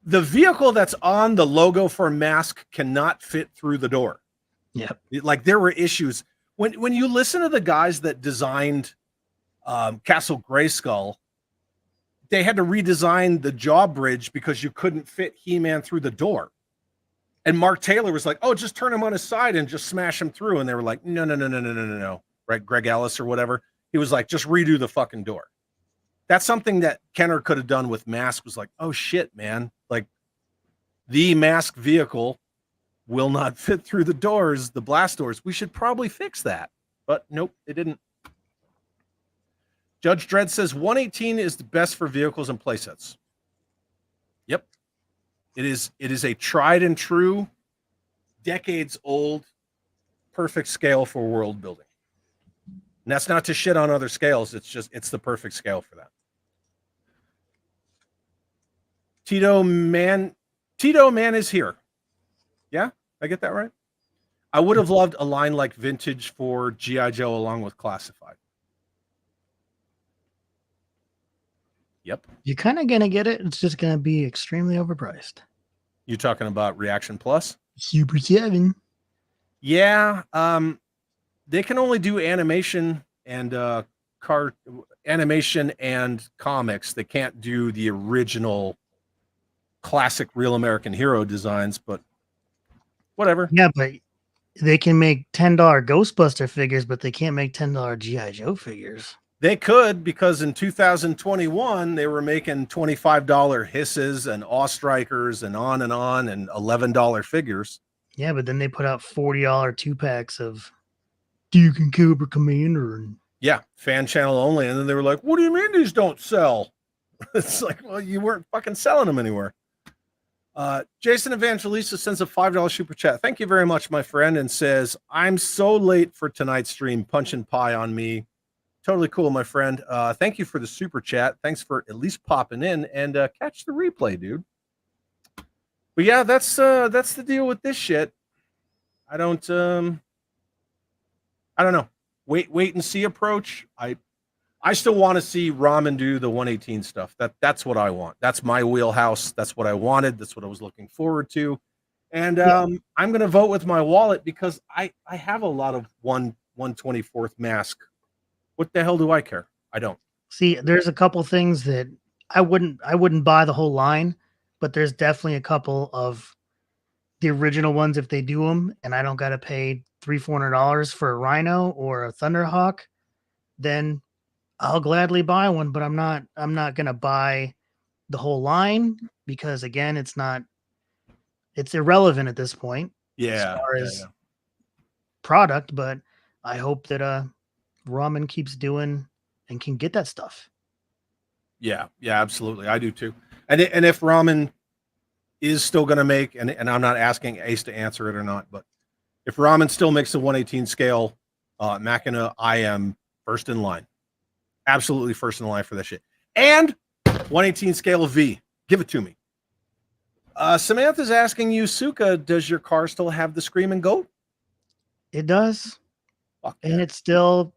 Speaker 1: The vehicle that's on the logo for M.A.S.K. cannot fit through the door.
Speaker 2: Yep.
Speaker 1: Like there were issues when you listen to the guys that designed Castle Grayskull. They had to redesign the jaw bridge because you couldn't fit He-Man through the door. And Mark Taylor was like, "Oh, just turn him on his side and just smash him through." And they were like, "No." Right? Greg Ellis or whatever. He was like, "Just redo the fucking door." That's something that Kenner could have done with M.A.S.K. was like, "Oh shit, man. Like the M.A.S.K. vehicle will not fit through the doors, the blast doors. We should probably fix that." But nope, they didn't. Judge Dredd says 118 is the best for vehicles and playsets. Yep. It is a tried and true, decades old, perfect scale for world building. And that's not to shit on other scales. It's the perfect scale for that. Tito Man is here. Yeah, I get that right. I would have loved a line like vintage for G.I. Joe along with classified. Yep.
Speaker 2: You're kind of going to get it. It's just going to be extremely overpriced.
Speaker 1: You talking about Reaction Plus?
Speaker 2: Super 7.
Speaker 1: Yeah. They can only do animation and animation and comics. They can't do the original classic Real American Hero designs, but whatever.
Speaker 2: Yeah, but they can make $10 Ghostbuster figures, but they can't make $10 G.I. Joe figures.
Speaker 1: They could, because in 2021 they were making $25 H.I.S.S and Awestrikers and on and $11 figures.
Speaker 2: Yeah, but then they put out $40 2-packs of Duke and Cobra Commander. And
Speaker 1: yeah, fan channel only. And then they were like, "What do you mean these don't sell?" It's like, well, you weren't fucking selling them anywhere. Jason Evangelista sends a $5 super chat. Thank you very much, my friend, and says, "I'm so late for tonight's stream. Punch and pie on me." Totally cool, my friend. Thank you for the super chat. Thanks for at least popping in and catch the replay, dude. But yeah, that's the deal with this shit. I don't know. Wait and see approach. I still want to see Ramen do the 118 stuff. That's what I want. That's my wheelhouse. That's what I wanted. That's what I was looking forward to. And I'm gonna vote with my wallet because I have a lot of 1/24 M.A.S.K. What the hell do I care? I don't.
Speaker 2: see, there's a couple things that I wouldn't buy the whole line, but there's definitely a couple of the original ones if they do them, and I don't got to pay $300-400 for a Rhino or a Thunderhawk, then I'll gladly buy one. But I'm not gonna buy the whole line because again, it's irrelevant at this point. As far as product, but I hope that Ramen keeps doing and can get that stuff.
Speaker 1: Yeah, absolutely. I do too. And if Ramen is still going to make, and I'm not asking Ace to answer it or not, but if Ramen still makes the 118 scale, Machina, I am first in line. Absolutely first in line for that shit. And 118 scale V. Give it to me. Samantha's asking you, Sookah, does your car still have the Screaming Goat?
Speaker 2: It does.
Speaker 1: Fuck
Speaker 2: and
Speaker 1: yeah.
Speaker 2: it still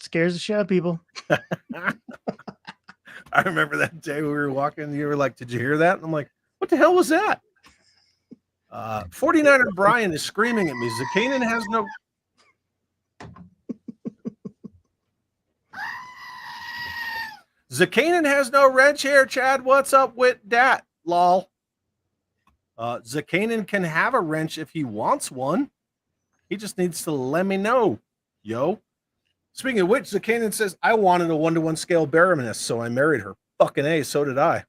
Speaker 2: scares the shit out of people.
Speaker 1: I remember that day we were walking, you were like, "Did you hear that?" And I'm like, "What the hell was that?" 49er Brian is screaming at me. Zakanin has no wrench here, Chad. What's up with that? Lol. Zakanin can have a wrench if he wants one. He just needs to let me know. Yo. Speaking of which, Zakanin says, "I wanted a 1-to-1 scale Baroness, so I married her." Fucking A, so did I.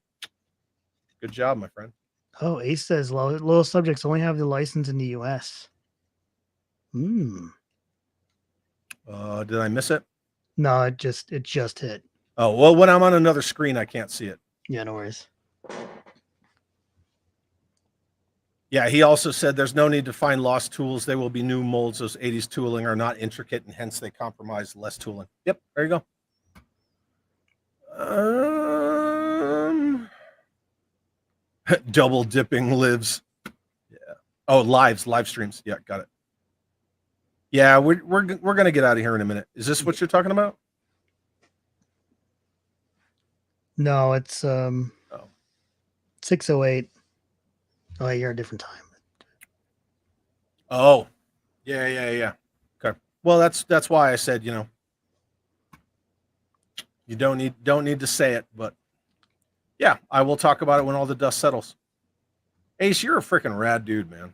Speaker 1: Good job, my friend.
Speaker 2: Oh, Ace says low subjects only have the license in the US.
Speaker 1: Did I miss it?
Speaker 2: No, it just hit.
Speaker 1: Oh, well, when I'm on another screen, I can't see it.
Speaker 2: Yeah, no worries.
Speaker 1: Yeah, he also said there's no need to find lost tools. They will be new molds. Those 80s tooling are not intricate, and hence they compromise less tooling. Yep, there you go. Double dipping lives. Yeah. Oh, live streams. Yeah, got it. Yeah, we're gonna get out of here in a minute. Is this what you're talking about?
Speaker 2: No, it's 6:08. Oh, you're a different time.
Speaker 1: Oh, Yeah. Okay. Well, that's why I said, you don't need to say it, but yeah, I will talk about it when all the dust settles. Ace, you're a freaking rad dude, man.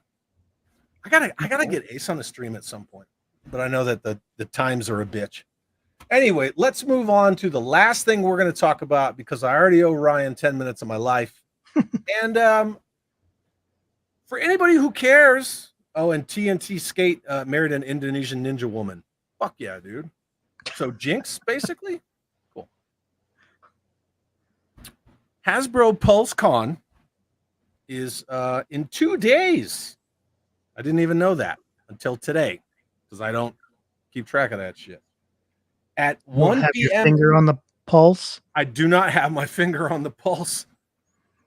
Speaker 1: I gotta get Ace on the stream at some point, but I know that the times are a bitch. Anyway, let's move on to the last thing we're going to talk about because I already owe Ryan 10 minutes of my life. And for anybody who cares, and TNT Skate married an Indonesian ninja woman. Fuck yeah, dude. So Jinx, basically? Cool. Hasbro PulseCon is in 2 days. I didn't even know that until today because I don't keep track of that shit. At 1
Speaker 2: have
Speaker 1: p.m.
Speaker 2: your finger on the pulse.
Speaker 1: I do not have my finger on the pulse.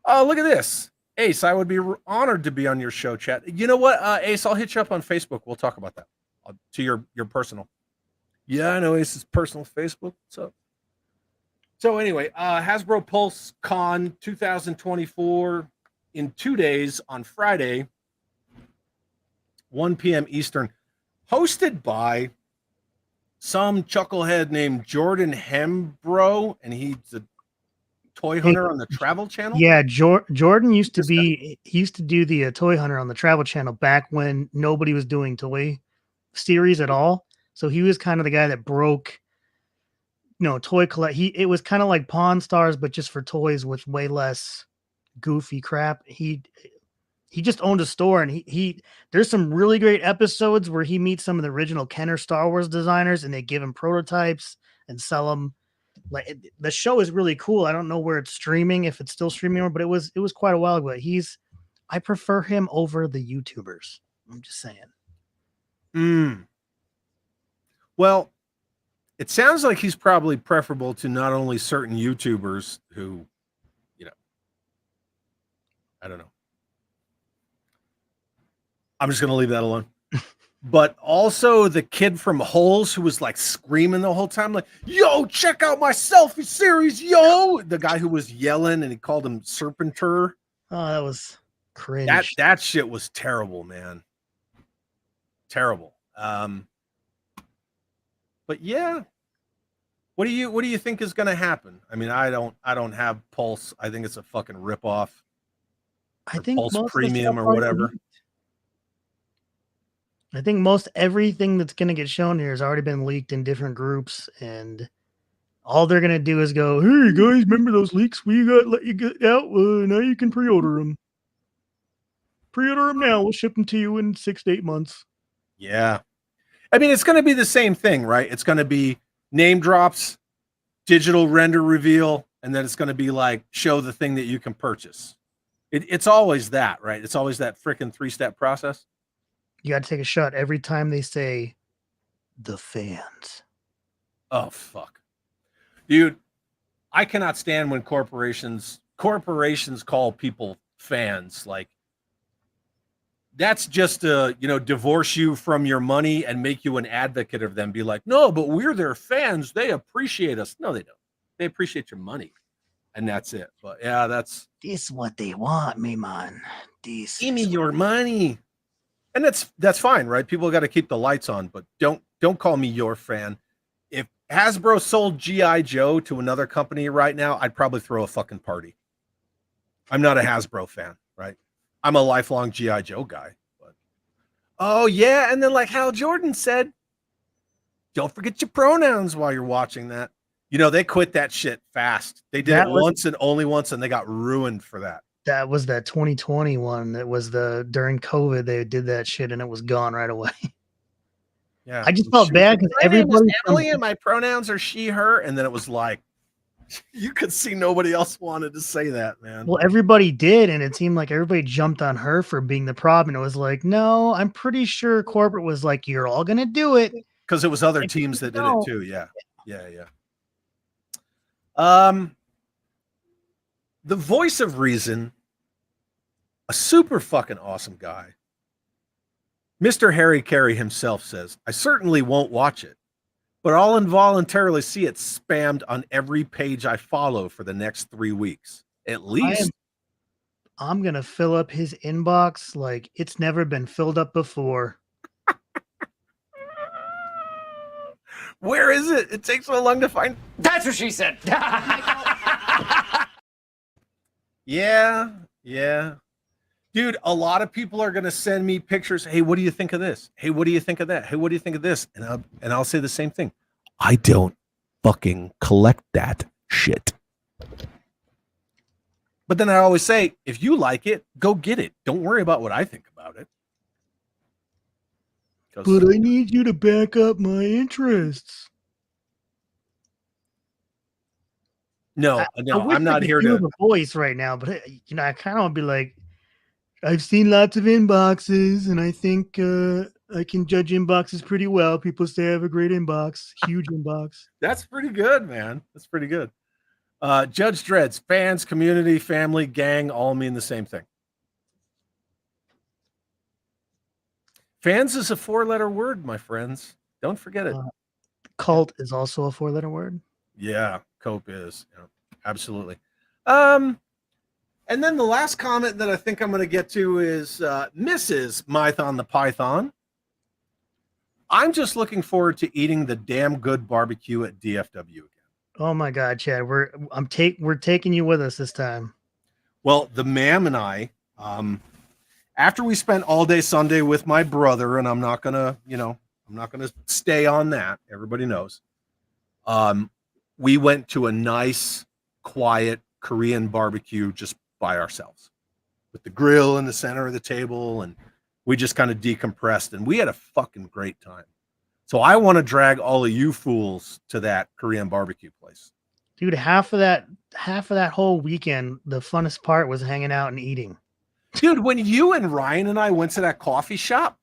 Speaker 1: Oh, look at this. Ace, I would be honored to be on your show, chat. You know what, Ace, I'll hit you up on Facebook. We'll talk about that to your personal. Yeah, I know Ace's personal Facebook. So anyway, Hasbro PulseCon 2024 in 2 days on Friday, 1 p.m. Eastern, hosted by some chucklehead named Jordan Hembro, and he's a toy hunter on the Travel Channel.
Speaker 2: Yeah, Jordan used to be. He used to do the toy hunter on the Travel Channel back when nobody was doing toy series at all. So he was kind of the guy that broke, toy collect. It was kind of like Pawn Stars, but just for toys with way less goofy crap. He just owned a store, and he there's some really great episodes where he meets some of the original Kenner Star Wars designers, and they give him prototypes and sell them. Like the show is really cool. I don't know where it's streaming, if it's still streaming, but it was quite a while ago. I prefer him over the YouTubers. I'm just saying.
Speaker 1: Well, it sounds like he's probably preferable to not only certain YouTubers who, I don't know. I'm just going to leave that alone. But also the kid from Holes who was like screaming the whole time, like, yo, check out my selfie series, yo. The guy who was yelling and he called him Serpentor.
Speaker 2: Oh, that was cringe.
Speaker 1: That shit was terrible, man. Terrible. But yeah. What do you think is going to happen? I mean, I don't have Pulse. I think it's a fucking ripoff.
Speaker 2: I think
Speaker 1: Pulse Premium or whatever.
Speaker 2: I think most everything that's going to get shown here has already been leaked in different groups, and all they're going to do is go, hey, guys, remember those leaks we let you get out? Now you can pre-order them. Pre-order them now. We'll ship them to you in 6 to 8 months.
Speaker 1: Yeah. I mean, it's going to be the same thing, right? It's going to be name drops, digital render reveal, and then it's going to be like, show the thing that you can purchase. It's always that, right? It's always that freaking 3-step process.
Speaker 2: You got to take a shot every time they say the fans.
Speaker 1: Oh, fuck. Dude, I cannot stand when corporations call people fans. Like, that's just to, divorce you from your money and make you an advocate of them. Be like, no, but we're their fans. They appreciate us. No, they don't. They appreciate your money. And that's it. But yeah, that's
Speaker 2: this what they want, me man. This
Speaker 1: give me your money. And that's fine, right? People got to keep the lights on, but don't call me your fan. If Hasbro sold G.I. Joe to another company right now, I'd probably throw a fucking party. I'm not a Hasbro fan, right? I'm a lifelong G.I. Joe guy. But oh yeah, and then like Hal Jordan said, don't forget your pronouns while you're watching that. They quit that shit fast. They did it once and only once, and they got ruined for that.
Speaker 2: That was that 2020 one. It was during COVID they did that shit and it was gone right away.
Speaker 1: Yeah,
Speaker 2: I just felt bad because everybody.
Speaker 1: Emily and my pronouns are she, her, and then it was like you could see nobody else wanted to say that, man.
Speaker 2: Well, everybody did, and it seemed like everybody jumped on her for being the problem. And it was like, no, I'm pretty sure corporate was like, you're all gonna do it
Speaker 1: because it was other teams that did it too. Yeah. The voice of reason, a super fucking awesome guy, Mr. Harry Carey himself says, I certainly won't watch it, but I'll involuntarily see it spammed on every page I follow for the next 3 weeks. At least.
Speaker 2: I'm going to fill up his inbox like it's never been filled up before.
Speaker 1: Where is it? It takes so long to find.
Speaker 4: That's what she said.
Speaker 1: Yeah. Dude, a lot of people are going to send me pictures. Hey, what do you think of this? Hey, what do you think of that? Hey, what do you think of this? And I'll say the same thing. I don't fucking collect that shit. But then I always say, if you like it, go get it. Don't worry about what I think about it.
Speaker 2: But I need you to back up my interests.
Speaker 1: No,
Speaker 2: I wish
Speaker 1: I'm not here
Speaker 2: do
Speaker 1: to.
Speaker 2: the voice right now, but I kind of want to be like, I've seen lots of inboxes, and I think I can judge inboxes pretty well. People say I have a great inbox, huge inbox.
Speaker 1: That's pretty good, man. That's pretty good. Judge Dreads, fans, community, family, gang, all mean the same thing. Fans is a 4-letter word, my friends. Don't forget it.
Speaker 2: Cult is also a 4-letter word.
Speaker 1: Yeah, cope is. Yeah, absolutely. And then the last comment that I think I'm going to get to is Mrs. Mython the Python. I'm just looking forward to eating the damn good barbecue at DFW again.
Speaker 2: Oh my God, Chad, we're taking you with us this time.
Speaker 1: Well, the ma'am and I, after we spent all day Sunday with my brother, and I'm not gonna stay on that. Everybody knows. We went to a nice, quiet Korean barbecue just by ourselves with the grill in the center of the table, and we just kind of decompressed, and we had a fucking great time. So I want to drag all of you fools to that Korean barbecue place.
Speaker 2: Dude, half of that whole weekend, the funnest part was hanging out and eating.
Speaker 1: Dude, when you and Ryan and I went to that coffee shop,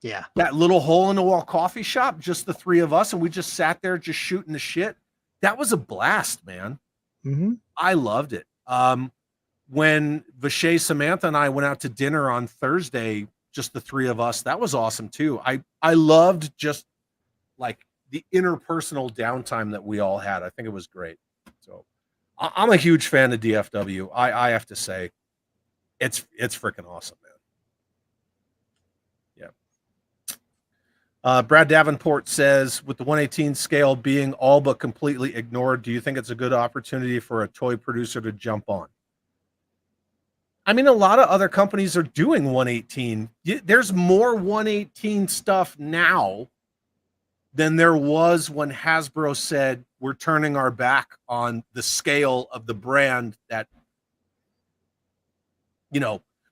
Speaker 2: yeah,
Speaker 1: that little hole in the wall coffee shop, just the three of us, and we just sat there just shooting the shit. That was a blast, man.
Speaker 2: Mm-hmm.
Speaker 1: I loved it. When Vishay, Samantha, and I went out to dinner on Thursday, just the three of us, that was awesome too. I loved just like the interpersonal downtime that we all had. I think it was great. So I'm a huge fan of DFW. I have to say, it's freaking awesome, man. Yeah. Brad Davenport says, with the 118 scale being all but completely ignored, do you think it's a good opportunity for a toy producer to jump on? I mean, a lot of other companies are doing 118. There's more 118 stuff now than there was when Hasbro said, we're turning our back on the scale of the brand that,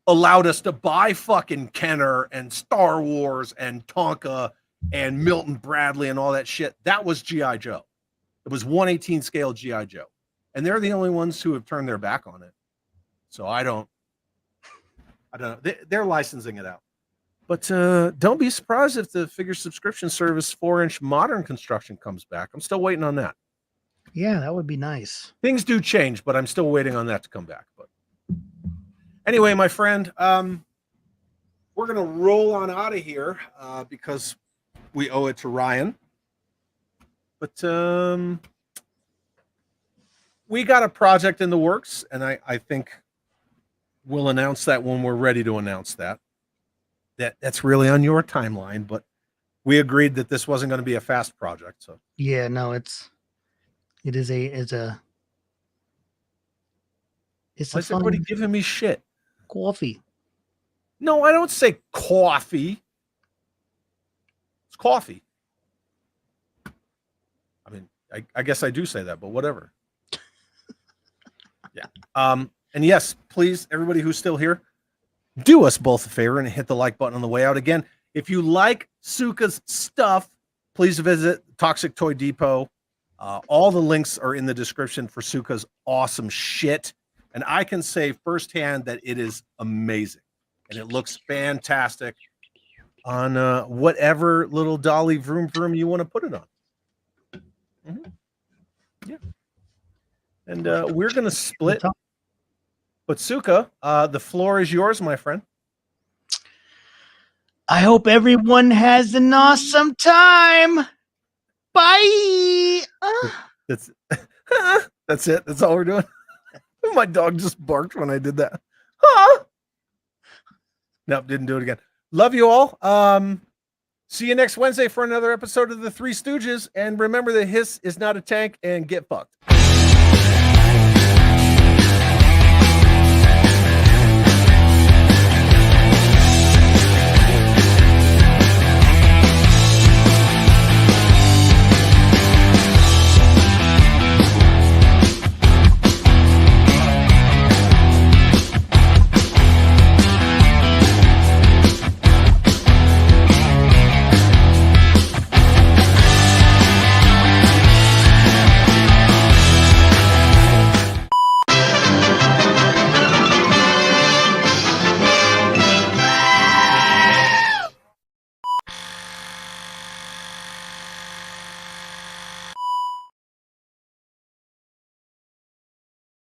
Speaker 1: allowed us to buy fucking Kenner and Star Wars and Tonka and Milton Bradley and all that shit. That was G.I. Joe. It was 118 scale G.I. Joe. And they're the only ones who have turned their back on it. So I don't know. They're licensing it out. But don't be surprised if the figure subscription service 4-inch modern construction comes back. I'm still waiting on that.
Speaker 2: Yeah, that would be nice.
Speaker 1: Things do change, but I'm still waiting on that to come back. But anyway, my friend, we're going to roll on out of here because we owe it to Ryan. But we got a project in the works, and I think we'll announce that when we're ready to announce that. That's really on your timeline, but we agreed that this wasn't going to be a fast project. So
Speaker 2: yeah, no, it's
Speaker 1: everybody giving me shit.
Speaker 2: Coffee.
Speaker 1: No, I don't say coffee. It's coffee. I mean, I guess I do say that, but whatever. Yeah. And yes, please, everybody who's still here, do us both a favor and hit the like button on the way out. Again, if you like Sookah's stuff, please visit Toxic Toy Depot. All the links are in the description for Sookah's awesome shit. And I can say firsthand that it is amazing. And it looks fantastic on whatever little dolly vroom vroom you want to put it on. Mm-hmm. Yeah. And we're going to split. But Sookah, the floor is yours, my friend.
Speaker 2: I hope everyone has an awesome time. Bye.
Speaker 1: That's it. That's all we're doing. My dog just barked when I did that. Huh? Nope, didn't do it again. Love you all. See you next Wednesday for another episode of the Three Stooges. And remember that H.I.S is not a tank, and get fucked.